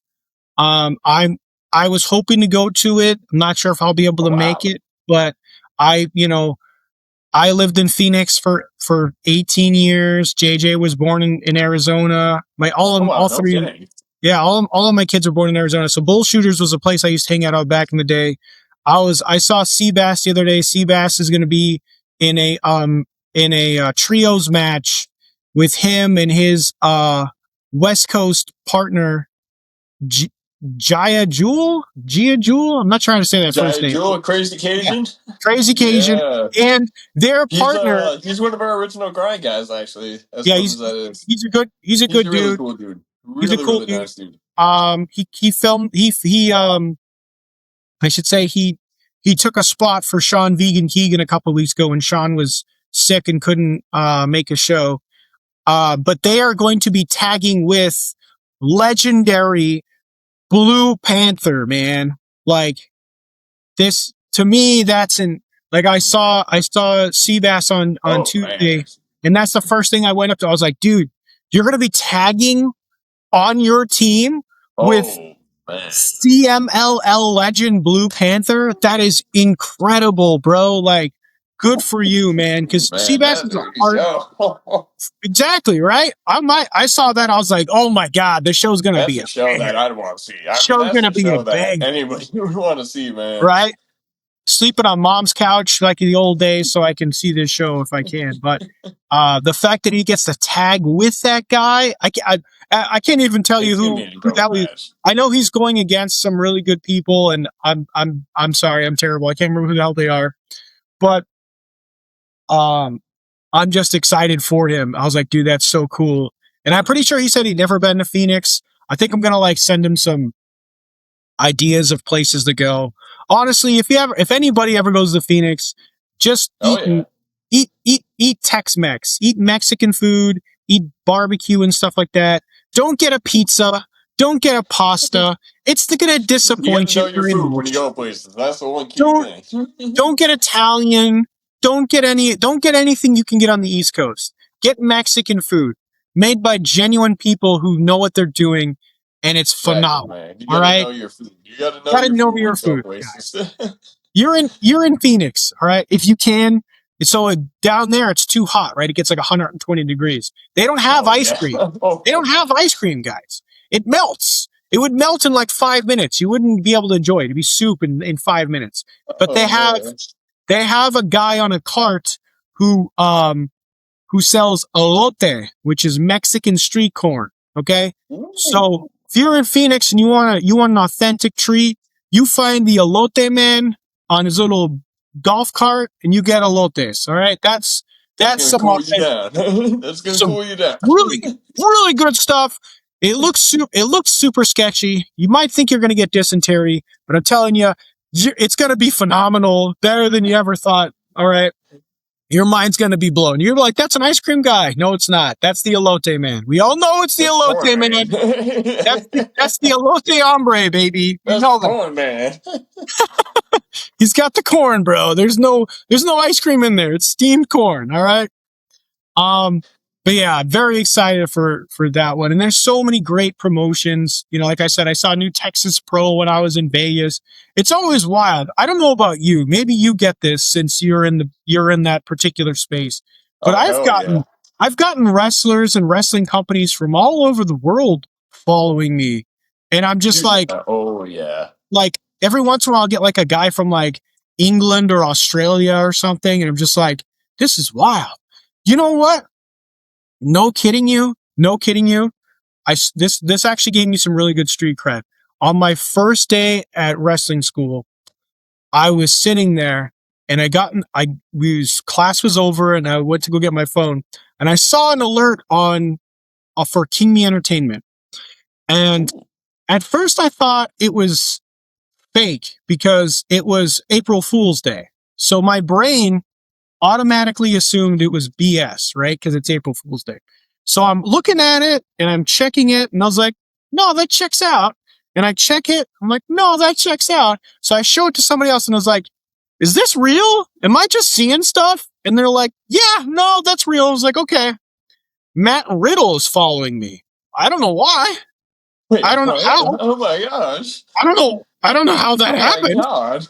[SPEAKER 1] I was hoping to go to it. I'm not sure if I'll be able
[SPEAKER 2] oh,
[SPEAKER 1] to make
[SPEAKER 2] wow.
[SPEAKER 1] it, but I, you know, I lived in Phoenix for 18 years. JJ was born in Arizona.
[SPEAKER 2] Oh wow,
[SPEAKER 1] All
[SPEAKER 2] no
[SPEAKER 1] three,
[SPEAKER 2] kidding.
[SPEAKER 1] yeah, all of my kids were born in Arizona. So Bull Shooters was a place I used to hang out of back in the day. I saw Seabass the other day. Seabass is going to be in a trios match with him and his West Coast partner J- Gia Jewel. I'm not trying to say that first
[SPEAKER 2] Giant
[SPEAKER 1] name.
[SPEAKER 2] Jewel, Crazy
[SPEAKER 1] Yeah,
[SPEAKER 2] Cajun.
[SPEAKER 1] Crazy Cajun,
[SPEAKER 2] Yeah,
[SPEAKER 1] and their partner.
[SPEAKER 2] he's one of our original grind guys. Actually, as
[SPEAKER 1] Yeah,
[SPEAKER 2] fun as that is,
[SPEAKER 1] he's a
[SPEAKER 2] he's
[SPEAKER 1] good
[SPEAKER 2] a really
[SPEAKER 1] dude.
[SPEAKER 2] cool dude.
[SPEAKER 1] He's a
[SPEAKER 2] Really,
[SPEAKER 1] cool
[SPEAKER 2] really
[SPEAKER 1] dude.
[SPEAKER 2] nice dude.
[SPEAKER 1] He filmed he I should say he took a spot for Sean Vegan Keegan a couple weeks ago when Sean was sick and couldn't make a show. But they are going to be tagging with legendary Blue Panther, man. Like this to me, that's an like
[SPEAKER 2] Man.
[SPEAKER 1] I saw Seabass on
[SPEAKER 2] Oh man.
[SPEAKER 1] Tuesday, and that's the first thing I went up to. I was like, dude, you're gonna be tagging on your team with
[SPEAKER 2] Oh man.
[SPEAKER 1] CMLL legend Blue Panther. That is incredible, bro. Like Good for you, man. Because
[SPEAKER 2] Man,
[SPEAKER 1] Seabass
[SPEAKER 2] that
[SPEAKER 1] is a
[SPEAKER 2] there you
[SPEAKER 1] hard.
[SPEAKER 2] go.
[SPEAKER 1] Exactly right. I saw that. I was like, oh my god, this show's gonna
[SPEAKER 2] That's
[SPEAKER 1] be
[SPEAKER 2] a
[SPEAKER 1] a
[SPEAKER 2] show
[SPEAKER 1] banger.
[SPEAKER 2] that I'd want to see. I mean,
[SPEAKER 1] Show's
[SPEAKER 2] that's
[SPEAKER 1] gonna
[SPEAKER 2] a
[SPEAKER 1] be a
[SPEAKER 2] show that
[SPEAKER 1] banger,
[SPEAKER 2] anybody would want to see, man.
[SPEAKER 1] right? Sleeping on mom's couch like in the old days, so I can see this show if I can. But the fact that he gets to tag with that guy, I can't even tell you
[SPEAKER 2] It's gonna be a
[SPEAKER 1] who
[SPEAKER 2] dope
[SPEAKER 1] that was.
[SPEAKER 2] match.
[SPEAKER 1] I know he's going against some really good people, and I'm sorry, I'm terrible. I can't remember who the hell they are, but um, I'm just excited for him. I was like, dude, that's so cool. And I'm pretty sure he said he'd never been to Phoenix. I think I'm gonna like send him some ideas of places to go. Honestly, if anybody ever goes to Phoenix, just
[SPEAKER 2] Oh yeah.
[SPEAKER 1] eat Tex-Mex, eat Mexican food, eat barbecue and stuff like that. Don't get a pizza. Don't get a pasta. It's gonna
[SPEAKER 2] You got to
[SPEAKER 1] disappoint you
[SPEAKER 2] know your
[SPEAKER 1] very
[SPEAKER 2] food when you
[SPEAKER 1] much.
[SPEAKER 2] go places. That's the one key
[SPEAKER 1] Don't
[SPEAKER 2] thing.
[SPEAKER 1] don't get Italian. Don't get anything you can get on the East Coast. Get Mexican food made by genuine people who know what they're doing, and it's
[SPEAKER 2] Exactly,
[SPEAKER 1] phenomenal.
[SPEAKER 2] man. You
[SPEAKER 1] All
[SPEAKER 2] got to
[SPEAKER 1] right,
[SPEAKER 2] know your food. You got to know
[SPEAKER 1] gotta
[SPEAKER 2] your
[SPEAKER 1] know
[SPEAKER 2] food when
[SPEAKER 1] your
[SPEAKER 2] you go
[SPEAKER 1] food,
[SPEAKER 2] places.
[SPEAKER 1] guys. You're in Phoenix, all right. If you can, so down there it's too hot, right? It gets like 120 degrees. They don't have
[SPEAKER 2] Oh
[SPEAKER 1] ice
[SPEAKER 2] yeah.
[SPEAKER 1] cream. They don't have ice cream, guys. It melts. It would melt in like 5 minutes. You wouldn't be able to enjoy it. It'd be soup in 5 minutes. But
[SPEAKER 2] Oh man.
[SPEAKER 1] they have a guy on a cart who who sells elote, which is Mexican street corn. Okay, so
[SPEAKER 2] Ooh.
[SPEAKER 1] if you're in Phoenix and you want an authentic treat, you find the elote man on his little golf cart, and you get elotes. All right,
[SPEAKER 2] That's
[SPEAKER 1] that's
[SPEAKER 2] gonna
[SPEAKER 1] some
[SPEAKER 2] cool you
[SPEAKER 1] authentic,
[SPEAKER 2] down. That's gonna
[SPEAKER 1] some
[SPEAKER 2] cool you down.
[SPEAKER 1] really good stuff. It looks super sketchy. You might think you're going to get dysentery, but I'm telling you, it's going to be phenomenal, better than you ever thought. All right. Your mind's going to be blown. You're like, that's an ice cream guy. No, it's not. That's the elote man. We all know it's the
[SPEAKER 2] That's corn,
[SPEAKER 1] elote
[SPEAKER 2] man.
[SPEAKER 1] man. That's the elote hombre, baby. We
[SPEAKER 2] That's
[SPEAKER 1] know that.
[SPEAKER 2] corn, man.
[SPEAKER 1] He's got the corn, bro. There's no ice cream in there. It's steamed corn. All right. Um, but yeah, very excited for that one. And there's so many great promotions. You know, like I said, I saw new Texas Pro when I was in Vegas. It's always wild. I don't know about you. Maybe you get this since you're in that particular space. But
[SPEAKER 2] Oh hell yeah.
[SPEAKER 1] I've gotten wrestlers and wrestling companies from all over the world following me. And I'm just
[SPEAKER 2] Yeah. Oh yeah.
[SPEAKER 1] like every once in a while I'll get like a guy from like England or Australia or something, and I'm just like, this is wild. You know what? No kidding you. No kidding you. This actually gave me some really good street cred. On my first day at wrestling school, I was sitting there and class was over and I went to go get my phone and I saw an alert on for King Me Entertainment. And
[SPEAKER 2] Ooh.
[SPEAKER 1] at first I thought it was fake because it was April Fool's Day. So my brain automatically assumed it was BS, right? Because it's April Fool's Day. So I'm looking at it and I'm checking it, and I was like, no, that checks out. And I check it, I'm like, no, that checks out. So I show it to somebody else and I was like, is this real? Am I just seeing stuff? And they're like, yeah, no, that's real. I was like, okay. Matt Riddle is following me. I don't know why. I
[SPEAKER 2] Wait,
[SPEAKER 1] don't know
[SPEAKER 2] what?
[SPEAKER 1] how.
[SPEAKER 2] Oh my gosh.
[SPEAKER 1] I don't know. I don't know how that
[SPEAKER 2] Oh my
[SPEAKER 1] happened.
[SPEAKER 2] god.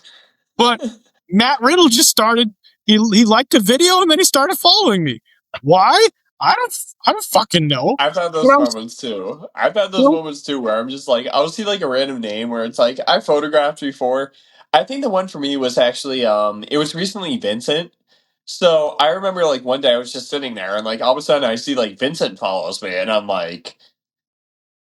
[SPEAKER 1] But Matt Riddle just started. He liked a video and then he started following me. Why? I don't fucking know.
[SPEAKER 2] I've had
[SPEAKER 1] But
[SPEAKER 2] those
[SPEAKER 1] I was,
[SPEAKER 2] moments too. I've had
[SPEAKER 1] you
[SPEAKER 2] those
[SPEAKER 1] know,
[SPEAKER 2] moments too where I'm just like, I'll see like a random name where it's like I photographed before. I think the one for me was actually it was recently Vincent. So I remember like one day I was just sitting there and like all of a sudden I see like Vincent follows me and I'm like,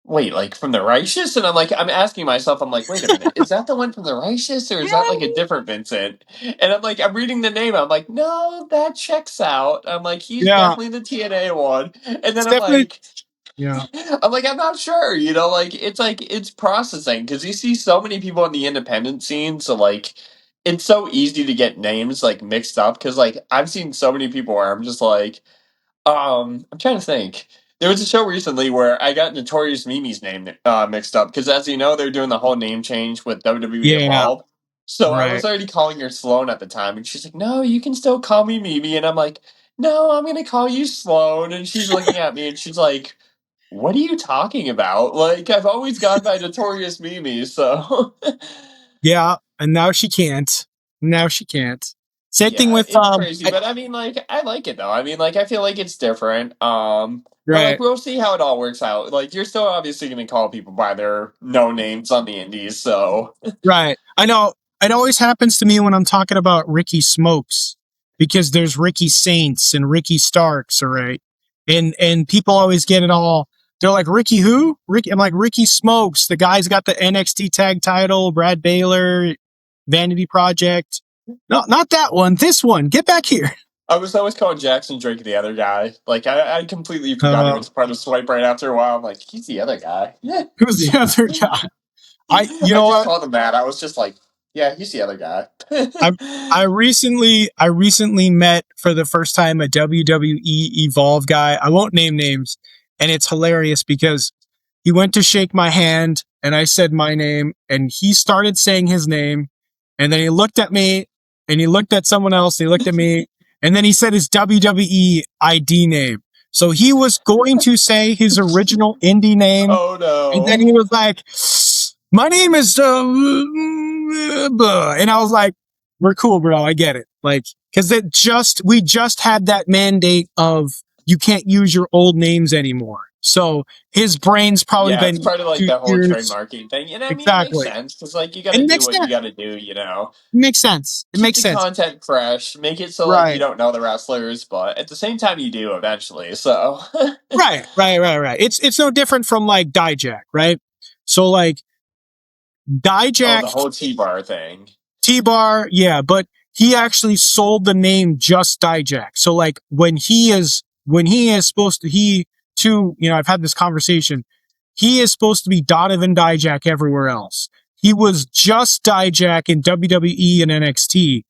[SPEAKER 2] wait, like from the Righteous? And I'm asking myself, I'm like, wait a minute, is that the one from the Righteous or is that like a different Vincent? And I'm like, I'm reading the name, I'm like, no, that checks out. I'm like, he's
[SPEAKER 1] yeah,
[SPEAKER 2] definitely the TNA one. And
[SPEAKER 1] it's
[SPEAKER 2] then I'm
[SPEAKER 1] definitely
[SPEAKER 2] like,
[SPEAKER 1] yeah,
[SPEAKER 2] I'm not sure, like it's processing because you see so many people in the independent scene, so like it's so easy to get names like mixed up because like I've seen so many people where I'm just like, I'm trying to think. There was a show recently where I got Notorious Mimi's name mixed up because, as you know, they're doing the whole name change with WWE
[SPEAKER 1] yeah,
[SPEAKER 2] Evolve. So I was
[SPEAKER 1] right,
[SPEAKER 2] already calling her Sloan at the time, and she's like, "No, you can still call me Mimi." And I'm like, "No, I'm gonna call you Sloan." And she's looking at me, and she's like, "What are you talking about? Like, I've always gone by Notorious Mimi." So
[SPEAKER 1] yeah, and now she can't. Now she can't. Same thing
[SPEAKER 2] Yeah,
[SPEAKER 1] with
[SPEAKER 2] it's crazy, but I mean, like, I like it though. I mean, like, I feel like it's different. But like,
[SPEAKER 1] right.
[SPEAKER 2] we'll see how it all works out. Like, you're still obviously going to call people by their no names on the indies, so
[SPEAKER 1] Right. I know it always happens to me when I'm talking about Ricky Smokes because there's Ricky Saints and Ricky Starks, all right? And people always get it all. They're like, Ricky who? Ricky I'm like Ricky Smokes. The guy's got the NXT tag title, Brad Baylor, Vanity Project. No, not that one. This one. Get back here.
[SPEAKER 2] I was always calling Jackson Drake the other guy. Like, I completely forgot he
[SPEAKER 1] Uh,
[SPEAKER 2] was part of Swipe right after a while. I'm like, he's the other guy. Yeah.
[SPEAKER 1] who's the other guy? You
[SPEAKER 2] I
[SPEAKER 1] know
[SPEAKER 2] just
[SPEAKER 1] what?
[SPEAKER 2] called him that. I was just like, yeah, he's the other guy.
[SPEAKER 1] I I recently met for the first time a WWE Evolve guy. I won't name names, and it's hilarious because he went to shake my hand and I said my name and he started saying his name and then he looked at me and he looked at someone else, he looked at me and then he said his WWE ID name. So he was going to say his original indie name
[SPEAKER 2] Oh
[SPEAKER 1] and then
[SPEAKER 2] no.
[SPEAKER 1] he was like, my name is, and I was like, we're cool, bro. I get it. Like, cause we just had that mandate of you can't use your old names anymore. So his brain's probably
[SPEAKER 2] Yeah, it's
[SPEAKER 1] been
[SPEAKER 2] part of like
[SPEAKER 1] 2
[SPEAKER 2] the whole
[SPEAKER 1] years.
[SPEAKER 2] trademarking thing. And I mean, it makes
[SPEAKER 1] Exactly.
[SPEAKER 2] sense because like you got
[SPEAKER 1] It
[SPEAKER 2] to do
[SPEAKER 1] makes
[SPEAKER 2] what you
[SPEAKER 1] sense.
[SPEAKER 2] got to do, you know.
[SPEAKER 1] It makes sense. It
[SPEAKER 2] Keep
[SPEAKER 1] makes
[SPEAKER 2] the
[SPEAKER 1] sense.
[SPEAKER 2] content fresh, make it so like you
[SPEAKER 1] Right.
[SPEAKER 2] don't know the wrestlers, but at the same time you do eventually. So,
[SPEAKER 1] Right. It's no different from like Dijak, right? So like
[SPEAKER 2] oh, the
[SPEAKER 1] Dijak
[SPEAKER 2] whole T-bar thing.
[SPEAKER 1] T-Bar, yeah, but he actually sold the name just Dijak. So like when he is supposed to he too, I've had this conversation. He is supposed to be Donovan Dijak everywhere else. He was just Dijak in WWE and NXT.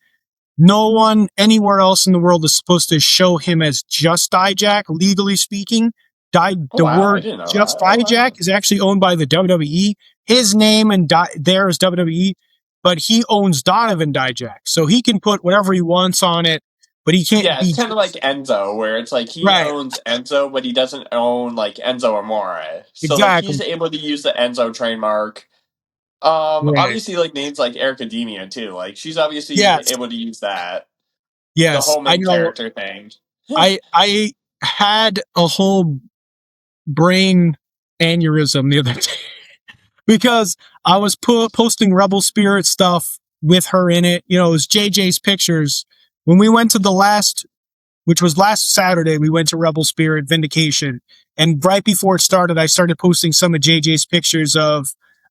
[SPEAKER 1] No one anywhere else in the world is supposed to show him as just Dijak, legally speaking.
[SPEAKER 2] Oh
[SPEAKER 1] The
[SPEAKER 2] wow, I
[SPEAKER 1] word
[SPEAKER 2] didn't know
[SPEAKER 1] just
[SPEAKER 2] that. Oh
[SPEAKER 1] Dijak
[SPEAKER 2] wow.
[SPEAKER 1] is actually owned by the WWE. His name and there is WWE, but he owns Donovan Dijak. So he can put whatever he wants on it, but he can't
[SPEAKER 2] Yeah, it's
[SPEAKER 1] be
[SPEAKER 2] kind of like
[SPEAKER 1] just.
[SPEAKER 2] Enzo, where it's like he
[SPEAKER 1] Right.
[SPEAKER 2] owns Enzo, but he doesn't own like Enzo Amore. So like he's
[SPEAKER 1] Exactly.
[SPEAKER 2] able to use the Enzo trademark.
[SPEAKER 1] Right.
[SPEAKER 2] Obviously like names like Ericademia too. Like she's obviously
[SPEAKER 1] Yes.
[SPEAKER 2] able to use that. The
[SPEAKER 1] Yes.
[SPEAKER 2] whole
[SPEAKER 1] I
[SPEAKER 2] main
[SPEAKER 1] know.
[SPEAKER 2] character thing.
[SPEAKER 1] I had a whole brain aneurysm the other day because I was posting Rebel Spirit stuff with her in it. It was JJ's pictures. When we went to which was last Saturday, we went to Rebel Spirit Vindication. And right before it started, I started posting some of JJ's pictures of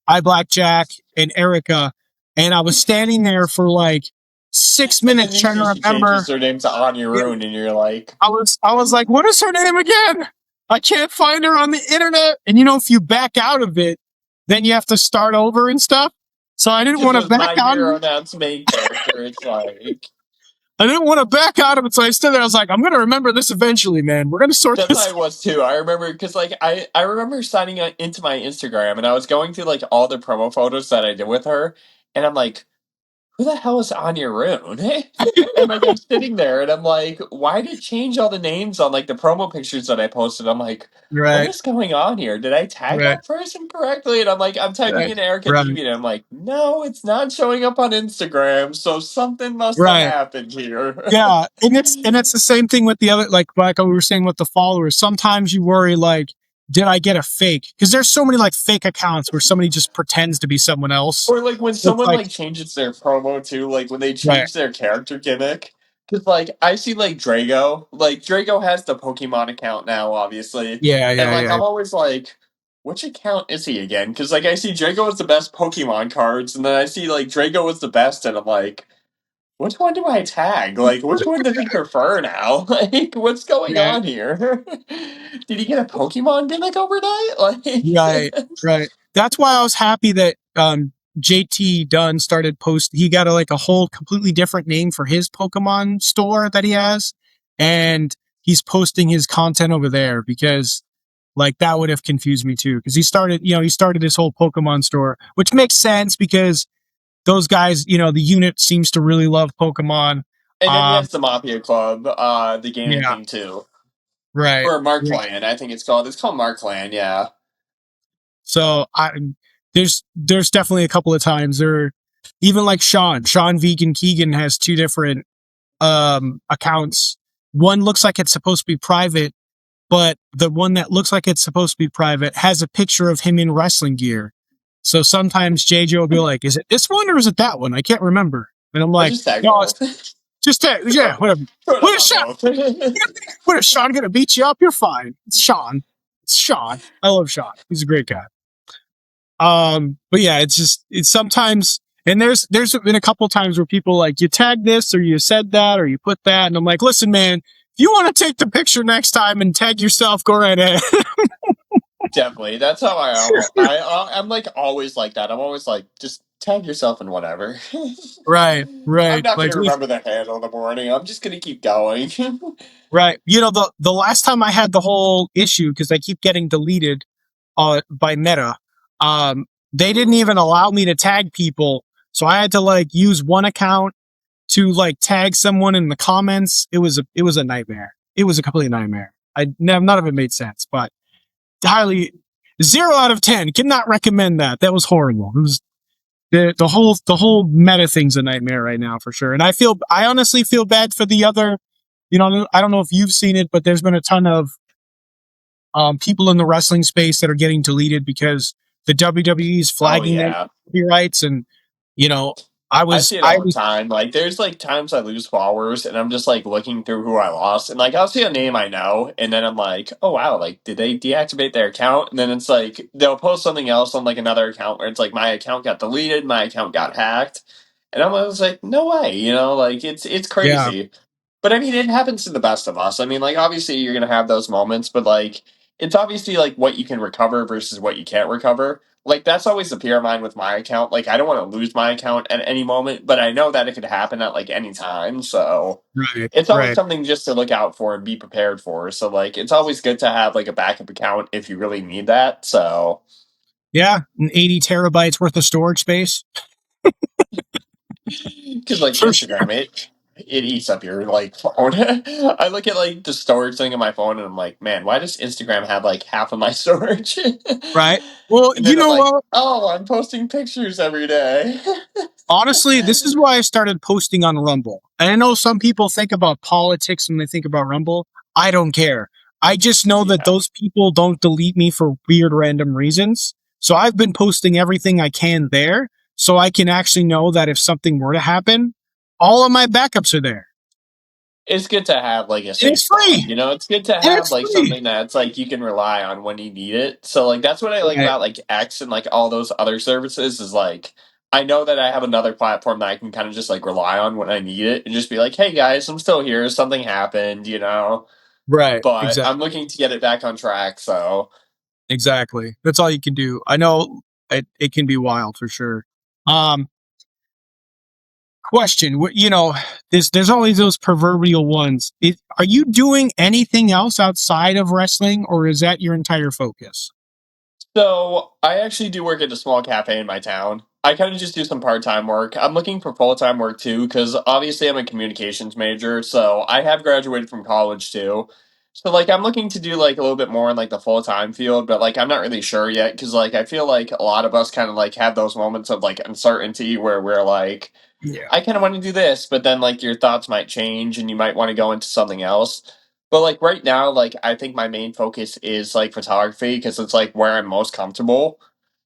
[SPEAKER 1] I Blackjack and Erica. And I was standing there for like 6
[SPEAKER 2] And then
[SPEAKER 1] minutes
[SPEAKER 2] you
[SPEAKER 1] trying to
[SPEAKER 2] see she changes
[SPEAKER 1] remember.
[SPEAKER 2] her name to Anya Rune, and you're like,
[SPEAKER 1] I was like, what is her name again? I can't find her on the internet. And if you back out of it, then you have to start over and stuff. So I didn't
[SPEAKER 2] because
[SPEAKER 1] want
[SPEAKER 2] it
[SPEAKER 1] to
[SPEAKER 2] was
[SPEAKER 1] back
[SPEAKER 2] my
[SPEAKER 1] out of
[SPEAKER 2] hero
[SPEAKER 1] it.
[SPEAKER 2] now's main character. It's like
[SPEAKER 1] I didn't want to back out of it. So I stood there. I was like, I'm going to remember this eventually, man. We're going to sort
[SPEAKER 2] that's how
[SPEAKER 1] this.
[SPEAKER 2] it was too. I remember because like I remember signing into my Instagram, and I was going through like all the promo photos that I did with her, and I'm like, who the hell is Anya Rune? And like I'm sitting there and I'm like, why did it change all the names on like the promo pictures that I posted? I'm like, what
[SPEAKER 1] Right,
[SPEAKER 2] is going on here? Did I tag
[SPEAKER 1] right,
[SPEAKER 2] that person correctly? And I'm like, I'm typing
[SPEAKER 1] right,
[SPEAKER 2] in Erica
[SPEAKER 1] right,
[SPEAKER 2] Deviant and I'm like, no, it's not showing up on Instagram, so something must have
[SPEAKER 1] right.
[SPEAKER 2] happened here.
[SPEAKER 1] Yeah. And it's the same thing with the other, like we were saying with the followers. Sometimes you worry, like, did I get a fake? Because there's so many like fake accounts where somebody just pretends to be someone else.
[SPEAKER 2] Or like when
[SPEAKER 1] It's
[SPEAKER 2] someone
[SPEAKER 1] like,
[SPEAKER 2] like changes their promo too, like when they
[SPEAKER 1] right.
[SPEAKER 2] change their character gimmick. Cause like I see like Drago, like Drago has the Pokemon account now, obviously,
[SPEAKER 1] Yeah,
[SPEAKER 2] and
[SPEAKER 1] yeah,
[SPEAKER 2] like
[SPEAKER 1] yeah.
[SPEAKER 2] I'm always like, which account is he again? Cause like I see Drago is the best Pokemon cards, and then I see like Drago is the best, and I'm like, which one do I tag? Like which one does he prefer now? Like what's going
[SPEAKER 1] Yeah.
[SPEAKER 2] on here? Did he get a Pokemon gimmick overnight?
[SPEAKER 1] Right,
[SPEAKER 2] Like
[SPEAKER 1] right. That's why I was happy that JT Dunn started post. He got a whole completely different name for his Pokemon store that he has, and he's posting his content over there because like that would have confused me too. Because he started his whole Pokemon store, which makes sense because those guys, the unit seems to really love Pokemon.
[SPEAKER 2] and then he
[SPEAKER 1] Um,
[SPEAKER 2] has the Mafia Club, the gaming
[SPEAKER 1] yeah,
[SPEAKER 2] thing too.
[SPEAKER 1] right.
[SPEAKER 2] Or Mark
[SPEAKER 1] Right.
[SPEAKER 2] Land, I think it's called. It's called Mark Land, yeah.
[SPEAKER 1] So there's definitely a couple of times there, even like Sean Vegan Keegan has two different. accounts. One looks like it's supposed to be private, but the one that looks like it's supposed to be private has a picture of him in wrestling gear. So sometimes JJ will be like, "Is it this one or is it that one? I can't remember." And I'm
[SPEAKER 2] I'll
[SPEAKER 1] like,
[SPEAKER 2] just tag
[SPEAKER 1] "No, it's
[SPEAKER 2] both.
[SPEAKER 1] just yeah, whatever."
[SPEAKER 2] Throw it
[SPEAKER 1] What
[SPEAKER 2] up
[SPEAKER 1] is
[SPEAKER 2] on
[SPEAKER 1] Sean?
[SPEAKER 2] both.
[SPEAKER 1] What is Sean gonna beat you up? You're fine. It's Sean. It's Sean. I love Sean. He's a great guy. But yeah, it's sometimes, and there's been a couple times where people like, you tag this or you said that or you put that, and I'm like, listen, man, if you want to take the picture next time and tag yourself, go right ahead.
[SPEAKER 2] Definitely. That's how I am. I'm like always like that. I'm always like, just tag yourself in whatever.
[SPEAKER 1] Right,
[SPEAKER 2] I'm
[SPEAKER 1] right.
[SPEAKER 2] not
[SPEAKER 1] Like,
[SPEAKER 2] gonna remember the handle in the morning. I'm just gonna keep going.
[SPEAKER 1] right. The last time I had the whole issue because I keep getting deleted by Meta, they didn't even allow me to tag people, so I had to like use one account to like tag someone in the comments. It was a nightmare. It was a complete nightmare. None of it made sense, but highly 0 out of 10. Cannot recommend that. That was horrible. It was the whole meta thing's a nightmare right now for sure. And I honestly feel bad for the other. I don't know if you've seen it, but there's been a ton of people in the wrestling space that are getting deleted because the WWE is
[SPEAKER 2] Oh
[SPEAKER 1] flagging their
[SPEAKER 2] yeah.
[SPEAKER 1] copyrights, and you know, I
[SPEAKER 2] I
[SPEAKER 1] was
[SPEAKER 2] see it
[SPEAKER 1] I
[SPEAKER 2] all the
[SPEAKER 1] was
[SPEAKER 2] time. Like, there's like times I lose followers, and I'm just like looking through who I lost, and like I'll see a name I know, and then I'm like, oh wow, like did they deactivate their account? And then it's like they'll post something else on like another account where it's like my account got deleted, my account got hacked, and I'm always like, no way, like it's
[SPEAKER 1] yeah,
[SPEAKER 2] crazy. But I mean, it happens to the best of us. I mean, like obviously you're gonna have those moments, but like it's obviously like what you can recover versus what you can't recover. Like that's always the fear of mine with my account. Like I don't want to lose my account at any moment, but I know that it could happen at like any time. So
[SPEAKER 1] right,
[SPEAKER 2] it's always
[SPEAKER 1] right.
[SPEAKER 2] something just to look out for and be prepared for. So like it's always good to have like a backup account if you really need that. So
[SPEAKER 1] Yeah, and 80 terabytes worth of storage space
[SPEAKER 2] because like
[SPEAKER 1] for sure.
[SPEAKER 2] Instagram, it eats up your like phone. I look at like the storage thing on my phone and I'm like, man, why does Instagram have like half of my storage?
[SPEAKER 1] Right. Well,
[SPEAKER 2] And
[SPEAKER 1] you
[SPEAKER 2] then I'm
[SPEAKER 1] know
[SPEAKER 2] like,
[SPEAKER 1] what?
[SPEAKER 2] oh, I'm posting pictures every day.
[SPEAKER 1] Honestly, this is why I started posting on Rumble. And I know some people think about politics when they think about Rumble. I don't care. I just know that
[SPEAKER 2] Yeah.
[SPEAKER 1] those people don't delete me for weird random reasons. So I've been posting everything I can there so I can actually know that if something were to happen, all of my backups are there.
[SPEAKER 2] It's good to have like a
[SPEAKER 1] And
[SPEAKER 2] safe
[SPEAKER 1] it's
[SPEAKER 2] spot.
[SPEAKER 1] free.
[SPEAKER 2] It's good to
[SPEAKER 1] And
[SPEAKER 2] have
[SPEAKER 1] it's
[SPEAKER 2] like
[SPEAKER 1] free.
[SPEAKER 2] something that's like you can rely on when you need it. So like that's what I like
[SPEAKER 1] Right.
[SPEAKER 2] about like X and like all those other services is like I know that I have another platform that I can kind of just like rely on when I need it and just be like, "Hey guys, I'm still here. Something happened.
[SPEAKER 1] Right.
[SPEAKER 2] But
[SPEAKER 1] Exactly.
[SPEAKER 2] I'm looking to get it back on track." So
[SPEAKER 1] Exactly. That's all you can do. I know it can be wild for sure. Um, Question: there's always those proverbial ones. Are you doing anything else outside of wrestling, or is that your entire focus?
[SPEAKER 2] So I actually do work at a small cafe in my town. I kind of just do some part-time work. I'm looking for full-time work too, because obviously I'm a communications major, so I have graduated from college too. So like I'm looking to do like a little bit more in like the full-time field, but like I'm not really sure yet because like I feel like a lot of us kind of like have those moments of like uncertainty where we're like,
[SPEAKER 1] Yeah.
[SPEAKER 2] I kind of want to do this, but then like your thoughts might change and you might want to go into something else. But like right now, like I think my main focus is like photography because it's like where I'm most comfortable.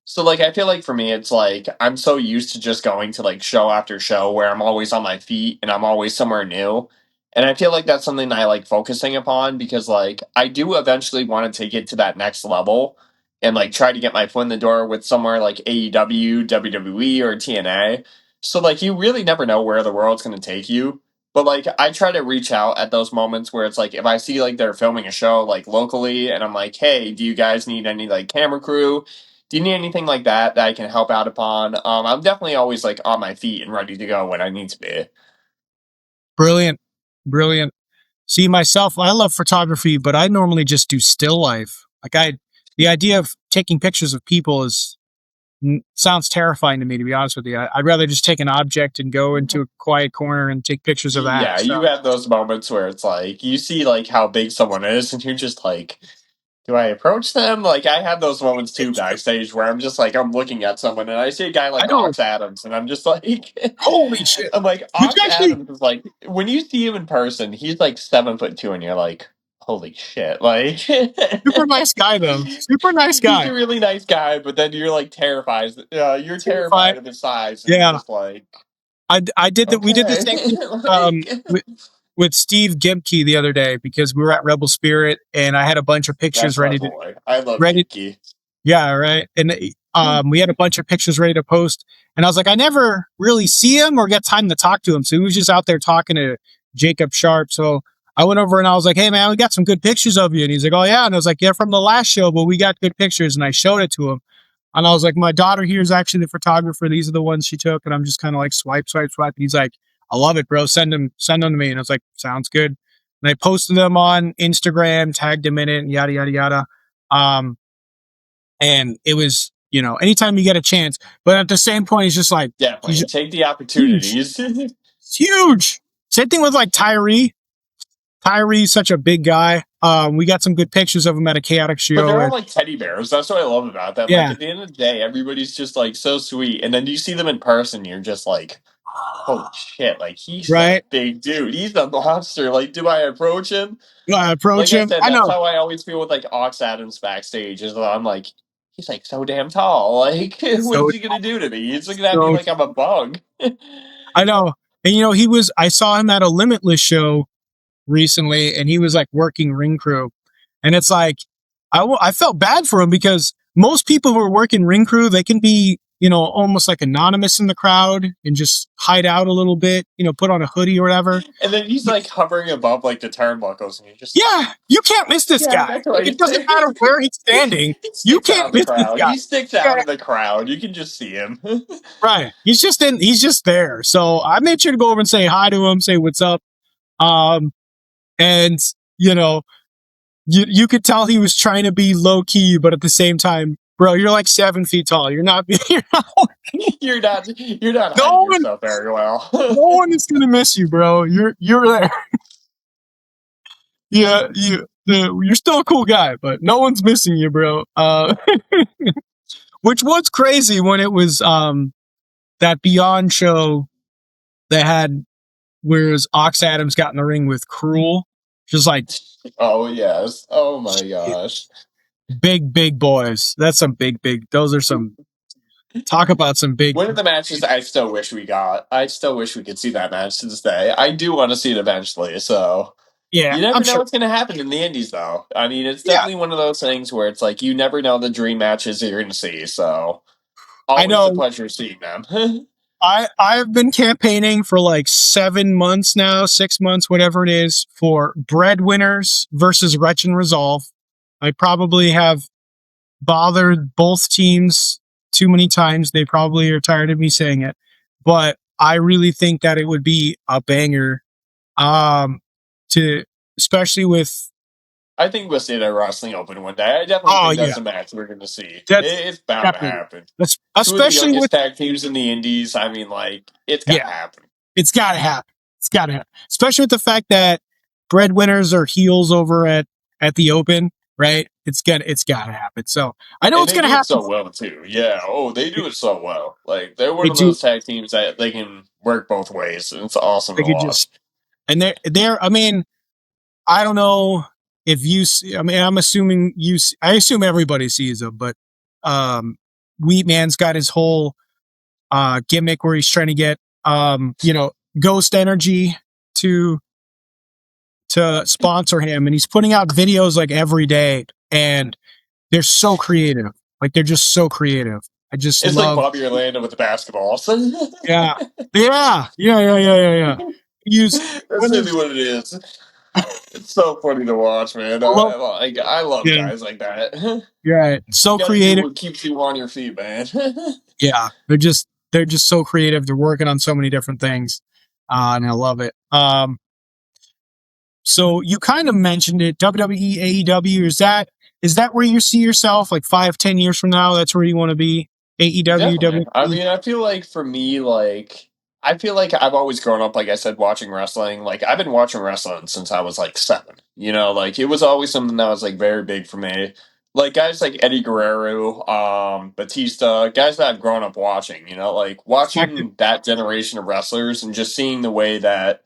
[SPEAKER 2] So like I feel like for me it's like I'm so used to just going to like show after show where I'm always on my feet and I'm always somewhere new. And I feel like that's something I like focusing upon because like I do eventually want to take it to that next level and like try to get my foot in the door with somewhere like AEW, WWE, or TNA. So like you really never know where the world's going to take you. But like I try to reach out at those moments where it's like if I see like they're filming a show like locally and I'm like, "Hey, do you guys need any like camera crew? Do you need anything like that I can help out upon?" I'm definitely always like on my feet and ready to go when I need to be.
[SPEAKER 1] Brilliant, brilliant. See, myself, I love photography, but I normally just do still life. The idea of taking pictures of people sounds terrifying to me. To be honest with you, I'd rather just take an object and go into a quiet corner and take pictures of that.
[SPEAKER 2] Yeah,
[SPEAKER 1] So
[SPEAKER 2] you have those moments where it's like you see like how big someone is and you're just like do I approach them? Like, I have those moments too backstage where I'm just like, I'm looking at someone and I see a guy
[SPEAKER 1] I
[SPEAKER 2] like
[SPEAKER 1] know.
[SPEAKER 2] Ox Adams, and I'm just like,
[SPEAKER 1] Holy shit.
[SPEAKER 2] I'm like,
[SPEAKER 1] He's
[SPEAKER 2] Ox
[SPEAKER 1] actually
[SPEAKER 2] Adams is like, when you see him in person, he's like 7'2", and you're like, holy shit, like,
[SPEAKER 1] super nice guy though. Super nice
[SPEAKER 2] he's
[SPEAKER 1] guy.
[SPEAKER 2] a really nice guy, but then you're like terrified. You're
[SPEAKER 1] Terrified.
[SPEAKER 2] terrified of his size, and you're
[SPEAKER 1] Yeah.
[SPEAKER 2] just like,
[SPEAKER 1] I did that. We did the
[SPEAKER 2] okay,
[SPEAKER 1] same thing
[SPEAKER 2] like,
[SPEAKER 1] with Steve Gimke the other day because we were at Rebel Spirit and I had a bunch of pictures
[SPEAKER 2] that's my boy. I love
[SPEAKER 1] ready.
[SPEAKER 2] Gimki.
[SPEAKER 1] Yeah, right. And we had a bunch of pictures ready to post, and I was like, I never really see him or get time to talk to him, so he was just out there talking to Jacob Sharp. So I went over and I was like, hey man, we got some good pictures of you, and he's like, oh yeah, and I was like, yeah, from the last show, but we got good pictures, and I showed it to him. And I was like, my daughter here is actually the photographer. These are the ones she took. And I'm just kind of like swipe, swipe, swipe. And he's like, I love it, bro. Send them to me. And I was like, sounds good. And I posted them on Instagram, tagged him in it, and yada, yada, yada. Um, and it was, anytime you get a chance, but at the same point, he's just like, he's
[SPEAKER 2] Definitely
[SPEAKER 1] just
[SPEAKER 2] take the
[SPEAKER 1] huge.
[SPEAKER 2] opportunities.
[SPEAKER 1] It's huge. Same thing with like Tyree. Tyree's such a big guy. We got some good pictures of him at a chaotic
[SPEAKER 2] But
[SPEAKER 1] show.
[SPEAKER 2] they're all
[SPEAKER 1] And
[SPEAKER 2] like teddy bears. That's what I love about them. Like
[SPEAKER 1] yeah,
[SPEAKER 2] at the end of the day, everybody's just like so sweet, and then you see them in person, you're just like, holy shit! Like he's a
[SPEAKER 1] right.
[SPEAKER 2] big dude. He's a monster. Like, do I approach him?
[SPEAKER 1] I
[SPEAKER 2] Like
[SPEAKER 1] approach
[SPEAKER 2] I
[SPEAKER 1] him.
[SPEAKER 2] said,
[SPEAKER 1] I
[SPEAKER 2] that's
[SPEAKER 1] know.
[SPEAKER 2] how I always feel with like Ox Adams backstage. Is that I'm like, he's like so damn tall. Like, what
[SPEAKER 1] So,
[SPEAKER 2] is he gonna do to me? He's looking at me
[SPEAKER 1] so
[SPEAKER 2] like I'm a bug.
[SPEAKER 1] I know. And I saw him at a Limitless show recently and he was like working ring crew. And it's like, I felt bad for him because most people who are working ring crew, they can be, almost like anonymous in the crowd and just hide out a little bit, put on a hoodie or whatever.
[SPEAKER 2] And then he's like hovering above like the turnbuckles, and you're just like,
[SPEAKER 1] Yeah, you can't miss this
[SPEAKER 2] yeah,
[SPEAKER 1] guy.
[SPEAKER 2] that's
[SPEAKER 1] Like,
[SPEAKER 2] right.
[SPEAKER 1] it doesn't matter where he's standing.
[SPEAKER 2] He
[SPEAKER 1] You
[SPEAKER 2] sticks out
[SPEAKER 1] can't
[SPEAKER 2] in the
[SPEAKER 1] miss this
[SPEAKER 2] crowd.
[SPEAKER 1] guy.
[SPEAKER 2] He sticks
[SPEAKER 1] Yeah,
[SPEAKER 2] out in the crowd. You can just see him.
[SPEAKER 1] right. He's just there. So I made sure to go over and say hi to him, say what's up. Um, and you know, you could tell he was trying to be low key, but at the same time, bro, you're like 7 feet tall. You're not,
[SPEAKER 2] You're not hiding
[SPEAKER 1] no one,
[SPEAKER 2] yourself very well.
[SPEAKER 1] no one is gonna miss you, bro. You're there. Yeah, you're still a cool guy, but no one's missing you, bro. Which was crazy when it was that Beyond show that had whereas Ox Adams got in the ring with Cruel, just like
[SPEAKER 2] Oh yes. Oh my gosh.
[SPEAKER 1] big boys. That's some big. Those are some talk about some big.
[SPEAKER 2] One of the matches I still wish we got. I still wish we could see that match to this day. I do want to see it eventually. So
[SPEAKER 1] Yeah,
[SPEAKER 2] you
[SPEAKER 1] I'm
[SPEAKER 2] never know
[SPEAKER 1] sure.
[SPEAKER 2] what's going to happen in the Indies, though. I mean, it's
[SPEAKER 1] Yeah,
[SPEAKER 2] definitely one of those things where it's like you never know the dream matches that you're going to see. So
[SPEAKER 1] I
[SPEAKER 2] always a
[SPEAKER 1] know.
[SPEAKER 2] pleasure seeing them.
[SPEAKER 1] I've been campaigning for like 7 months now, 6 months, whatever it is, for Breadwinners versus Wretch and Resolve. I probably have bothered both teams too many times. They probably are tired of me saying it, but I really think that it would be a banger. To especially with
[SPEAKER 2] I think we'll see it at Wrestling Open one day. I definitely
[SPEAKER 1] oh
[SPEAKER 2] think
[SPEAKER 1] yeah,
[SPEAKER 2] that's a match we're going to see.
[SPEAKER 1] that's
[SPEAKER 2] It's bound to
[SPEAKER 1] definitely
[SPEAKER 2] happen. Two of the
[SPEAKER 1] especially
[SPEAKER 2] youngest
[SPEAKER 1] with
[SPEAKER 2] tag teams in the Indies. I mean, like, it's got
[SPEAKER 1] yeah,
[SPEAKER 2] to happen.
[SPEAKER 1] it's got to happen. It's got to happen. Especially with the fact that Breadwinners are heels over at the Open, right? It's got to happen. So I know
[SPEAKER 2] And
[SPEAKER 1] it's
[SPEAKER 2] they
[SPEAKER 1] gonna
[SPEAKER 2] do it
[SPEAKER 1] happen.
[SPEAKER 2] so well, too. Yeah. Oh, they do it so well. Like, they're
[SPEAKER 1] They
[SPEAKER 2] one of
[SPEAKER 1] do.
[SPEAKER 2] those tag teams that they can work both ways. And it's awesome
[SPEAKER 1] They
[SPEAKER 2] to
[SPEAKER 1] could
[SPEAKER 2] watch.
[SPEAKER 1] just and they're. I mean, I don't know if you. See, I mean, I'm assuming you. I assume everybody sees them, but Wheatman's got his whole gimmick where he's trying to get Ghost Energy to sponsor him, and he's putting out videos like every day, and they're so creative. Like they're just so creative. I just
[SPEAKER 2] It's like
[SPEAKER 1] love.
[SPEAKER 2] Bobby Orlando with the basketballs.
[SPEAKER 1] Yeah, yeah. Use
[SPEAKER 2] That's
[SPEAKER 1] when
[SPEAKER 2] really
[SPEAKER 1] there's
[SPEAKER 2] what it is. It's so funny to watch, man.
[SPEAKER 1] I love.
[SPEAKER 2] I love
[SPEAKER 1] Yeah,
[SPEAKER 2] guys like that. You
[SPEAKER 1] you're right. So
[SPEAKER 2] gotta do
[SPEAKER 1] creative.
[SPEAKER 2] what keeps you on your feet, man.
[SPEAKER 1] Yeah, they're just so creative. They're working on so many different things, and I love it. So you kind of mentioned it. WWE, AEW. Is that where you see yourself like 5, 10 years from now? That's where you want to be. AEW,
[SPEAKER 2] Definitely. I
[SPEAKER 1] WWE.
[SPEAKER 2] mean, I feel like for me, like I feel like I've always grown up, like I said, watching wrestling. Like I've been watching wrestling since I was like 7. You know, like it was always something that was like very big for me. Like guys like Eddie Guerrero, Batista, guys that I've grown up watching. You know, like
[SPEAKER 1] Second.
[SPEAKER 2] watching that generation of wrestlers and just seeing the way that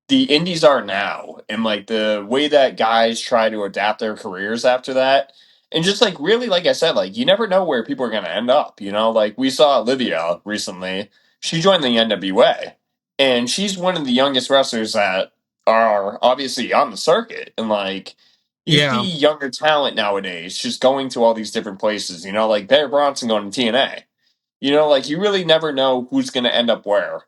[SPEAKER 2] the indies are now, and like the way that guys try to adapt their careers after that. And just like really, like I said, like you never know where people are going to end up. You know, like we saw Olivia recently, she joined the NWA, and she's one of the youngest wrestlers that are obviously on the circuit. And like, you
[SPEAKER 1] Yeah.
[SPEAKER 2] see younger talent nowadays just going to all these different places. You know, like Barry Bronson going to TNA. You know, like you really never know who's going to end up where.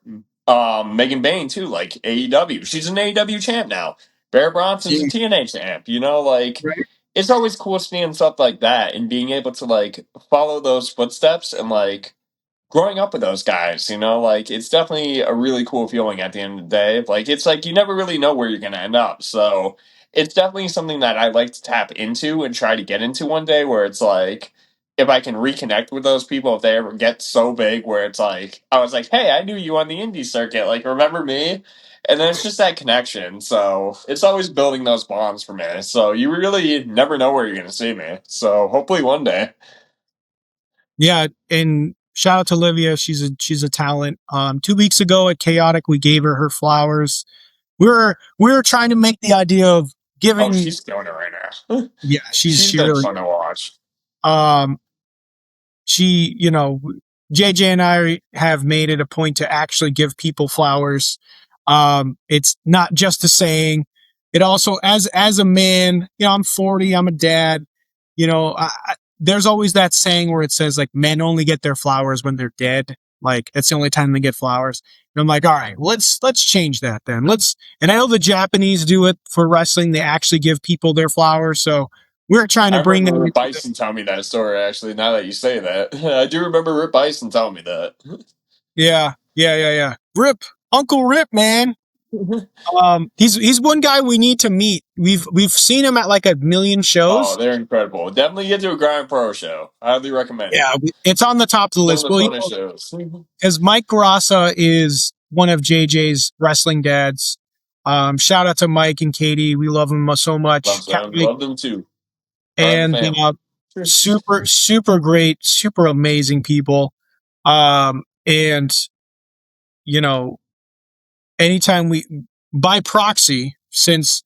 [SPEAKER 2] Megan Bain too, like AEW. She's an AEW champ now. Barry Bronson's a
[SPEAKER 1] Yeah.
[SPEAKER 2] TNA champ. You know, like
[SPEAKER 1] Right.
[SPEAKER 2] it's always cool seeing stuff like that and being able to like follow those footsteps and like growing up with those guys, you know, like it's definitely a really cool feeling at the end of the day. Like it's like you never really know where you're going to end up. So it's definitely something that I like to tap into and try to get into one day where it's like if I can reconnect with those people, if they ever get so big where it's like, I was like, hey, I knew you on the indie circuit. Like, remember me? And then it's just that connection. So it's always building those bonds for me. So you really never know where you're going to see me. So hopefully one day.
[SPEAKER 1] Yeah, and shout out to Olivia. She's a talent. 2 weeks ago at Chaotic, we gave her flowers. We were trying to make the idea of
[SPEAKER 2] Oh,
[SPEAKER 1] giving.
[SPEAKER 2] she's killing it right now.
[SPEAKER 1] Yeah,
[SPEAKER 2] She's
[SPEAKER 1] she
[SPEAKER 2] been
[SPEAKER 1] really.
[SPEAKER 2] fun to watch.
[SPEAKER 1] Um, she, JJ and I have made it a point to actually give people flowers. It's not just a saying. It also, as a man, I'm 40, I'm a dad. There's always that saying where it says like men only get their flowers when they're dead. Like that's the only time they get flowers. And I'm like, all right, let's change that then. And I know the Japanese do it for wrestling. They actually give people their flowers. So we're trying
[SPEAKER 2] I
[SPEAKER 1] to bring that
[SPEAKER 2] remember Rip
[SPEAKER 1] into the.
[SPEAKER 2] Bison telling me that story, actually, now that you say that. I do remember Rip Bison telling me that.
[SPEAKER 1] Yeah, yeah, yeah, yeah. Rip, Uncle Rip, man. He's one guy we need to meet. We've seen him at like a million
[SPEAKER 2] Oh,
[SPEAKER 1] shows.
[SPEAKER 2] they're incredible. Definitely get to a Grind Pro show. I highly recommend it.
[SPEAKER 1] Yeah, it's on the top of the
[SPEAKER 2] Some of
[SPEAKER 1] list.
[SPEAKER 2] the
[SPEAKER 1] Well,
[SPEAKER 2] funnest shows.
[SPEAKER 1] because Mike Garasa is one of JJ's wrestling dads. Shout out to Mike and Katie. We love them so much. Mike,
[SPEAKER 2] Love them too. Part of the
[SPEAKER 1] and
[SPEAKER 2] family.
[SPEAKER 1] super, super great, super amazing people. And you know, anytime we by proxy, since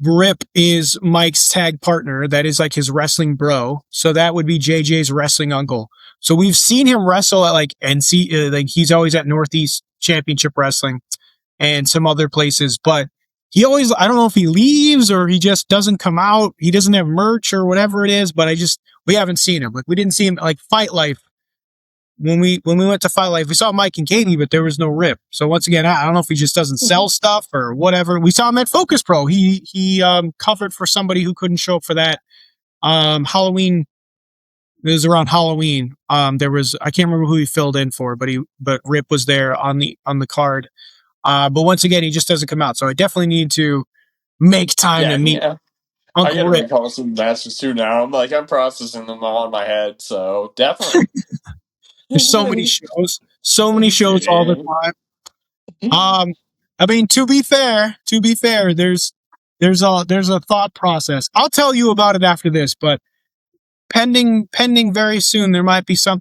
[SPEAKER 1] Rip is Mike's tag partner. That is like his wrestling bro. So that would be JJ's wrestling uncle. So we've seen him wrestle at like NC, like he's always at Northeast Championship Wrestling and some other places, but he always, I don't know if he leaves or he just doesn't come out. He doesn't have merch or whatever it is, but we haven't seen him. Like we didn't see him like Fight Life when we went to Fight Life, we saw Mike and Katie, but there was no Rip. So once again, I don't know if he just doesn't sell stuff or whatever. We saw him at Focus Pro. He covered for somebody who couldn't show up for that Halloween. It was around Halloween. There was I can't remember who he filled in for, but Rip was there on the card. But once again, he just doesn't come out. So I definitely need to make time
[SPEAKER 2] Yeah,
[SPEAKER 1] to meet
[SPEAKER 2] yeah. I
[SPEAKER 1] Uncle
[SPEAKER 2] gotta
[SPEAKER 1] Rip.
[SPEAKER 2] recall some matches too now. I'm processing them all in my head, so definitely.
[SPEAKER 1] There's so many shows all the time. Um, I mean, to be fair, there's a thought process. I'll tell you about it after this, but pending very soon, there might be some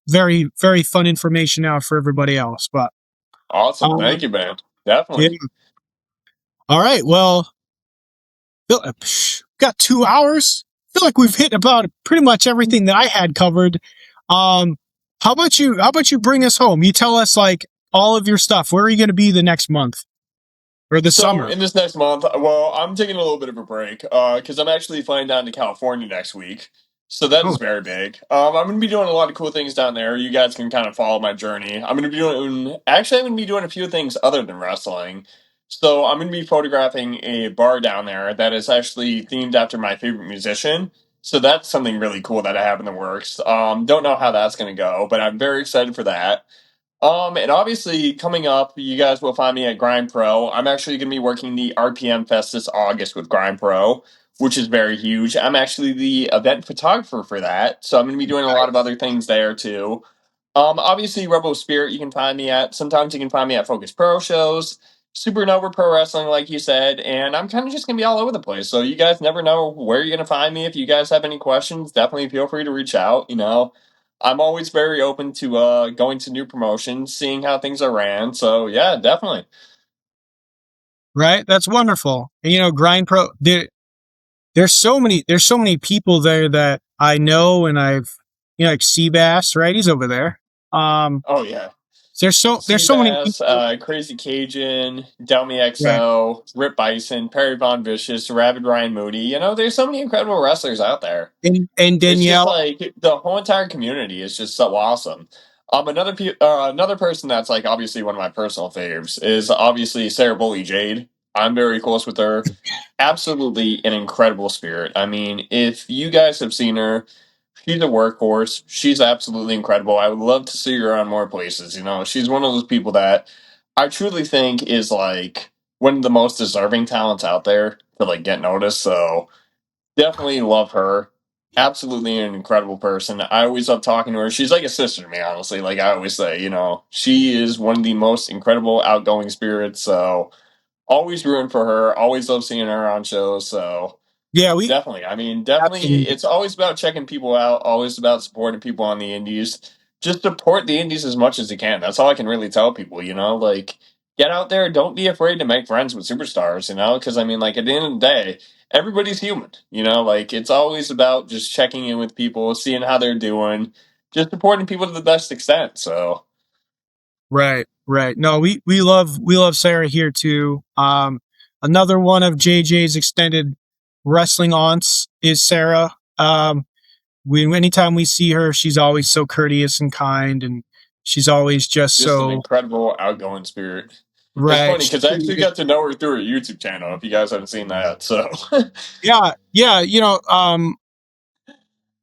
[SPEAKER 1] very very fun information out for everybody else. But
[SPEAKER 2] Awesome.
[SPEAKER 1] um,
[SPEAKER 2] Thank you, man.
[SPEAKER 1] yeah,
[SPEAKER 2] Definitely.
[SPEAKER 1] all right. Well, got 2 hours. Feel like we've hit about pretty much everything that I had covered. Um, how about you? How about you bring us home? You tell us like all of your stuff. Where are you going to be the next month or the
[SPEAKER 2] So
[SPEAKER 1] summer?
[SPEAKER 2] in this next month, well, I'm taking a little bit of a break because I'm actually flying down to California next week. So that is
[SPEAKER 1] Oh,
[SPEAKER 2] very big. I'm going to be doing a lot of cool things down there. You guys can kind of follow my journey. I'm going to be doing a few things other than wrestling. So I'm going to be photographing a bar down there that is actually themed after my favorite musician. So that's something really cool that I have in the works. Don't know how that's going to go, but I'm very excited for that. And obviously coming up, you guys will find me at Grind Pro. I'm actually going to be working the RPM Fest this August with Grind Pro, which is very huge. I'm actually the event photographer for that, so I'm going to be doing a lot of other things there too. Obviously, Rebel Spirit, you can find me at. Sometimes you can find me at Focus Pro shows, Supernova Pro Wrestling, like you said, and I'm kind of just gonna be all over the place. So you guys never know where you're gonna find me. If you guys have any questions, definitely feel free to reach out. I'm always very open to going to new promotions, seeing how things are ran. So yeah, definitely.
[SPEAKER 1] Right? That's wonderful. And, Grind Pro. There's so many people there that I know, and I've, like Seabass, right? He's over there. Um,
[SPEAKER 2] Oh yeah.
[SPEAKER 1] there's so many
[SPEAKER 2] Seabass,
[SPEAKER 1] people.
[SPEAKER 2] Crazy Cajun, Delmy
[SPEAKER 1] Right.
[SPEAKER 2] XO, Rip Bison, Perry Von Vicious, Rabid Ryan Moody. There's so many incredible wrestlers out there.
[SPEAKER 1] And
[SPEAKER 2] It's just
[SPEAKER 1] Danielle.
[SPEAKER 2] like the whole entire community is just so awesome. Another person that's like obviously one of my personal faves is obviously Sarah Bully Jade. I'm very close with her. Absolutely an incredible spirit. I mean, if you guys have seen her, she's a workhorse. She's absolutely incredible. I would love to see her on more places. She's one of those people that I truly think is like one of the most deserving talents out there to like get noticed. So definitely love her. Absolutely an incredible person. I always love talking to her. She's like a sister to me, honestly. Like I always say, she is one of the most incredible outgoing spirits. So always rooting for her. Always love seeing her on shows. So
[SPEAKER 1] Yeah, we
[SPEAKER 2] definitely. I mean, definitely,
[SPEAKER 1] absolutely
[SPEAKER 2] it's always about checking people out, always about supporting people on the indies. Just support the indies as much as you can. That's all I can really tell people. Like, get out there. Don't be afraid to make friends with superstars. Because, I mean, like, at the end of the day, everybody's human. Like, it's always about just checking in with people, seeing how they're doing, just supporting people to the best extent. So,
[SPEAKER 1] right, right. No, we love Sarah here too. Another one of JJ's extended wrestling aunts is Sarah. Anytime we see her, she's always so courteous and kind, and she's always just
[SPEAKER 2] just an
[SPEAKER 1] so
[SPEAKER 2] incredible outgoing spirit. It's
[SPEAKER 1] right.
[SPEAKER 2] funny because I actually got to know her through her YouTube channel. If you guys haven't seen that, so
[SPEAKER 1] Yeah, yeah.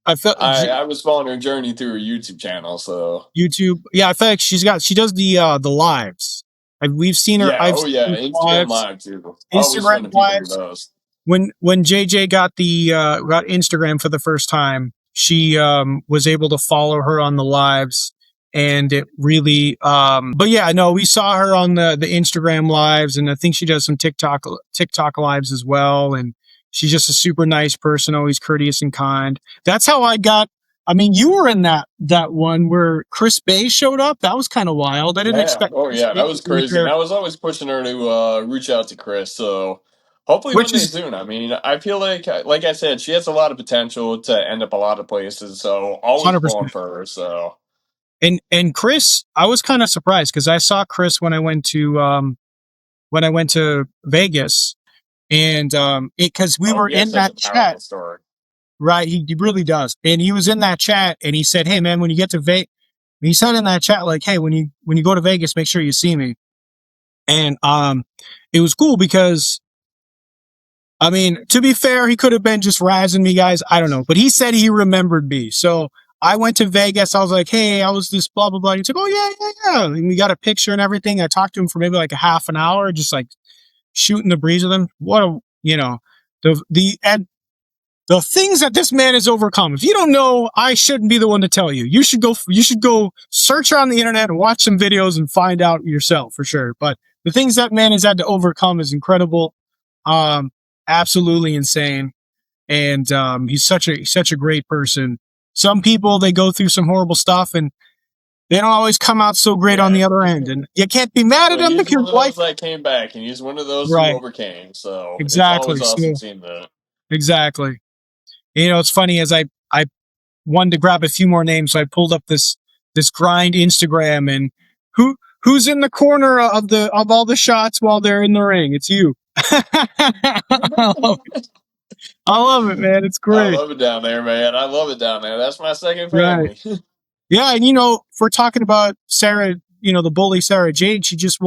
[SPEAKER 1] I felt
[SPEAKER 2] I was following her journey through her YouTube channel. So
[SPEAKER 1] YouTube. Yeah, I feel like she does the lives. We've seen her.
[SPEAKER 2] yeah,
[SPEAKER 1] I've
[SPEAKER 2] oh
[SPEAKER 1] seen
[SPEAKER 2] yeah,
[SPEAKER 1] her
[SPEAKER 2] Instagram
[SPEAKER 1] lives,
[SPEAKER 2] Live too. Always fun
[SPEAKER 1] Instagram
[SPEAKER 2] to peep into
[SPEAKER 1] lives.
[SPEAKER 2] those.
[SPEAKER 1] When JJ got Instagram for the first time, she was able to follow her on the lives, and it really. But yeah, no, we saw her on the Instagram lives, and I think she does some TikTok lives as well. And she's just a super nice person, always courteous and kind. That's how I got. I mean, you were in that one where Chris Bay showed up. That was kind of wild. I didn't
[SPEAKER 2] Yeah,
[SPEAKER 1] expect
[SPEAKER 2] oh
[SPEAKER 1] Chris
[SPEAKER 2] yeah,
[SPEAKER 1] Bay
[SPEAKER 2] that
[SPEAKER 1] to
[SPEAKER 2] was
[SPEAKER 1] be
[SPEAKER 2] crazy, and
[SPEAKER 1] there.
[SPEAKER 2] I was always pushing her to reach out to Chris. So hopefully one
[SPEAKER 1] Which
[SPEAKER 2] day
[SPEAKER 1] is
[SPEAKER 2] soon. I mean, I feel like I said, she has a lot of potential to end up a lot of places. So always
[SPEAKER 1] 100%.
[SPEAKER 2] pulling for her. So
[SPEAKER 1] And Chris, I was kind of surprised because I saw Chris when I went to Vegas, and because we
[SPEAKER 2] oh,
[SPEAKER 1] were
[SPEAKER 2] he has
[SPEAKER 1] in
[SPEAKER 2] such
[SPEAKER 1] that
[SPEAKER 2] a
[SPEAKER 1] chat,
[SPEAKER 2] powerful story.
[SPEAKER 1] right? He really does, and he was in that chat, and he said, "Hey man, when you get to Vegas," he said in that chat like, "Hey, when you go to Vegas, make sure you see me." And it was cool because I mean, to be fair, he could have been just razzing me, guys. I don't know. But he said he remembered me. So I went to Vegas. I was like, hey, I was this blah, blah, blah. He took, oh, yeah, yeah, yeah. And we got a picture and everything. I talked to him for maybe like a half an hour, just like shooting the breeze with him. And the things that this man has overcome. If you don't know, I shouldn't be the one to tell you. You should go search on the internet and watch some videos and find out yourself for sure. But the things that man has had to overcome is incredible. Um, Absolutely insane. And he's such a great person. Some people they go through some horrible stuff and they don't always come out so great on
[SPEAKER 2] Yeah.
[SPEAKER 1] the other end. And you can't be mad at
[SPEAKER 2] But
[SPEAKER 1] them
[SPEAKER 2] he's
[SPEAKER 1] because
[SPEAKER 2] one of
[SPEAKER 1] life
[SPEAKER 2] those that came back, and he's one of those who
[SPEAKER 1] right.
[SPEAKER 2] overcame. So it's always
[SPEAKER 1] Exactly.
[SPEAKER 2] awesome
[SPEAKER 1] So
[SPEAKER 2] seeing that.
[SPEAKER 1] exactly. It's funny as I wanted to grab a few more names, so I pulled up this grind Instagram and who's in the corner of all the shots while they're in the ring? It's you. I love it, man. It's
[SPEAKER 2] I
[SPEAKER 1] great.
[SPEAKER 2] love it down there, man. I love it down there. That's my second
[SPEAKER 1] Right.
[SPEAKER 2] family.
[SPEAKER 1] Yeah, and if we're talking about Sarah, the bully Sarah Jade, she just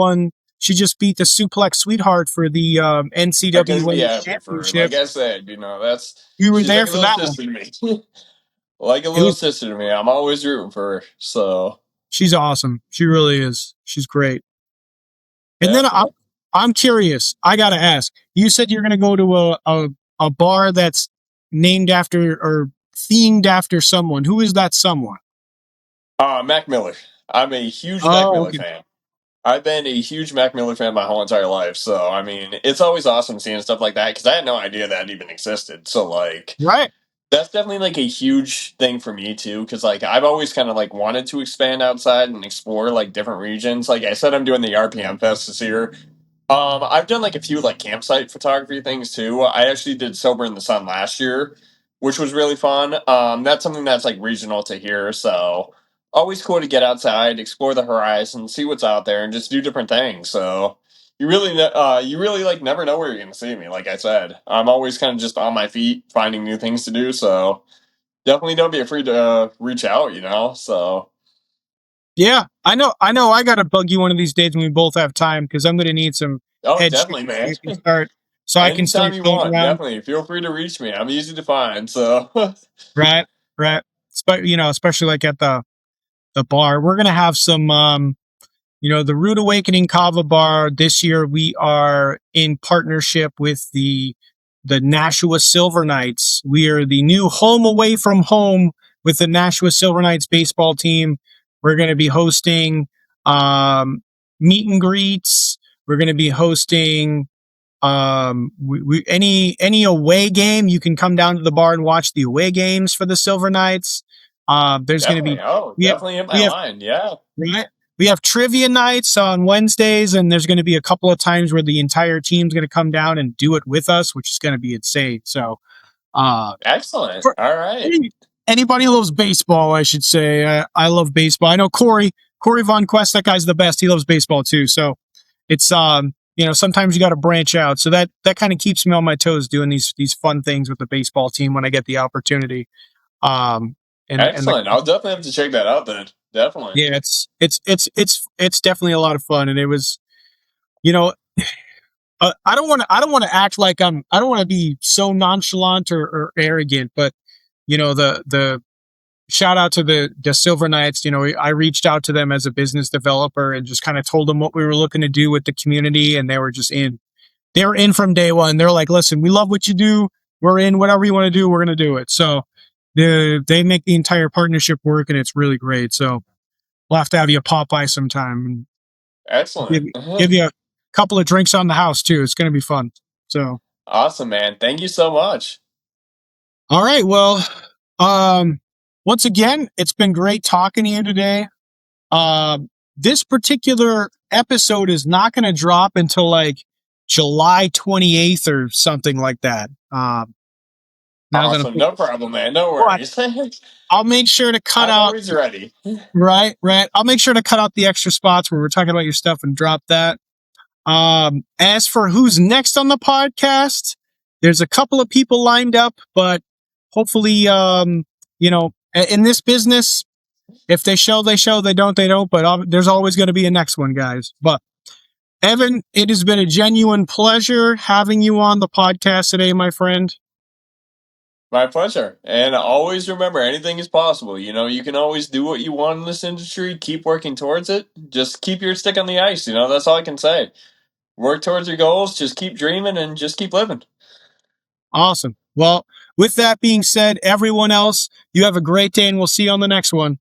[SPEAKER 1] beat the suplex sweetheart for the
[SPEAKER 2] I couldn't be
[SPEAKER 1] NCAA
[SPEAKER 2] happier for her.
[SPEAKER 1] championship.
[SPEAKER 2] Like I said, that's
[SPEAKER 1] You were
[SPEAKER 2] she's
[SPEAKER 1] there
[SPEAKER 2] like a
[SPEAKER 1] for
[SPEAKER 2] little
[SPEAKER 1] that one.
[SPEAKER 2] sister to me. Like a
[SPEAKER 1] It
[SPEAKER 2] little
[SPEAKER 1] was
[SPEAKER 2] sister to me. I'm always rooting for her. So
[SPEAKER 1] She's awesome. She really is. She's great. And then I'm
[SPEAKER 2] definitely.
[SPEAKER 1] I'm curious. I gotta ask. You said you're gonna go to a bar that's named after or themed after someone. Who is that someone?
[SPEAKER 2] Mac Miller. I'm a huge Mac
[SPEAKER 1] Oh,
[SPEAKER 2] Miller
[SPEAKER 1] okay.
[SPEAKER 2] fan. I've been a huge Mac Miller fan my whole entire life. So, I mean, it's always awesome seeing stuff like that because I had no idea that even existed. So, like,
[SPEAKER 1] Right.
[SPEAKER 2] that's definitely like a huge thing for me too, because like I've always kind of like wanted to expand outside and explore like different regions. Like I said, I'm doing the RPM Fest this year. I've done like a few like campsite photography things too. I actually did Sober in the Sun last year, which was really fun. That's something that's like regional to here, so always cool to get outside, explore the horizon, see what's out there, and just do different things. So you really like never know where you're gonna see me. Like I said, I'm always kind of just on my feet, finding new things to do. So definitely don't be afraid to reach out. So
[SPEAKER 1] Yeah, I know. I know. I got to bug you one of these days when we both have time because I'm going to need some
[SPEAKER 2] oh,
[SPEAKER 1] headshots
[SPEAKER 2] definitely, man.
[SPEAKER 1] so I can
[SPEAKER 2] Anytime
[SPEAKER 1] start
[SPEAKER 2] you
[SPEAKER 1] going
[SPEAKER 2] want,
[SPEAKER 1] around.
[SPEAKER 2] definitely feel free to reach me. I'm easy to find. So
[SPEAKER 1] Right, right. Especially like at the bar, we're going to have some. The Rude Awakening Kava Bar this year. We are in partnership with the Nashua Silver Knights. We are the new home away from home with the Nashua Silver Knights baseball team. We're going to be hosting meet and greets. We're going to be hosting any away game. You can come down to the bar and watch the away games for the Silver Knights. There's going to
[SPEAKER 2] definitely,
[SPEAKER 1] be
[SPEAKER 2] oh,
[SPEAKER 1] we have,
[SPEAKER 2] definitely in my
[SPEAKER 1] we have
[SPEAKER 2] line. Yeah,
[SPEAKER 1] right. We have trivia nights on Wednesdays, and there's going to be a couple of times where the entire team's going to come down and do it with us, which is going to be insane. So, uh,
[SPEAKER 2] excellent.
[SPEAKER 1] for
[SPEAKER 2] All right,
[SPEAKER 1] anybody who loves baseball, I should say, I love baseball. I know Corey Von Quest, that guy's the best. He loves baseball too. So it's sometimes you got to branch out. So that kind of keeps me on my toes doing these fun things with the baseball team when I get the opportunity. Um, and
[SPEAKER 2] excellent. I'll definitely have to check that out then. Definitely,
[SPEAKER 1] yeah, it's definitely a lot of fun, and it was, you know, I don't want to act like I don't want to be so nonchalant or arrogant, but the shout out to the Silver Knights. I reached out to them as a business developer and just kind of told them what we were looking to do with the community, and they were just in. They were in from day one. They're like, listen, we love what you do. We're in. Whatever you want to do, we're gonna do it. So they make the entire partnership work, and it's really great. So we'll have to have you pop by sometime and give,
[SPEAKER 2] excellent.
[SPEAKER 1] give you a couple of drinks on the house too. It's going to be fun. So,
[SPEAKER 2] Awesome, man. Thank you so much.
[SPEAKER 1] all right. Well, um, once again, it's been great talking to you today. This particular episode is not going to drop until like July 28th or something like that. Now that
[SPEAKER 2] Awesome, no problem, man. No
[SPEAKER 1] but
[SPEAKER 2] worries.
[SPEAKER 1] I'll make sure to cut
[SPEAKER 2] I'm
[SPEAKER 1] out,
[SPEAKER 2] always ready.
[SPEAKER 1] right. I'll make sure to cut out the extra spots where we're talking about your stuff and drop that. As for who's next on the podcast, there's a couple of people lined up, but hopefully, in this business, if they show, they show. They don't, they don't. But there's always going to be a next one, guys. But Evan, it has been a genuine pleasure having you on the podcast today, my friend.
[SPEAKER 2] My pleasure. And always remember, anything is possible. You can always do what you want in this industry. Keep working towards it. Just keep your stick on the ice. That's all I can say. Work towards your goals. Just keep dreaming and just keep living.
[SPEAKER 1] Awesome. Well, with that being said, everyone else, you have a great day, and we'll see you on the next one.